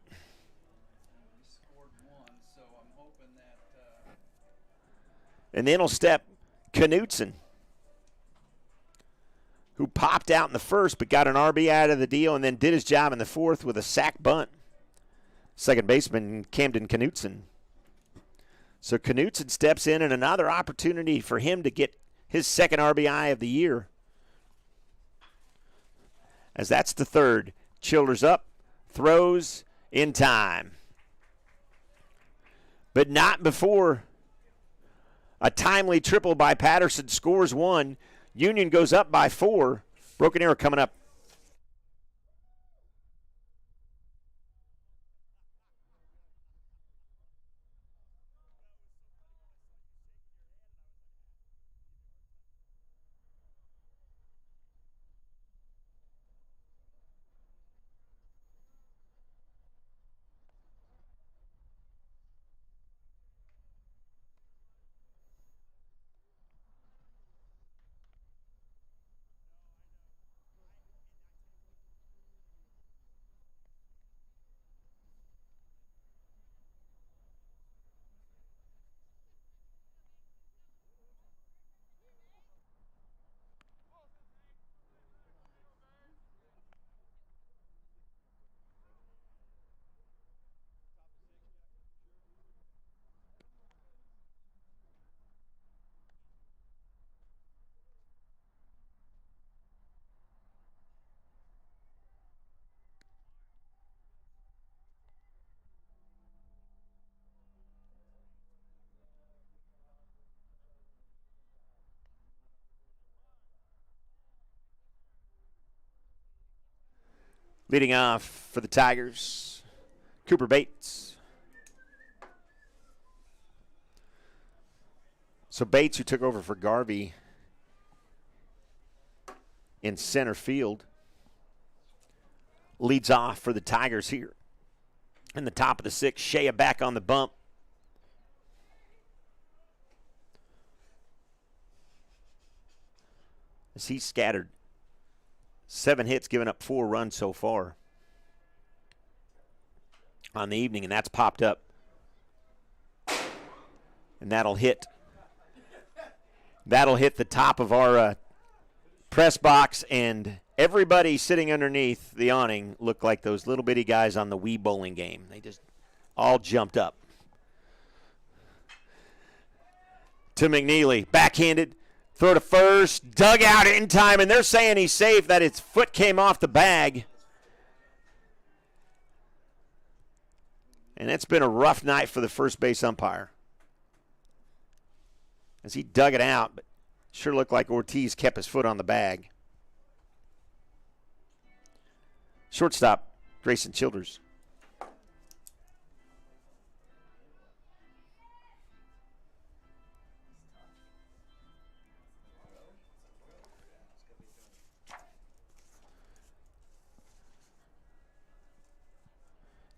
And then he'll step Knutson, who popped out in the first but got an RBI out of the deal and then did his job in the fourth with a sac bunt. Second baseman Camden Knutson. So Knutson steps in, and another opportunity for him to get his second RBI of the year. As that's the third. Childers up, throws in time. But not before a timely triple by Patterson scores one. Union goes up by 4. Broken Arrow coming up. Leading off for the Tigers, Cooper Bates. So Bates, who took over for Garvey in center field, leads off for the Tigers here. In the top of the 6th, Shea back on the bump. As he scattered 7 hits, giving up 4 runs so far on the evening, and that's popped up. And that'll hit the top of our press box, and everybody sitting underneath the awning looked like those little bitty guys on the Wii bowling game. They just all jumped up. To McNeely, backhanded. Throw to first, dug out in time, and they're saying he's safe, that his foot came off the bag. And it's been a rough night for the first base umpire, as he dug it out, but sure looked like Ortiz kept his foot on the bag. Shortstop, Grayson Childers.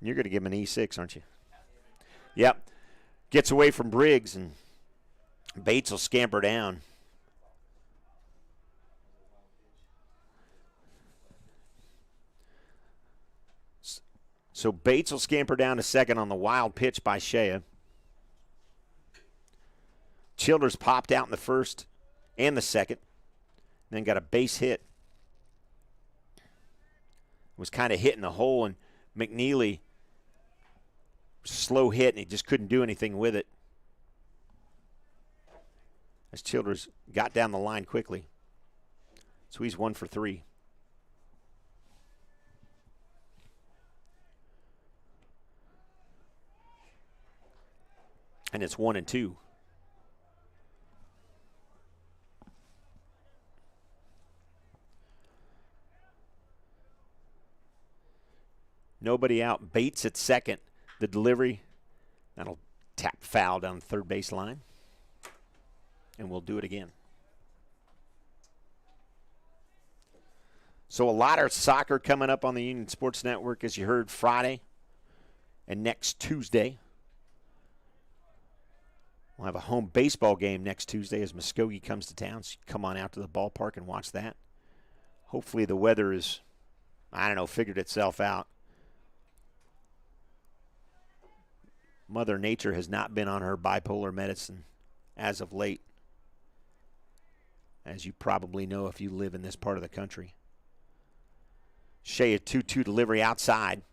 You're going to give him an E6, aren't you? Yep. Gets away from Briggs, and Bates will scamper down. So Bates will scamper down to second on the wild pitch by Shea. Childers popped out in the first and the second, then got a base hit. Was kind of hitting the hole, and McNeely, slow hit, and he just couldn't do anything with it, as Childers got down the line quickly. So he's 1 for 3. And it's 1 and 2. Nobody out. Bates at second. The delivery, that'll tap foul down the third base line. And we'll do it again. So a lot of soccer coming up on the Union Sports Network, as you heard, Friday and next Tuesday. We'll have a home baseball game next Tuesday as Muskogee comes to town. So come on out to the ballpark and watch that. Hopefully the weather is, figured itself out. Mother Nature has not been on her bipolar medicine as of late, as you probably know if you live in this part of the country. Shea a 2-2 delivery outside.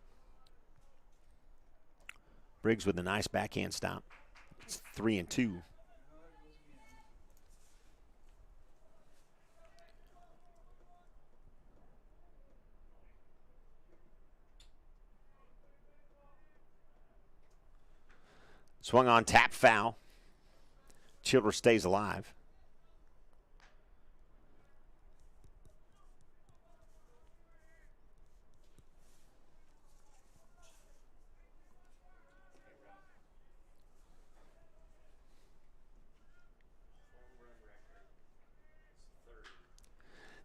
Briggs with a nice backhand stop. It's 3-2. Swung on, tap foul. Childress stays alive.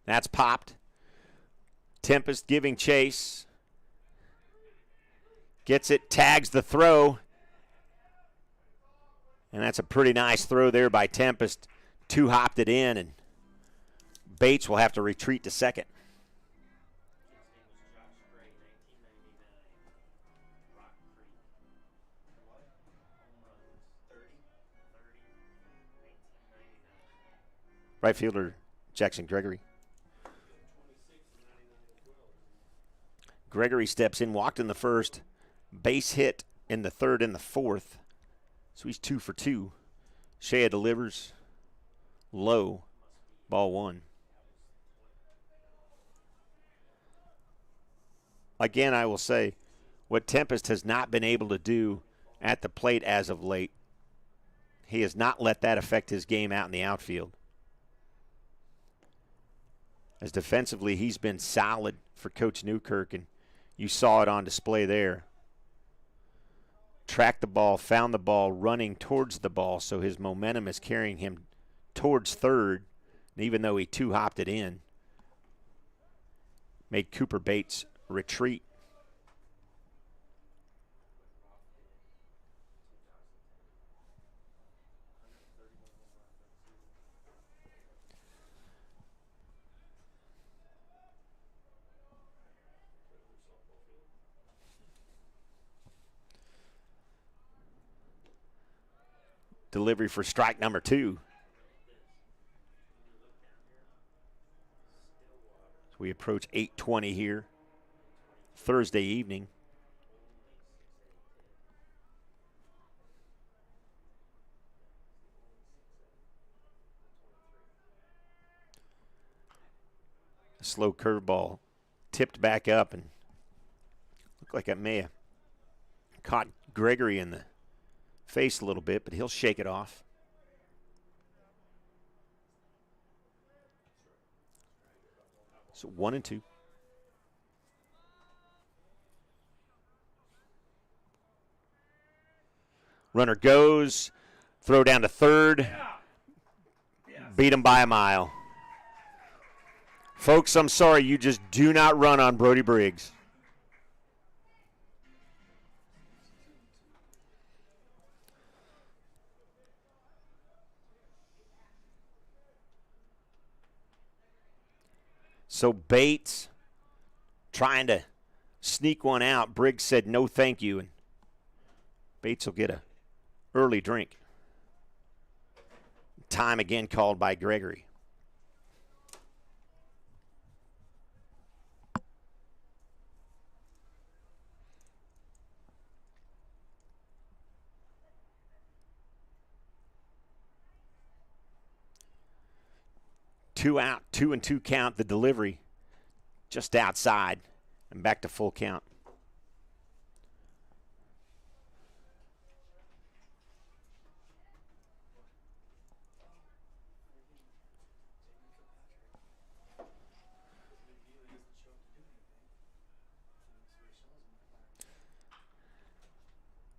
That's popped. Tempest giving chase. Gets it, tags the throw. And that's a pretty nice throw there by Tempest. Two-hopped it in, and Bates will have to retreat to second. Right fielder Jackson Gregory. Gregory steps in, walked in the first, base hit in the third and the fourth. So he's 2 for 2. Shea delivers low, ball one. Again, I will say, what Tempest has not been able to do at the plate as of late, he has not let that affect his game out in the outfield. As defensively, he's been solid for Coach Newkirk, and you saw it on display there. Tracked the ball, found the ball, running towards the ball, so his momentum is carrying him towards third. And even though he two-hopped it in, made Cooper Bates retreat. Delivery for strike number 2. So we approach 8:20 here, Thursday evening. A slow curveball tipped back up and looked like it may have caught Gregory in the face a little bit, but he'll shake it off. So 1-2. Runner goes, throw down to third, beat him by a mile. Folks, I'm sorry, you just do not run on Brody Briggs. So Bates trying to sneak one out. Briggs said no thank you, and Bates will get a early drink. Time again called by Gregory. Two out, 2-2 count, the delivery just outside, and back to full count.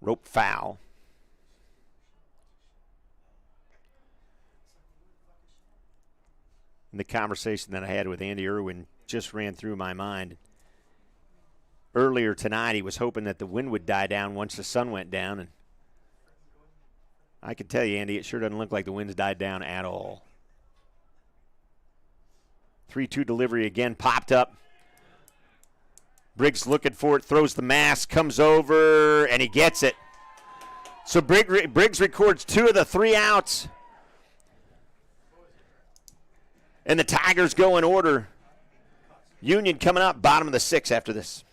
Rope foul. And the conversation that I had with Andy Irwin just ran through my mind. Earlier tonight, he was hoping that the wind would die down once the sun went down. And I can tell you, Andy, it sure doesn't look like the wind's died down at all. 3-2 delivery again, popped up. Briggs looking for it, throws the mask, comes over, and he gets it. So Briggs records 2 of the 3 outs. And the Tigers go in order. Union coming up, bottom of the 6th after this.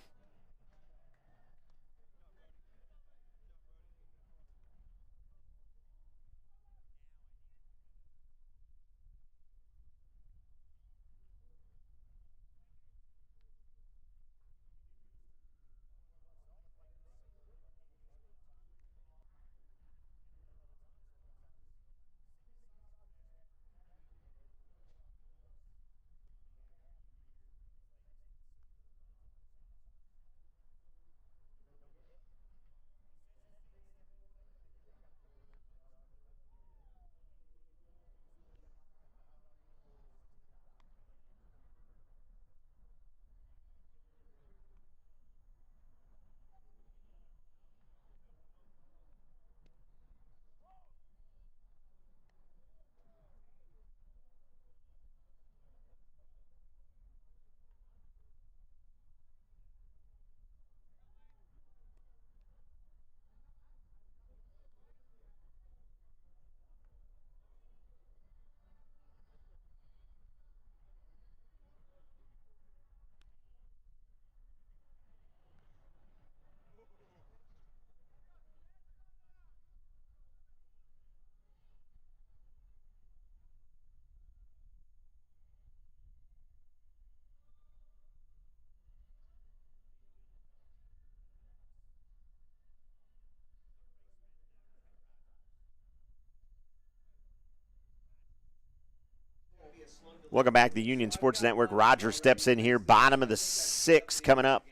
Welcome back to the Union Sports Network. Rogers steps in here, bottom of the 6th coming up.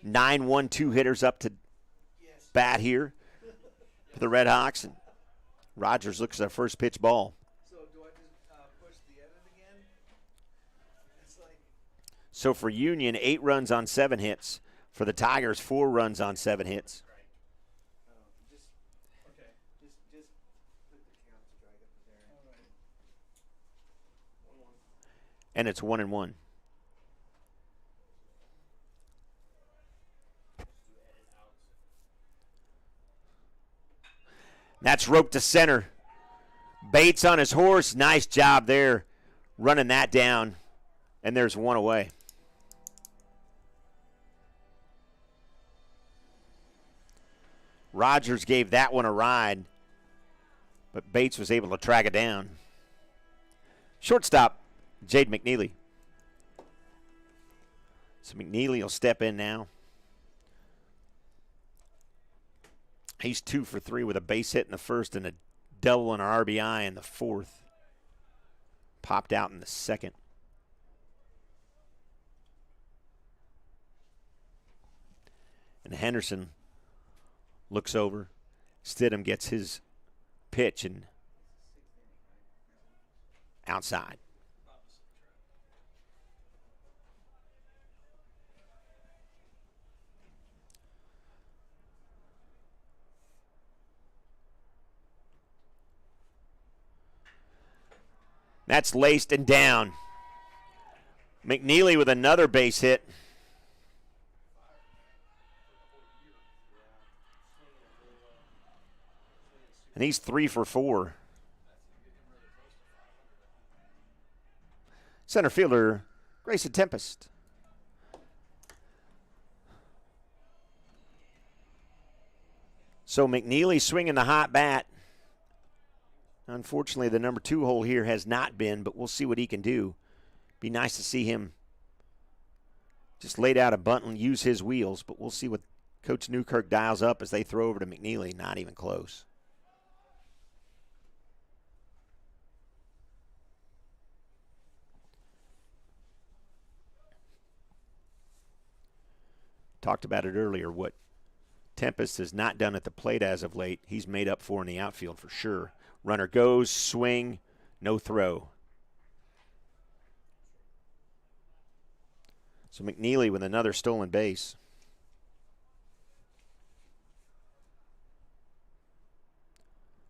9-1-2 hitters up to bat here for the Red Hawks. And Rogers looks at their first pitch ball. So do I just push the edit again? It's like So for Union, 8 runs on 7 hits. For the Tigers, 4 runs on 7 hits. just put the count to drag up there. All right. 1-1. And it's 1-1. That's roped to center. Bates on his horse. Nice job there running that down. And there's 1 away. Rogers gave that one a ride, but Bates was able to track it down. Shortstop, Jade Mcneely. So McNeely will step in now. He's 2 for 3 with a base hit in the first and a double and an RBI in the 4th. Popped out in the 2nd. And Henderson looks over. Stidham gets his pitch and outside. That's laced and down. McNeely with another base hit. And he's 3 for 4. Center fielder, Grayson Tempest. So McNeely swinging the hot bat. Unfortunately, the number 2 hole here has not been, but we'll see what he can do. Be nice to see him just laid out a bunt and use his wheels, but we'll see what Coach Newkirk dials up as they throw over to McNeely. Not even close. Talked about it earlier, what Tempest has not done at the plate as of late. He's made up for in the outfield for sure. Runner goes, swing, no throw. So McNeely with another stolen base.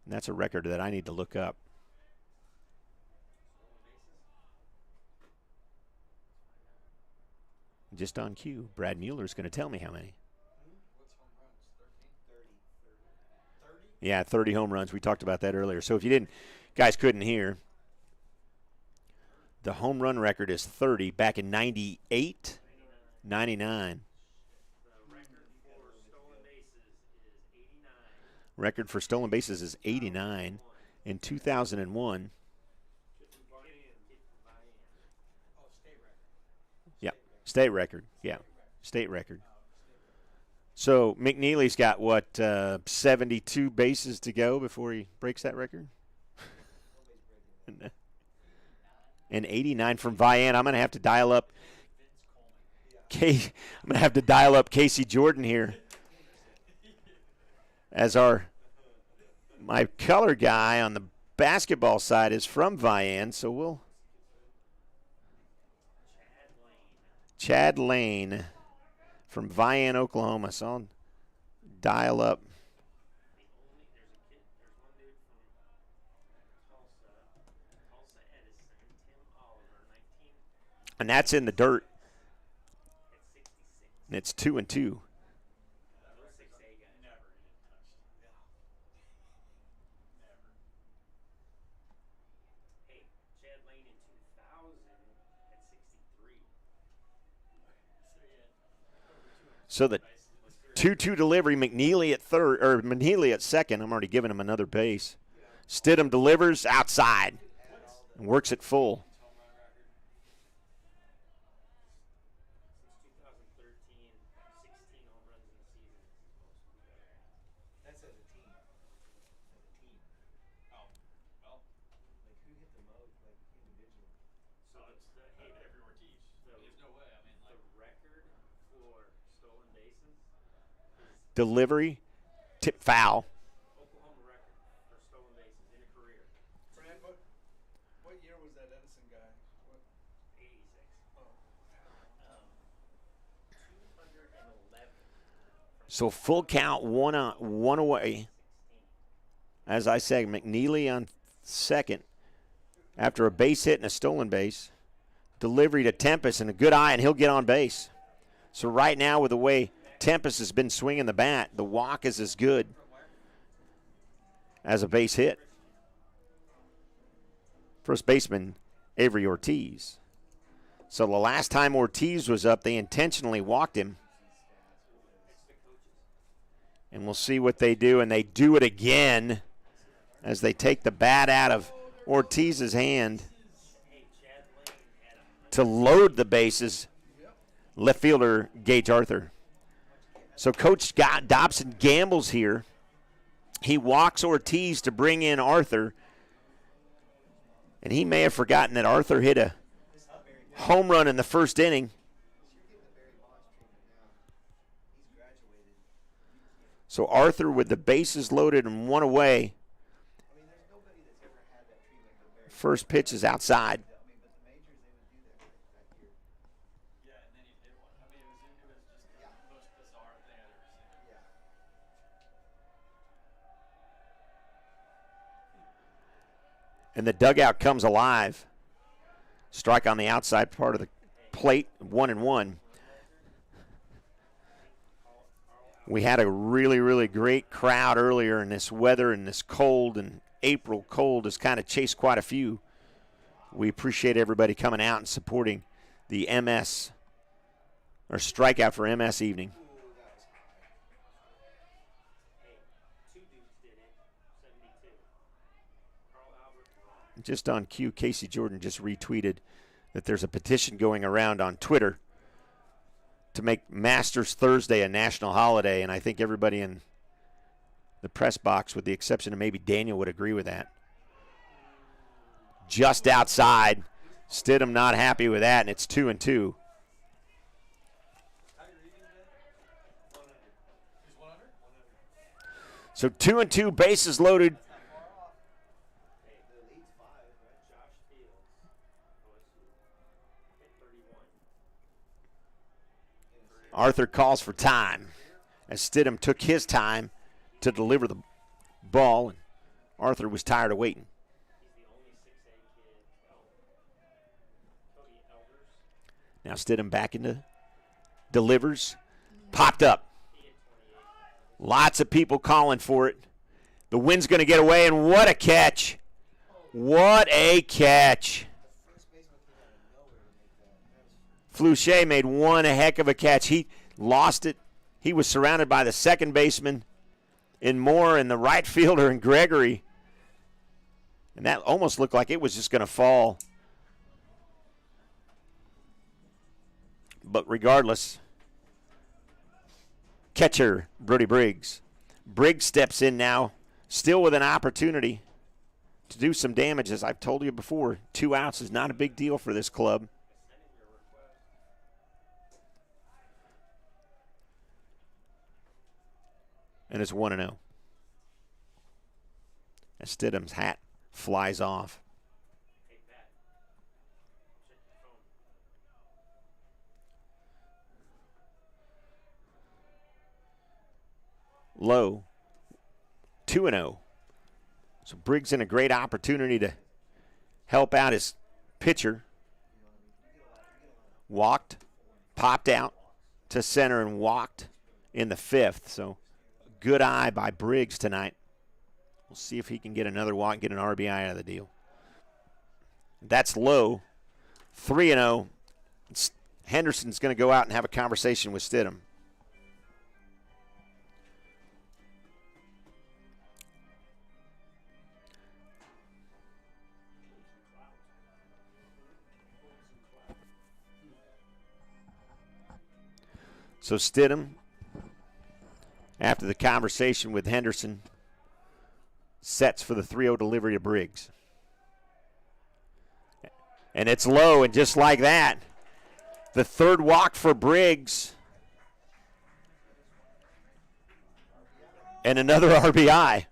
And that's a record that I need to look up. Just on cue, Brad Mueller's going to tell me how many. What's home runs? 13? 30. 30? Yeah, 30 home runs. We talked about that earlier. So if you guys couldn't hear, the home run record is 30 back in 98, 99. Record for stolen bases is 89 in 2001. Yeah, state record. Yeah, state record. So McNeely's got, 72 bases to go before he breaks that record? And 89 from Vian. I'm going to have to dial up Casey Jordan here as my color guy on the basketball side is from Vian, so we'll Chad Lane from Vian, Oklahoma. So I'll dial up. And that's in the dirt. And it's 2-2. So the 2-2 delivery, McNeely at third, or Mcneely at second. I'm already giving him another base. Stidham delivers outside and works it full. That's as a team. Oh, well, like who hit the most, like individually? So it's Avery Ortiz. There's no way. I mean, like the record for stolen bases. Delivery, tip foul. Oklahoma record for stolen bases in a career. Brad, what year was that Edison guy? What? 86. Oh. 211. So full count, one away. As I said, McNeely on second after a base hit and a stolen base. Delivery to Tempest and a good eye, and he'll get on base. So right now, with the way Tempest has been swinging the bat, the walk is as good as a base hit. First baseman, Avery Ortiz. So the last time Ortiz was up, they intentionally walked him. And we'll see what they do, and they do it again as they take the bat out of Ortiz's hand to load the bases. Left fielder Gage Arthur. So Coach Scott Dobson gambles here. He walks Ortiz to bring in Arthur. And he may have forgotten that Arthur hit a home run in the first inning. So Arthur with the bases loaded and one away. First pitch is outside. And the dugout comes alive. Strike on the outside part of the plate, 1-1. We had a really, really great crowd earlier, and this weather and this cold and April cold has kind of chased quite a few. We appreciate everybody coming out and supporting the MS, or strikeout for MS evening. Just on cue, Casey Jordan just retweeted that there's a petition going around on Twitter to make Masters Thursday a national holiday, and I think everybody in the press box, with the exception of maybe Daniel, would agree with that. Just outside. Stidham not happy with that, and it's 2-2. So 2-2, bases loaded. Josh Fields, OSU, hit 31. Arthur calls for time as Stidham took his time to deliver the ball, and Arthur was tired of waiting. He's the only 6'8" kid. Cody Elders, Now Stidham back into delivers. Popped up. he hit 28. Lots of people calling for it. The wind's going to get away, and what a catch. What a catch. Fluchet made one heck of a catch. He lost it. He was surrounded by the second baseman in Moore and the right fielder in Gregory. And that almost looked like it was just going to fall. But regardless, catcher Brody Briggs. Briggs steps in now, still with an opportunity to do some damage. As I've told you before, 2 outs is not a big deal for this club. And it's 1-0. As Stidham's hat flies off. Take that. Check your phone. Low, 2-0. So Briggs in a great opportunity to help out his pitcher. Walked, popped out to center and walked in the 5th. So good eye by Briggs tonight. We'll see if he can get another walk and get an RBI out of the deal. That's Low, 3-0. Henderson's going to go out and have a conversation with Stidham. So Stidham, after the conversation with Henderson, sets for the 3-0 delivery to Briggs. And it's low, and just like that, the 3rd walk for Briggs. And another RBI.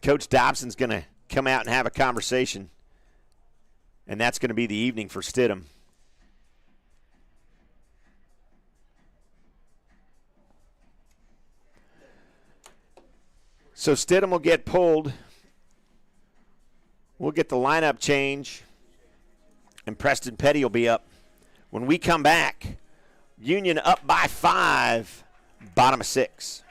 Coach Dobson's going to come out and have a conversation. And that's going to be the evening for Stidham. So Stidham will get pulled. We'll get the lineup change. And Preston Petty will be up. When we come back, Union up by 5, bottom of 6.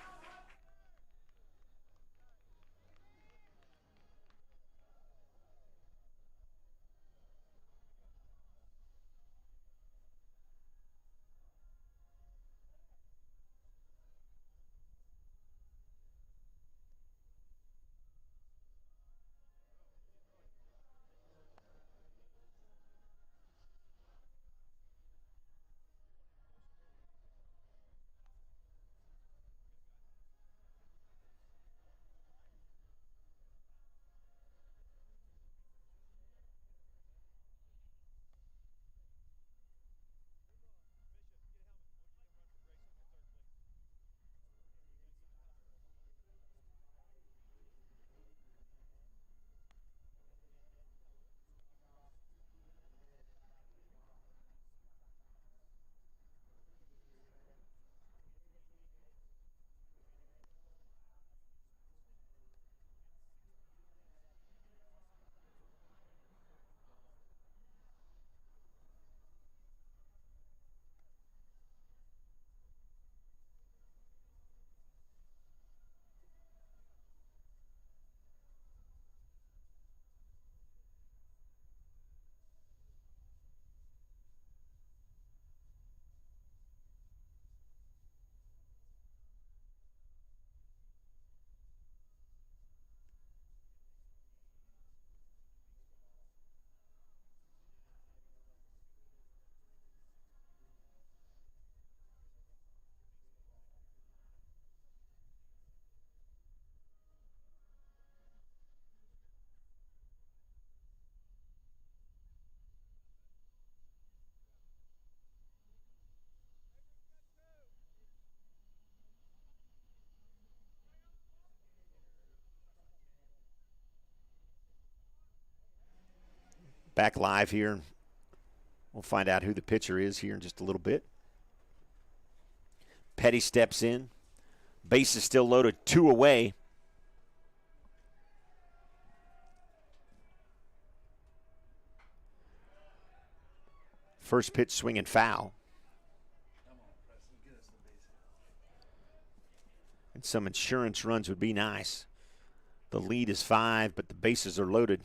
Back live here. We'll find out who the pitcher is here in just a little bit. Petty steps in. Base is still loaded, 2 away. First pitch swinging foul. Come on, Preston, get us the base hit. And some insurance runs would be nice. The lead is 5, but the bases are loaded.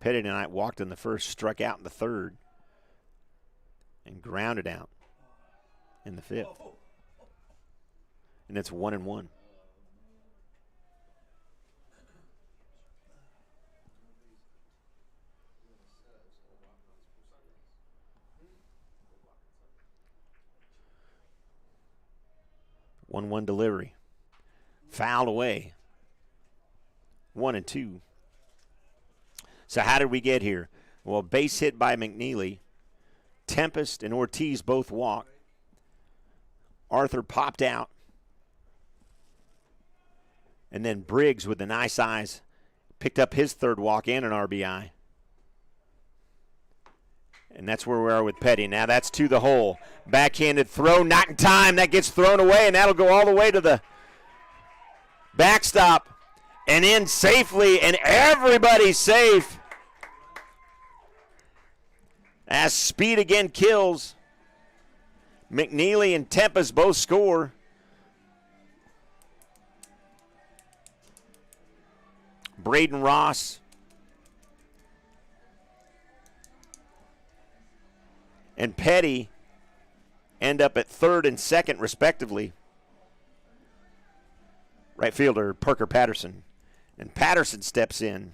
Petty tonight walked in the first, struck out in the third, and grounded out in the 5th. And it's 1-1. One delivery. Fouled away. 1-2. So how did we get here? Well, base hit by McNeely. Tempest and Ortiz both walked. Arthur popped out. And then Briggs with the nice eyes picked up his 3rd walk and an RBI. And that's where we are with Petty. Now that's to the hole. Backhanded throw, not in time. That gets thrown away, and that'll go all the way to the backstop and in safely, and everybody's safe. As speed again kills. McNeely and Tempest both score. Braden Ross and Petty end up at 3rd and 2nd, respectively. Right fielder Parker Patterson. And Patterson steps in.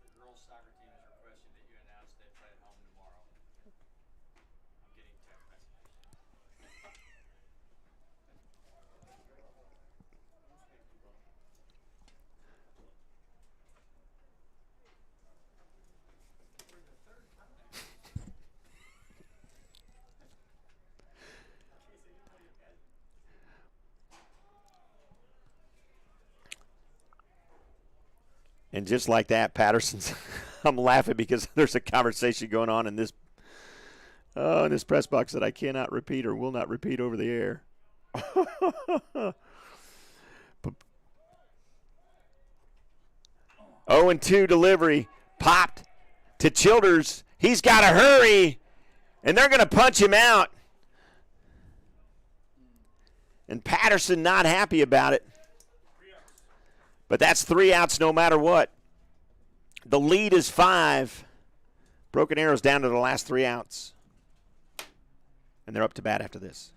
The girls' soccer team has requested that you announce they play at home tomorrow. I'm getting text messages. And just like that, Patterson's, I'm laughing because there's a conversation going on in this press box that I cannot repeat or will not repeat over the air. 0-2 delivery, popped to Childers. He's got to hurry, and they're going to punch him out. And Patterson not happy about it. But that's 3 outs no matter what. The lead is 5. Broken Arrow's down to the last 3 outs. And they're up to bat after this.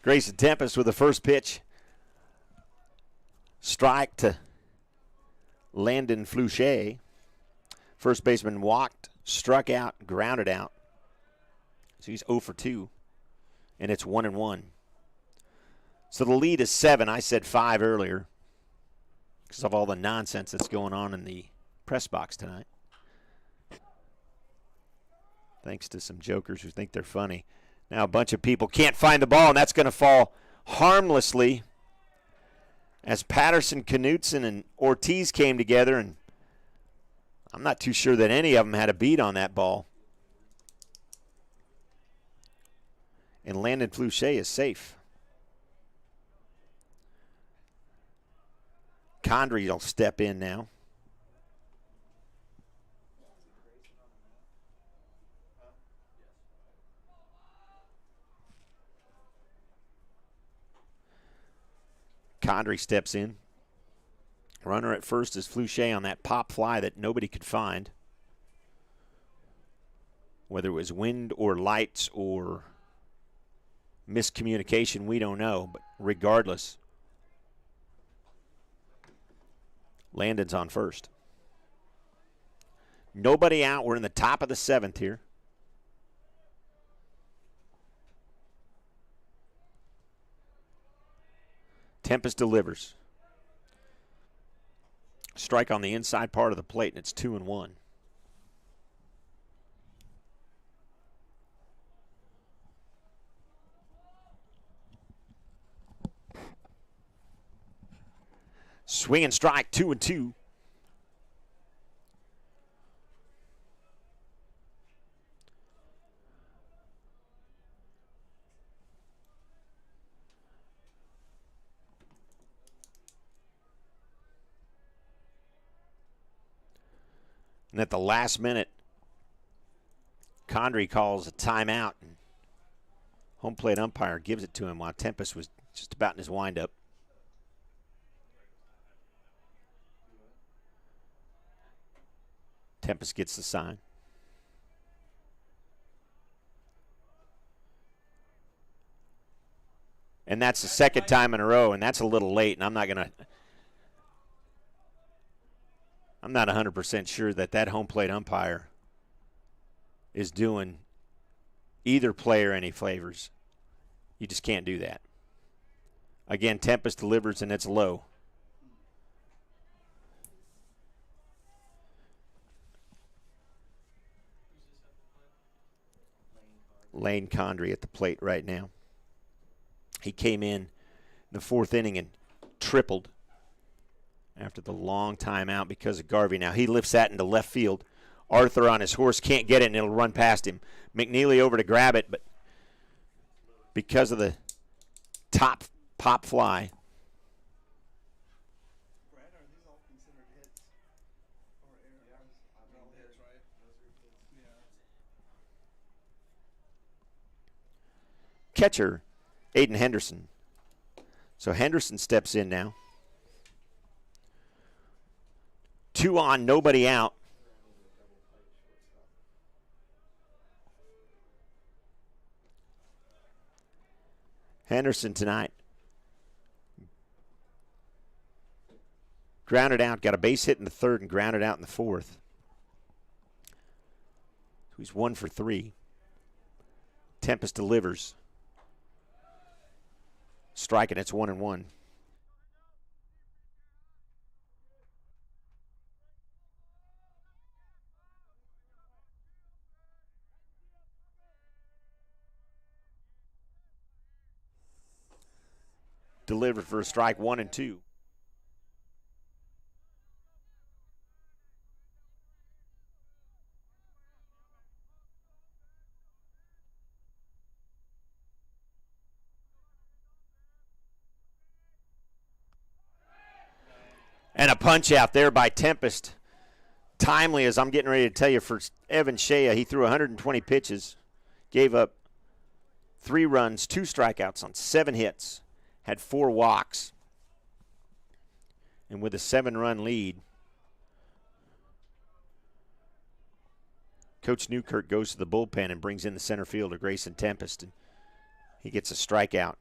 Grayson Tempest with the first pitch. Strike to Landon Fluchet. First baseman walked, struck out, grounded out. So he's 0 for 2, and it's 1-1. So the lead is 7. I said 5 earlier because of all the nonsense that's going on in the press box tonight. Thanks to some jokers who think they're funny. Now a bunch of people can't find the ball, and that's going to fall harmlessly as Patterson, Knutson, and Ortiz came together, and I'm not too sure that any of them had a beat on that ball. And Landon Fluchet is safe. Condrey will step in now. Condrey steps in. Runner at first is Fluchet on that pop fly that nobody could find. Whether it was wind or lights or miscommunication, we don't know. But regardless, Landon's on first. Nobody out. We're in the top of the 7th here. Tempest delivers. Strike on the inside part of the plate, and it's 2-1. Swing and strike, 2-2. And at the last minute, Condrey calls a timeout, and home plate umpire gives it to him while Tempest was just about in his windup. Tempest gets the sign. And that's the second time in a row, and that's a little late, and I'm not 100% sure that home plate umpire is doing either player any favors. You just can't do that. Again, Tempest delivers, and it's low. Lane Condrey at the plate right now. He came in the 4th inning and tripled after the long time out because of Garvey. Now he lifts that into left field. Arthur on his horse can't get it, and it'll run past him. McNeely over to grab it, but because of the top pop fly. Brad, are these all considered hits? Or errors? Yeah, all hits, right? Yeah. Catcher, Aidan Henderson. So Henderson steps in now. 2 on, nobody out. Henderson tonight. Grounded out, got a base hit in the 3rd and grounded out in the 4th. He's 1 for 3. Tempest delivers. Striking, it's 1-1. Delivered for a strike, 1-2. And a punch out there by Tempest. Timely, as I'm getting ready to tell you, for Evan Shea. He threw 120 pitches, gave up 3 runs, 2 strikeouts on 7 hits, had 4 walks. And with a 7-run lead, Coach Newkirk goes to the bullpen and brings in the center fielder, Grayson Tempest. And he gets a strikeout.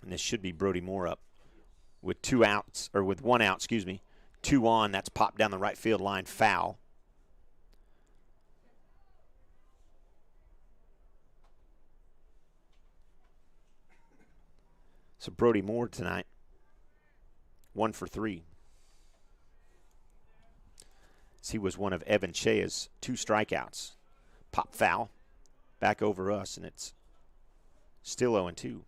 And this should be Brody Moore up with 2 outs, or with 1 out, excuse me. 2 on, that's popped down the right field line, foul. So Brody Moore tonight, 1 for 3. He was one of Evan Shea's 2 strikeouts. Pop foul, back over us, and it's still 0-2.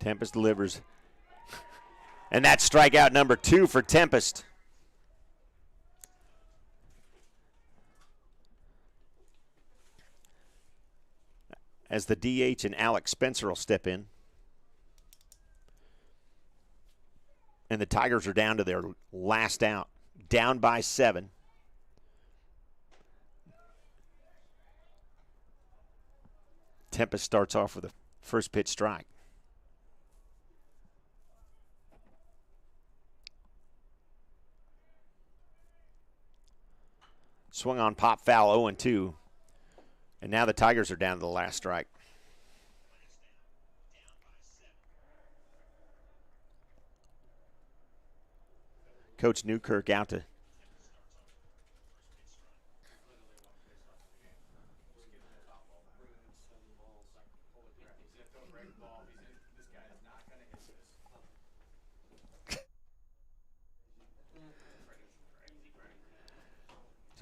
Tempest delivers. And that's strikeout number 2 for Tempest. As the DH and Alex Spencer will step in. And the Tigers are down to their last out. Down by 7. Tempest starts off with a first pitch strike. Swung on, pop foul, 0-2. And now the Tigers are down to the last strike. Coach Newkirk out to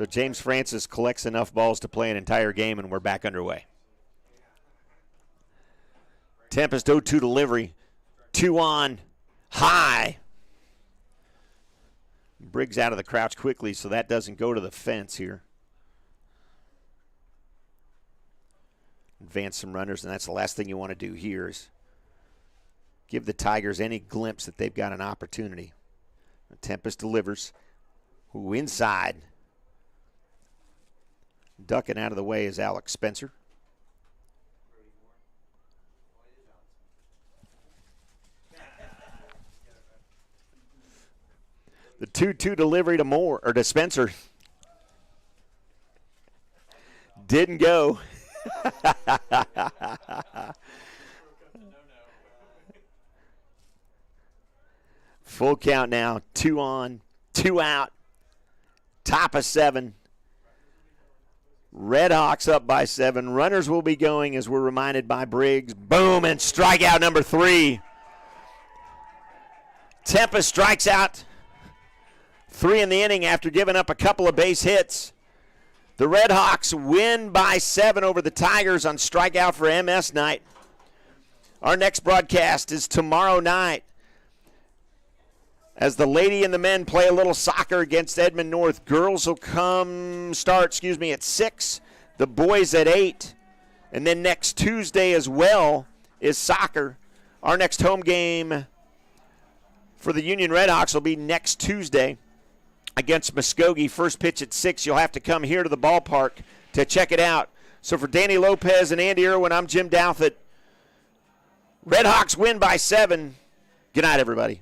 So James Francis collects enough balls to play an entire game, and we're back underway. Tempest 0-2 delivery. 2 on, high. Briggs out of the crouch quickly, so that doesn't go to the fence here. Advance some runners, and that's the last thing you want to do here is give the Tigers any glimpse that they've got an opportunity. Tempest delivers. Ooh, inside. Ducking out of the way is Alex Spencer. The 2-2 delivery to Moore, or to Spencer. Didn't go. Full count now. 2 on, 2 out. Top of 7. Red Hawks up by 7. Runners will be going as we're reminded by Briggs. Boom, and strikeout number 3. Tempest strikes out 3 in the inning after giving up a couple of base hits. The Red Hawks win by 7 over the Tigers on strikeout for MS night. Our next broadcast is tomorrow night as the lady and the men play a little soccer against Edmond North. Girls will start at 6, the boys at 8. And then next Tuesday as well is soccer. Our next home game for the Union Red Hawks will be next Tuesday against Muskogee. First pitch at 6. You'll have to come here to the ballpark to check it out. So for Danny Lopez and Andy Irwin, I'm Jim Douthit. Red Hawks win by 7. Good night, everybody.